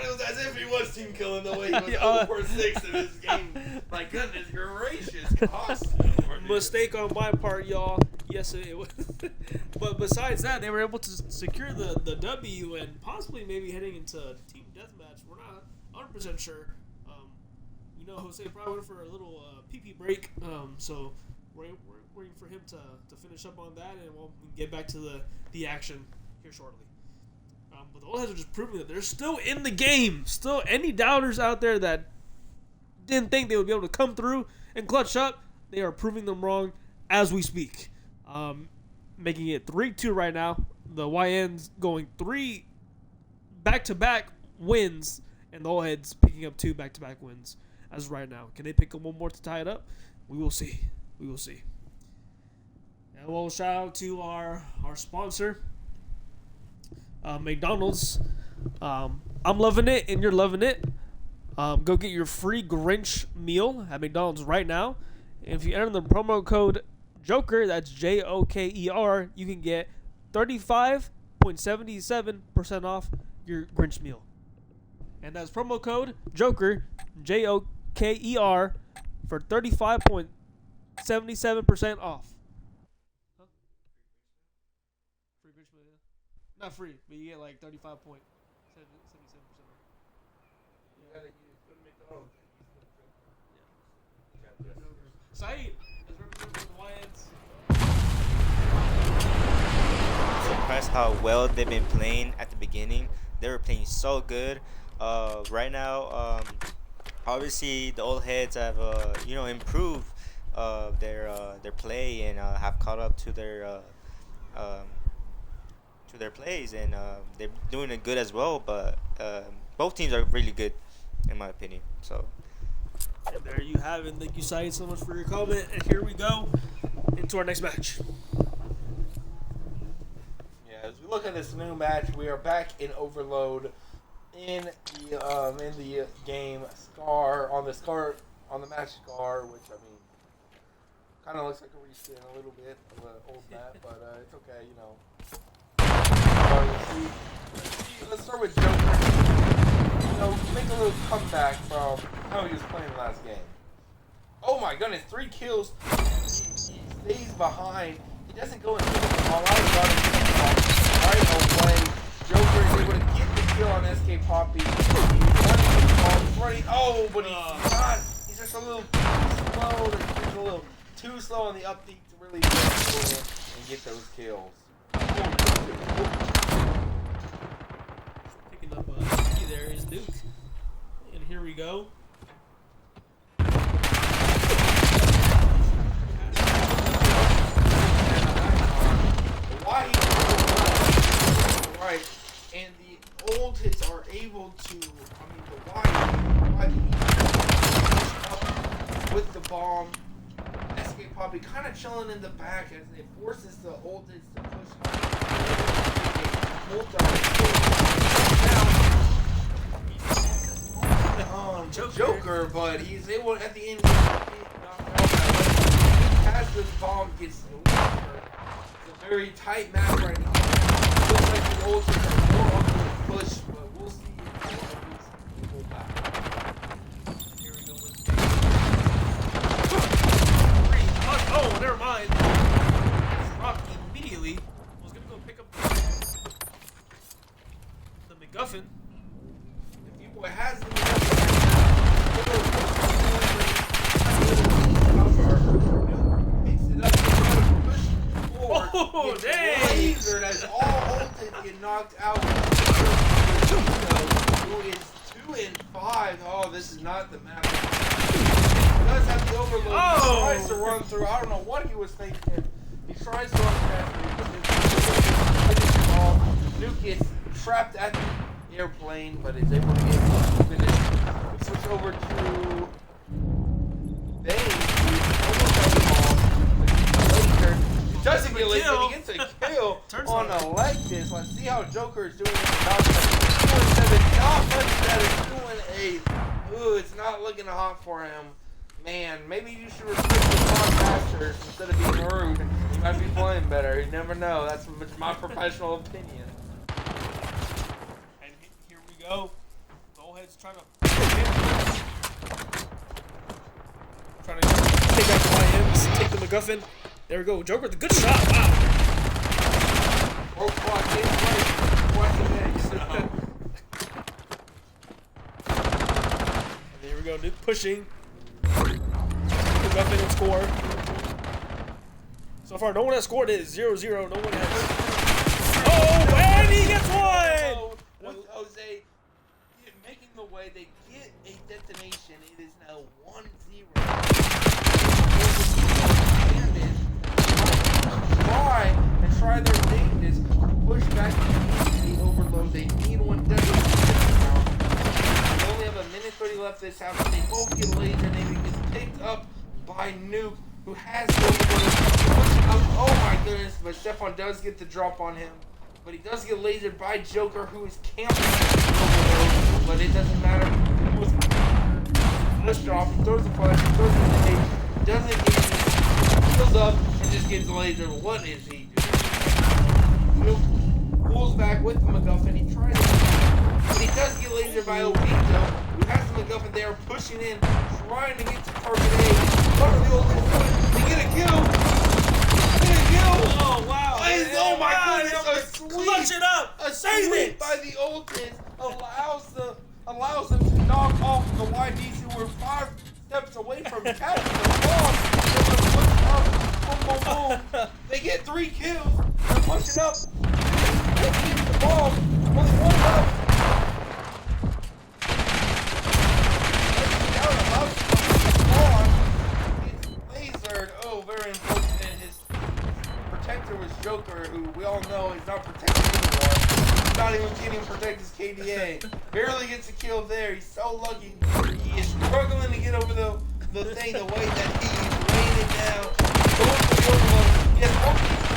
[SPEAKER 12] it was as if he was team killing the way he was 0 for 6 in this game. My goodness gracious.
[SPEAKER 3] Mistake on my part, y'all. Yes, it was. But besides that, they were able to secure the W and possibly maybe heading into team deathmatch. We're not 100% sure. Jose probably went for a little pee break. So we're waiting for him to finish up on that, and we'll get back to the action here shortly. But the old heads are just proving that they're still in the game. Still, any doubters out there that didn't think they would be able to come through and clutch up, they are proving them wrong as we speak. Making it 3-2 right now. The YN's going 3 back-to-back wins, and the old heads picking up 2 back-to-back wins as right now. Can they pick up one more to tie it up? We will see. We will see. And we'll shout out to our sponsor, McDonald's. I'm loving it, and you're loving it. Go get your free Grinch meal at McDonald's right now. And if you enter the promo code Joker, that's JOKER, you can get 35.77% off your Grinch meal. And that's promo code Joker, JOKER, for 35.77% off. Huh? Free Grinch meal, yeah. Not free, but you get like 35.77% off. Saeed is representing the YNs.
[SPEAKER 7] how well they've been playing at the beginning. They were playing so good. Right now, obviously the old heads have improved their play and have caught up um, to their plays, and they're doing it good as well. But both teams are really good, in my opinion. So.
[SPEAKER 3] And there you have it. Thank you, Saeed, so much for your comment. And here we go into our next match.
[SPEAKER 12] Yeah, as we look at this new match, we are back in Overload in the game Scar on the match Scar, which I mean kind of looks like a reskin a little bit of an old map, but it's okay, you know. Let's start with Joker. You know, make a little comeback from how he was playing last game. Oh my goodness, 3 kills. He stays behind. He doesn't go into the ball. Right away. Joker is able to get the kill on SK Poppy. He's running. Oh, but he's not. He's just a little too slow. He's a little too slow on the upbeat to really get in and get those kills.
[SPEAKER 3] Picking up there is Duke. And here we go.
[SPEAKER 12] Right, and the old hits are able to, the wide up with the bomb. SK Poppy kind of chilling in the back as it forces the old hits to push Joker, but he's able at the end to get knocked out. As this bomb gets delivered, it's a very tight match right now. Looks like the old hits are more on the push, but we'll see if the old hits can pull back.
[SPEAKER 3] Here we go with oh, never mind. Dropped immediately. I was gonna go pick up the MacGuffin.
[SPEAKER 12] If you boy has the picks it up, push forward.
[SPEAKER 3] Oh, dang!
[SPEAKER 12] Lasered as all ultimates get knocked out. Who is 2-5? Oh, this is not the map. He does have the overload.
[SPEAKER 3] Oh!
[SPEAKER 12] He tries to run through. I don't know what he was thinking. He tries to run past me. Nuke gets trapped at the airplane, but is able to get finished. We switch over to Bane, who's almost at the ball. He doesn't get lasered. He gets a kill on Electus. Let's see how Joker is doing it. 2-7. Not much better. 2-8. Ooh, it's not looking hot for him. Man, maybe you should respect the podcasters instead of being rude. He might be playing better. You never know. That's my professional opinion.
[SPEAKER 3] And here we go. The old head's trying to take out the YMs, take the MacGuffin. There we go. Joker with a good shot. Wow. And there we go. Nuke pushing. MacGuffin will score. So far, no one has scored it. 0-0. No one has. Oh, and he gets one!
[SPEAKER 12] With Jose making the way, they get a detonation. It is now 1-0. Try their damnedest to push back the overload. They need one detonation now. They only have a minute 30 left this half. They both get lasered and they get picked up by Nuke, who has the overload. Oh my goodness, but Stefan does get the drop on him. But he does get lasered by Joker, who is camping overload. But it doesn't matter. Flush off, he throws the flash, he throws the grenade, doesn't get it, heals up, and just gets lasered. What is he doing? Nuke pulls back with the MacGuffin. He tries to, but he does get lasered by Obito, who has the MacGuffin there, pushing in, trying to get to target A. What are the old guys? They get a kill! Get a kill!
[SPEAKER 3] Oh, wow.
[SPEAKER 12] Oh my goodness, a sweep!
[SPEAKER 3] Clutch it up!
[SPEAKER 12] A
[SPEAKER 3] Save
[SPEAKER 12] sweep
[SPEAKER 3] it!
[SPEAKER 12] by the old kids allows them to knock off the YDs who were 5 steps away from catching the ball. Boom, boom, boom. They get 3 kills. They're pushing up. the ball. Only one left. Lasered. Oh, very unfortunate. His protector was Joker, who we all know is not protecting anyone. He's not even getting to protect his KDA. Barely gets a kill there. He's so lucky. He is struggling to get over the thing the way that he's laying it down. Going for the overload. He has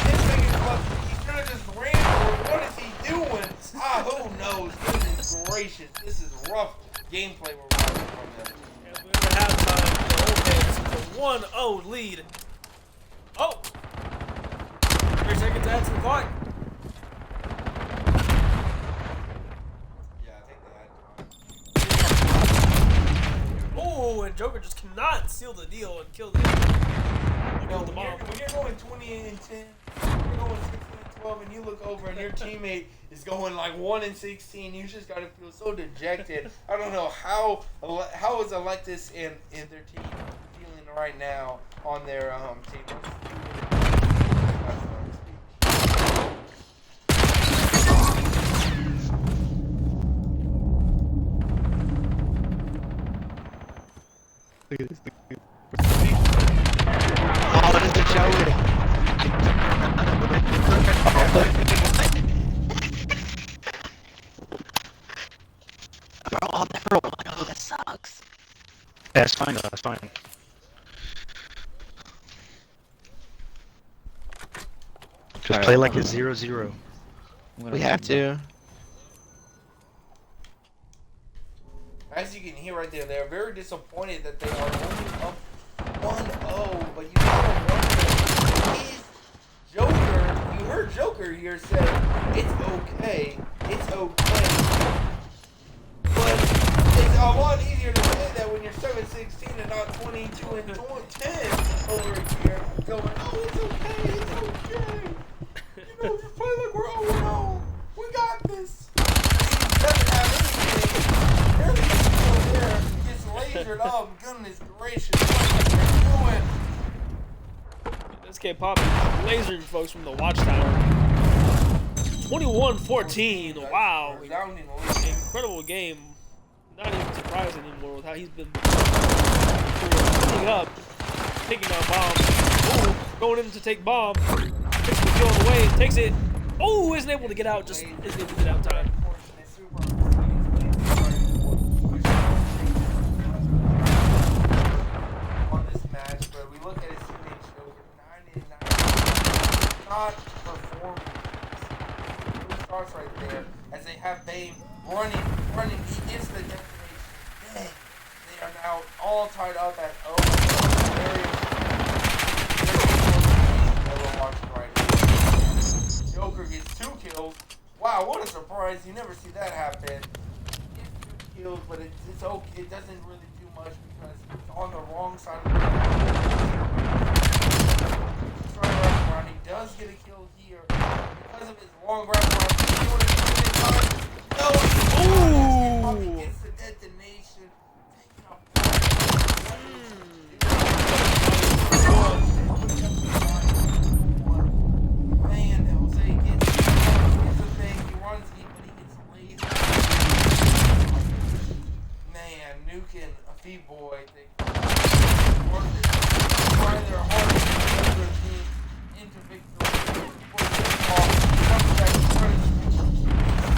[SPEAKER 12] 10 seconds left. He should have just ran for it. What is he doing? Who knows? Goodness gracious. This is rough gameplay we're watching from them.
[SPEAKER 3] And we're at halftime. The Old Heads with a 1-0 lead. Oh! 3 seconds to add to the clock.
[SPEAKER 12] Yeah, I think they had time.
[SPEAKER 3] Oh, and Joker just cannot seal the deal and kill the
[SPEAKER 12] When you're going 20 and 10, you're going 16 and 12, and you look over and your teammate is going like 1 and 16, you just gotta feel so dejected. I don't know how is Electus and their team feeling right now on their team.
[SPEAKER 2] Look at this thing.
[SPEAKER 9] Oh, what is the Joey? Bro, all that bro, oh, that sucks.
[SPEAKER 6] Yeah, it's fine though, it's fine. Just play like a 0-0.
[SPEAKER 10] We have to.
[SPEAKER 12] As you can hear right there, they're very disappointed that they are only up 1-0, but you gotta wonder, is Joker, you heard Joker here say, it's okay, but it's a lot easier to say that when you're 7-16 and not 22 and 10 over here, going, oh, it's okay, you know, just play like we're 0-0, we got this. He doesn't have anything. Barely gets still there. Gets lasered up. Goodness gracious. What are you doing?
[SPEAKER 3] SK Poppy lasering folks from the Watchtower. 21-14. Wow. Incredible game. Not even surprised anymore with how he's been picking up. Taking out bomb. Ooh, going in to take bomb. Takes the kill on the way. Takes it. Oh, isn't able to get out. Just isn't able to get out time.
[SPEAKER 12] But we look at his teammates, Joker, 9-9, not performing. He starts right there as they have Bane running. He gets the destination. Dang, they are now all tied up at 0. We're watching right here. Joker gets 2 kills. Wow, what a surprise! You never see that happen. He gets 2 kills, but it's okay. It doesn't really do much because it's on the wrong side of the ground. He does get a kill here because of his long round. No! Ooh! He gets the detonation. Taking up. Man, Jose gets the thing. He runs deep, but he gets lazy. Man, Nukin, a feed boy, they try their hardest to get their team into victory.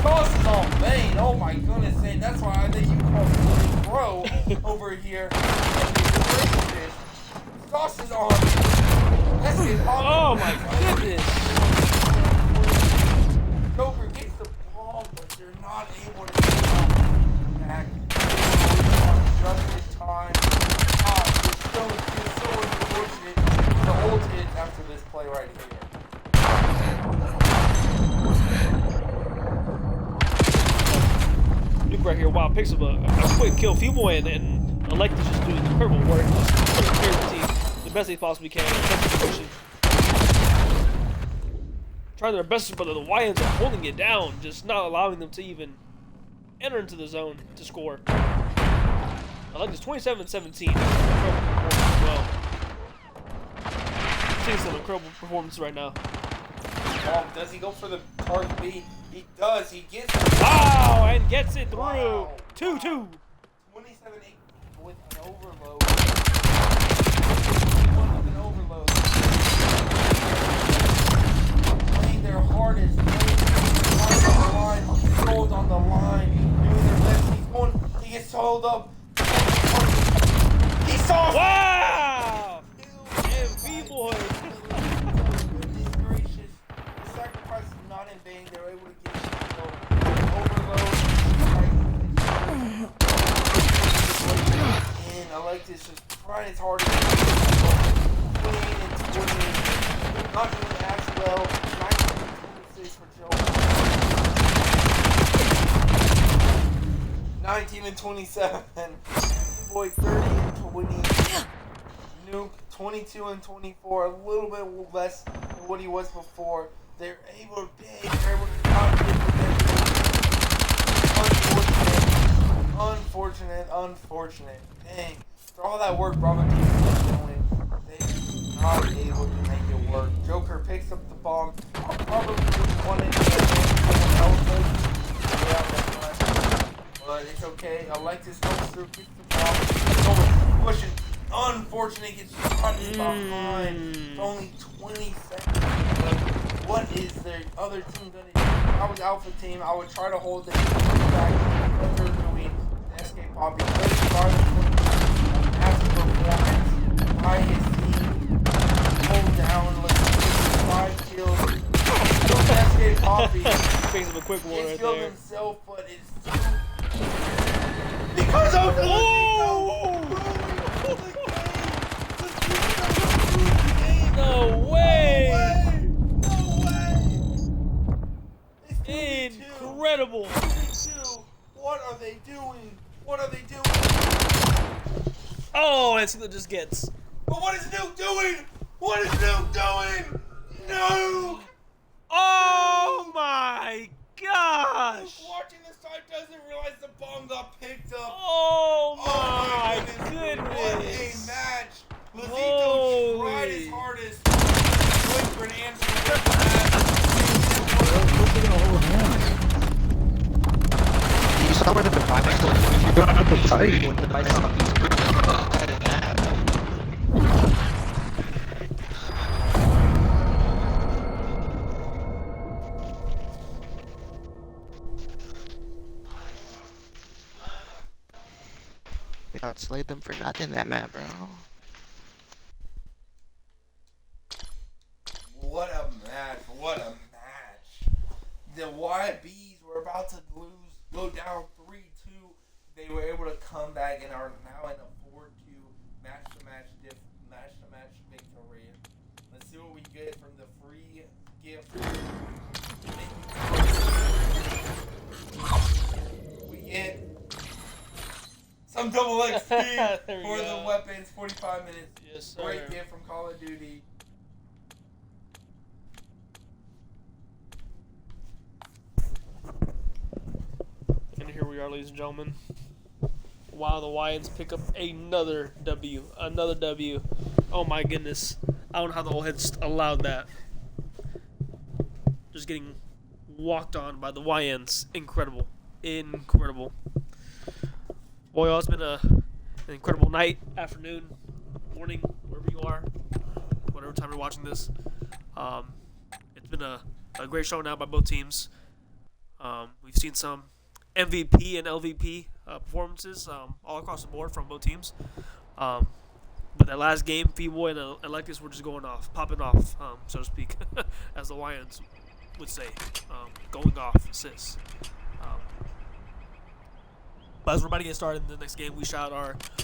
[SPEAKER 12] Tosses on Bane. Oh my goodness, Zane. That's why I think you call me bro over here. Tosses on.
[SPEAKER 3] Oh my goodness.
[SPEAKER 12] Joker gets the ball, but they're not able to get it back. Just in time. It's so unfortunate to hold it after this play right here.
[SPEAKER 3] Nuke right here, wow, picks up a quick kill. Feeboy and Electus just doing incredible work. Just trying to clear the team the best they possibly can. Trying their best, but the Wyans are holding it down, just not allowing them to even enter into the zone to score. Electus 27-17. Incredible performance as well. Seeing some incredible performance right now.
[SPEAKER 12] bomb. Does he go for the target B? He does. He gets it.
[SPEAKER 3] Oh, and gets it through.
[SPEAKER 12] Wow.
[SPEAKER 3] 2-2.
[SPEAKER 12] 27-8 with an overload. 21 with an overload. Playing their hardest. Playing on the line. Controlled on the line. Doing their best. He gets hold up. He saw.
[SPEAKER 3] Wow! B-boy.
[SPEAKER 12] Goodness gracious. The sacrifice is not in vain. They were able to get overload. And Alexis is trying his hardest. 28 and 28. Not doing as well. 19 for Joe. 19 and 27. Boy 30 and 20. Nuke 22 and 24. A little bit less than what he was before. They're able to pay. They're able to compete with everything. Unfortunate. Dang. For all that work Bravo team is doing, they're not able to make it work. Joker picks up the bomb. Probably just wanted to get someone else. But it's okay. Alexis goes through, gets the ball. Pushing. Unfortunate, gets shot behind. It's only 20 seconds. But what is the other team going to do? If I was Alpha Team, I would try to hold the back. What they're doing. Escape Bobby. 35 massive performance by his team. Hold down. Let's get 5 kills. Escape Bobby.
[SPEAKER 3] Brings him a quick one
[SPEAKER 12] He
[SPEAKER 3] right
[SPEAKER 12] killed
[SPEAKER 3] there.
[SPEAKER 12] himself, but it's too. Because of the
[SPEAKER 3] No way!
[SPEAKER 12] No way! It's 2v2.
[SPEAKER 3] Incredible!
[SPEAKER 12] 2v2. What are they doing? What are they doing?
[SPEAKER 3] Oh, and Silo just gets.
[SPEAKER 12] But what is Nuke doing? What is Nuke doing? No!
[SPEAKER 3] Oh my gosh!
[SPEAKER 12] Watching this side doesn't realize the bomb got picked up.
[SPEAKER 3] Oh my
[SPEAKER 12] goodness. What a match. Lazito
[SPEAKER 3] Holy.
[SPEAKER 12] tried his hardest. Wait for an answer with
[SPEAKER 9] You saw where the device was. If you go to the device, when the device on the screen, we outslayed them for nothing that map, bro.
[SPEAKER 12] What a match. What a match. The YBs were about to go down 3-2. They were able to come back and are now in a 4-2 match-to-match victory. Let's see what we get from the free gift. We get some double XP for the weapons. 45 minutes.
[SPEAKER 3] Yes, sir.
[SPEAKER 12] Great gift from Call of Duty.
[SPEAKER 3] And here we are, ladies and gentlemen. Wow, the Lions pick up another W. Another W. Oh my goodness. I don't know how the whole heads allowed that. Just getting walked on by the YNs. Incredible. Incredible. Boy, it's been an incredible night, afternoon, morning, wherever you are, whatever time you're watching this. It's been a great show now by both teams. We've seen some MVP and LVP performances all across the board from both teams. But that last game, Feeboy and Electus were just going off, popping off, so to speak, as the Lions would say, going off, sis. But as we're about to get started in the next game, we shout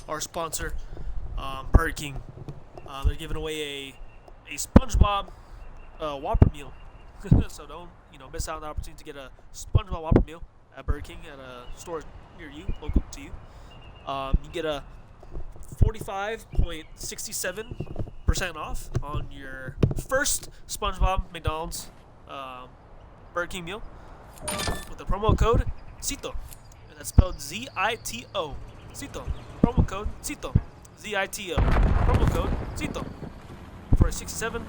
[SPEAKER 3] our sponsor, Burger King. They're giving away a SpongeBob Whopper meal, so don't miss out on the opportunity to get a SpongeBob Whopper meal at Burger King at a store near you, local to you. You get a 45.67% off on your first SpongeBob McDonald's Burger King meal with the promo code CITO. And that's spelled Z-I-T-O. CITO. Promo code CITO. Z-I-T-O. Promo code CITO. For a 67.67%.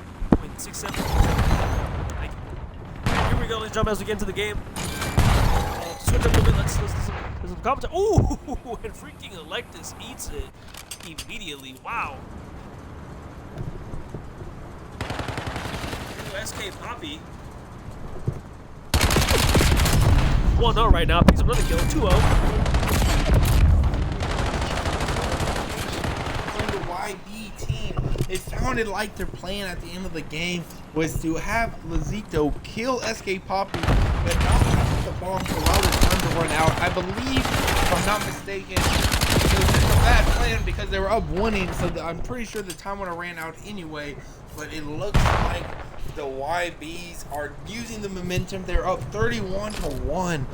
[SPEAKER 3] Thank you. we go, ladies and gentlemen, as we get into the game. Switch up a little bit. Let's listen to some commentary. Ooh, and freaking Electus eats it immediately. Wow. SK Poppy. 1-0 right now. Picks up another kill. 2-0.
[SPEAKER 12] The YB team, it sounded like their plan at the end of the game was to have Lazito kill SK Poppy, but not pass the bomb to allow the time to run out. I believe, if I'm not mistaken, it was just a bad plan because they were up 1-0, so I'm pretty sure the time would have ran out anyway. But it looks like the YBs are using the momentum. They're up 31-1 on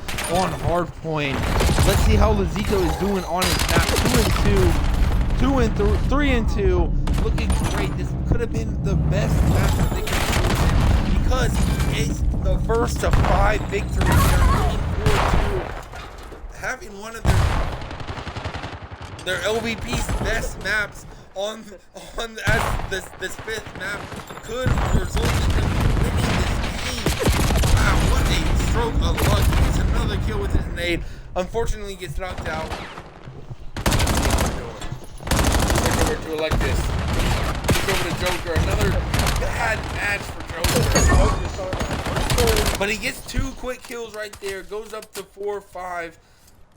[SPEAKER 12] hardpoint. Let's see how Lazito is doing on his map. 2-2, 3-2, looking great. This could have been the best match that they could have chosen because it's the first of 5 victories. They're looking forward to having one of their LVP's best maps on as this 5th map could result in them winning this game. Wow, what a stroke of luck. He gets another kill with his nade. Unfortunately, he gets knocked out. Switch over to Electus. Switch over to Joker. Another bad match for Joker. But he gets 2 quick kills right there. Goes up to 4-5.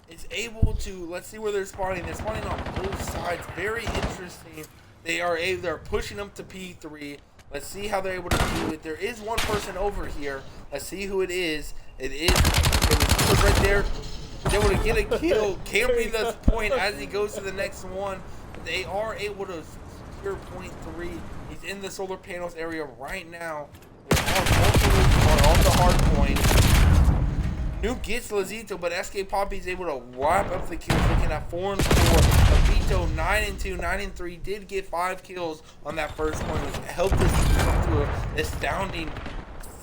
[SPEAKER 12] Is able to, let's see where they're spawning. They're spawning on both sides. Very interesting. They're pushing them to P3. Let's see how they're able to do it. There is one person over here. Let's see who it is. It was right there. They're able to get a kill, camping the point as he goes to the next one. They are able to secure point 3. He's in the solar panels area right now. They're on the hard point. Nuke gets Lazito, but SK Poppy's able to wrap up the kills, looking at 4-4. Vito 9-2, 9-3, did get 5 kills on that first point, which helped us come to an astounding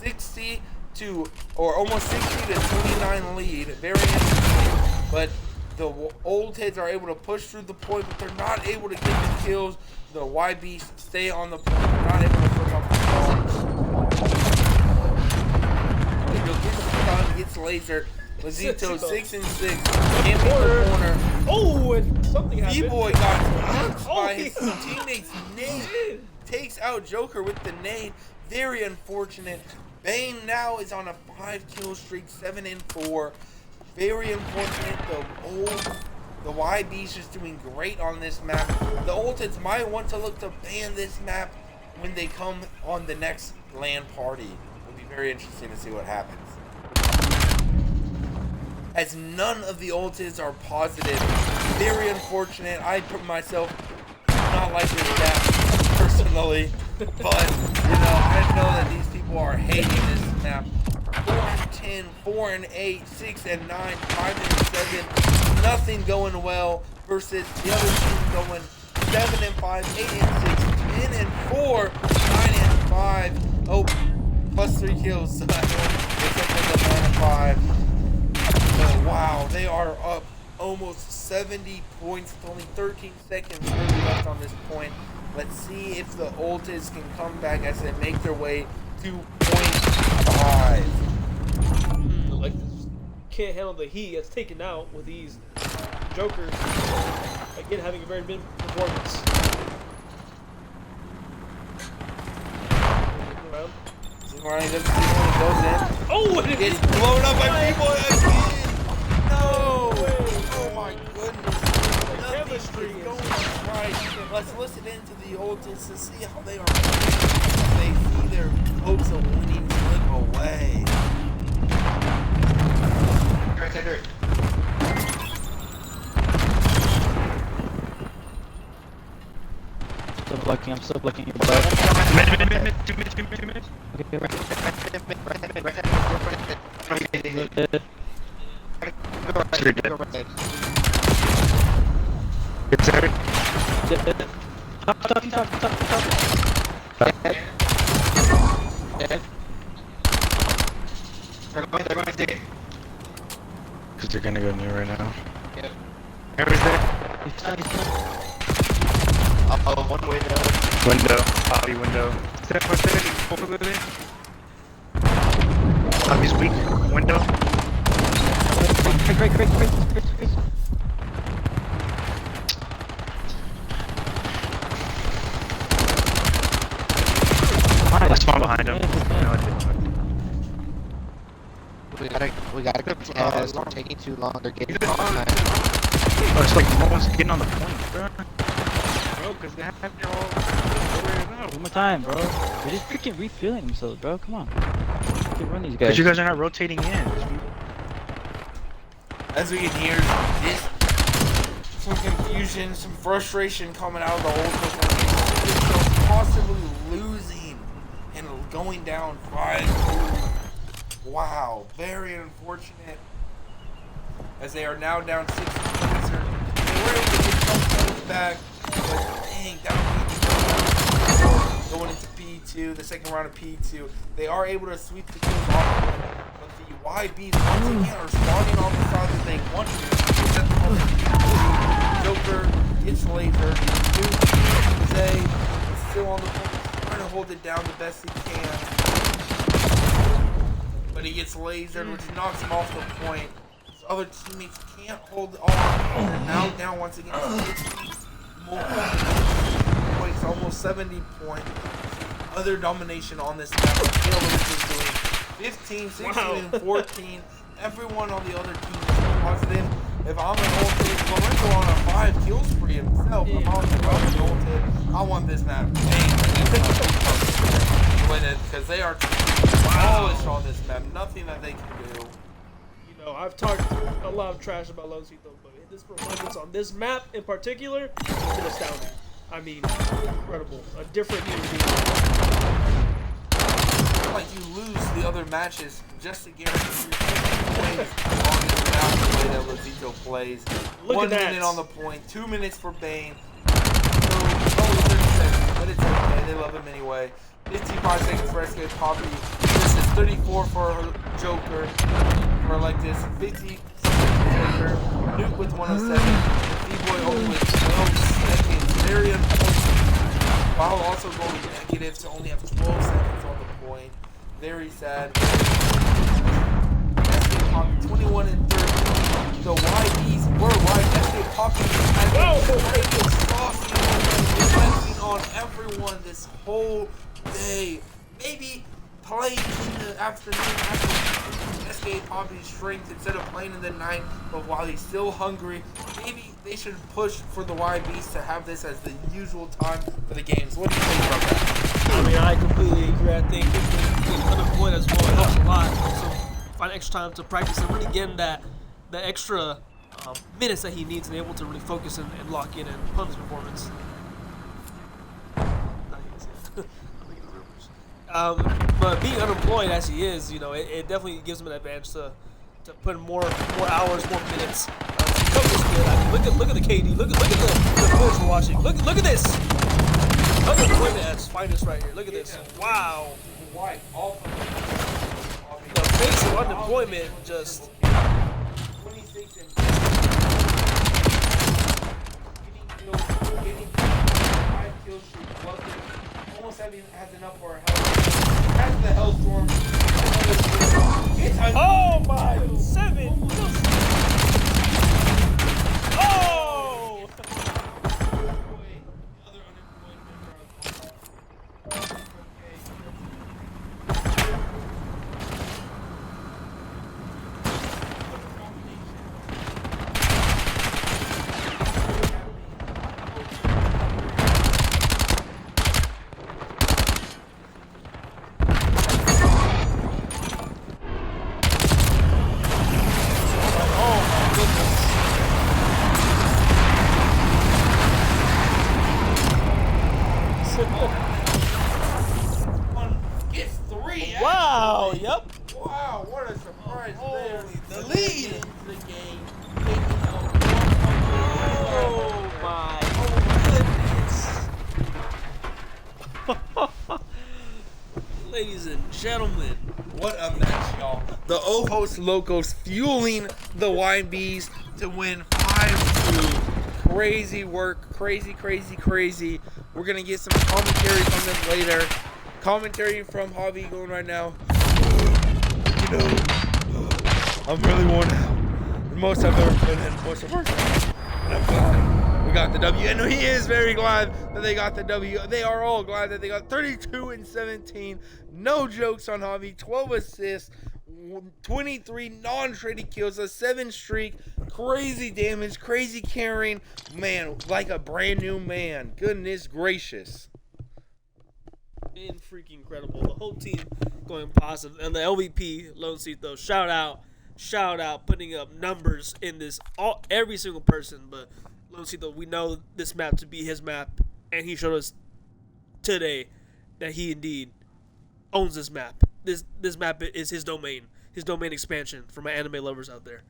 [SPEAKER 12] 60 to, or almost 60 to 29 lead. Very interesting, but the old heads are able to push through the point, but they're not able to get the kills. The YB stay on the point, they're not able to pick up the bombs. Gets laser. Lazito 6-6. Camping the corner.
[SPEAKER 3] Oh, and something happened.
[SPEAKER 12] B-Boy got punched by his teammate's nade. Takes out Joker with the nade. Very unfortunate. Bane now is on a 5-kill streak, 7-4. Very unfortunate. The YB's just doing great on this map. The Ultids might want to look to ban this map when they come on the next LAN party. It'll be very interesting to see what happens. As none of the ultids are positive. Very unfortunate. I put myself not like this map personally, but you know, I know that these people are hating this map. 4-10, 4-8, 6-9, 5-7. Nothing going well versus the other team going 7-5, 8-6, 10-4, 9-5. Oh, plus 3 kills. So that one is up to 9-5. Oh, wow, they are up almost 70 points with only 13 seconds really left on this point. Let's see if the Ultids can come back as they make their way to point 5.
[SPEAKER 3] Like, can't handle the heat. It's taken out with these Jokers. Again, having a very mid performance.
[SPEAKER 12] Running up, goes in.
[SPEAKER 3] Oh, and
[SPEAKER 12] it's blown up by people again. No! Oh my goodness. Nothing's going right. Let's listen into the Ultids to see how they are playing. They see their hopes of winning slip away.
[SPEAKER 9] Right there.
[SPEAKER 5] I'm still blocking your butt.
[SPEAKER 6] Mid.
[SPEAKER 5] Okay, right.
[SPEAKER 6] You're dead. It's there.
[SPEAKER 5] Top.
[SPEAKER 9] They're going to dig it.
[SPEAKER 6] Because they're gonna go new right now.
[SPEAKER 9] Yep.
[SPEAKER 6] Who's there?
[SPEAKER 5] He's not.
[SPEAKER 9] One window.
[SPEAKER 6] Window. Bobby window. Step. Hobby's weak. Window.
[SPEAKER 5] Great.
[SPEAKER 6] I spawned behind him. No, I didn't.
[SPEAKER 9] We gotta go test. We're taking too long. They're getting on time.
[SPEAKER 6] Oh, it's like no one's getting on the point, bro. Bro, because they have their all.
[SPEAKER 5] One more time, bro. They're just freaking refueling themselves, bro. Come on. You can run these guys.
[SPEAKER 6] Because you guys are not rotating in.
[SPEAKER 12] As we can hear, this some confusion, some frustration coming out of the whole system. Possibly losing and going down 5-2. Wow, very unfortunate. As they are now down 6 points. They were able to get some points back, but dang, going into P2, the second round of P2, they are able to sweep the kills off. But the YBs once again are spawning on the side that they want to. Joker gets lasered. Jose is still on the point, trying to hold it down the best he can. But he gets lasered, which knocks him off the point. His other teammates can't hold all. They're now down once again 60 more points, almost 70 points. Other domination on this map. Taylor is doing 15, 16, and 14. Everyone on the other team is positive. If I'm an ultimate, Lorenzo on a 5 kill spree himself. If I'm an ultimate, I want this map. Win it, because they are polished on this map. Nothing that they can do.
[SPEAKER 3] You know, I've talked a lot of trash about Losito, but his performance on this map in particular has been astounding. I mean, incredible. A different human being.
[SPEAKER 12] Like you lose the other matches just to guarantee your points on this map the way that Losito plays.
[SPEAKER 3] Look
[SPEAKER 12] 1
[SPEAKER 3] at that.
[SPEAKER 12] minute on the point, 2 minutes for Bane. So, only 30 seconds, but it's okay. They love him anyway. 55 seconds for SK Poppy. This is 34 for Joker. For like this, 50 seconds for Joker. Nuke with 107. D-Boy only with 12 seconds. Very unfortunate. While also going negative to only have 12 seconds on the point. Very sad. SK Poppy 21 and 30. The YBs were wide. SK Poppy has been saucy on everyone this whole day. Maybe playing in the afternoon after SK Poppy's strength instead of playing in the night, but while he's still hungry, maybe they should push for the YBs to have this as the usual time for the games. What do you think about that?
[SPEAKER 3] I mean, I completely agree. I think being unemployed as well helps a lot. So find extra time to practice and really getting the extra minutes that he needs and able to really focus and lock in and put his performance. But being unemployed as he is, you know, it definitely gives him an advantage to put in more hours, more minutes. Focus good. I mean, look at the KD. Look at the players we're watching. Look at this. Unemployment at its finest right here. Look at this. Wow. The face of unemployment just.
[SPEAKER 12] 26 and getting 5 kill streak wasn't almost has enough for a hell. Has the Hellstorm.
[SPEAKER 3] Oh my! 7. Oh!
[SPEAKER 12] Gets 3.
[SPEAKER 3] Wow! Yep.
[SPEAKER 12] Wow, what a surprise there.
[SPEAKER 3] The lead.
[SPEAKER 12] Into the game.
[SPEAKER 3] Oh my goodness. Ladies and gentlemen.
[SPEAKER 12] What a match, y'all. The Ojos Locos fueling the YBs to win 5-2. Crazy work. Crazy. We're going to get some commentary from them later. Commentary from Javi going right now.
[SPEAKER 4] no. I'm really worn out. The most I've ever put in, most I've ever done. And I'm glad we got the W. And he is very glad that they got the W. They are all glad that they got 32-17. No jokes on Javi. 12 assists. 23 non-traded kills, a 7 streak, crazy damage, crazy carrying, man, like a brand new man. Goodness gracious.
[SPEAKER 3] Freaking incredible. The whole team going positive. And the LVP, Loncito, shout out, putting up numbers in this, every single person. But Loncito, we know this map to be his map, and he showed us today that he indeed owns this map. This map is his domain expansion for my anime lovers out there.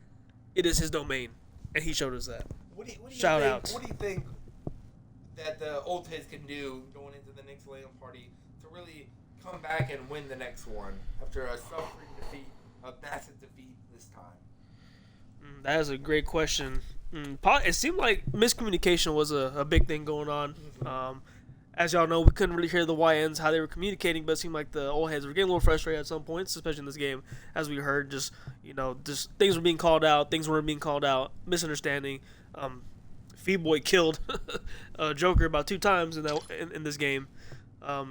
[SPEAKER 3] It is his domain, and he showed us that. Shout out.
[SPEAKER 12] What do you think that the old heads can do going into the next LAN party to really come back and win the next one after a suffering defeat, a massive defeat this time?
[SPEAKER 3] That is a great question. It seemed like miscommunication was a big thing going on. As y'all know, we couldn't really hear the YNs, how they were communicating, but it seemed like the old heads were getting a little frustrated at some points, especially in this game, as we heard, just things were being called out, things weren't being called out, misunderstanding. Fee-Boy killed Joker about 2 times in this game.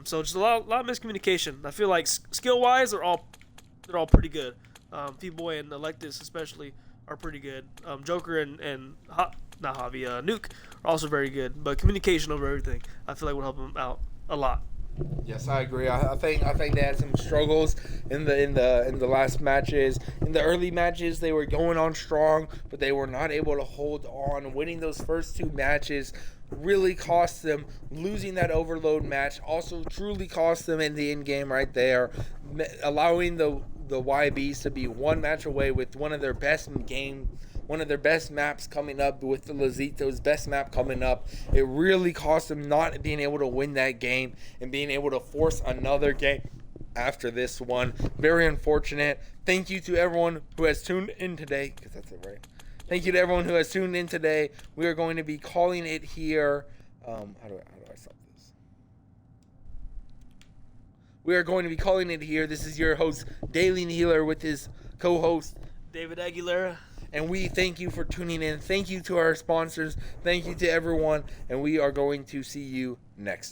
[SPEAKER 3] So just a lot of miscommunication. I feel like skill-wise, they're all pretty good. Fee-Boy and Electus especially are pretty good. Joker and not Javi, Nuke are also very good, but communication over everything, I feel like will help them out a lot.
[SPEAKER 12] Yes, I agree. I think they had some struggles in the last matches. In the early matches, they were going on strong, but they were not able to hold on. Winning those first 2 matches really cost them. Losing that overload match also truly cost them in the end game right there, allowing the YBs to be 1 match away with one of their best maps coming up, with the Lazito's best map coming up. It really cost them not being able to win that game and being able to force another game after this one. Very unfortunate. Thank you to everyone who has tuned in today, because that's it, right? Thank you to everyone who has tuned in today. We are going to be calling it here. How do I stop this? We are going to be calling it here. This is your host, Daily Healer, with his co-host,
[SPEAKER 3] David Aguilera.
[SPEAKER 12] And we thank you for tuning in. Thank you to our sponsors. Thank you to everyone. And we are going to see you next time.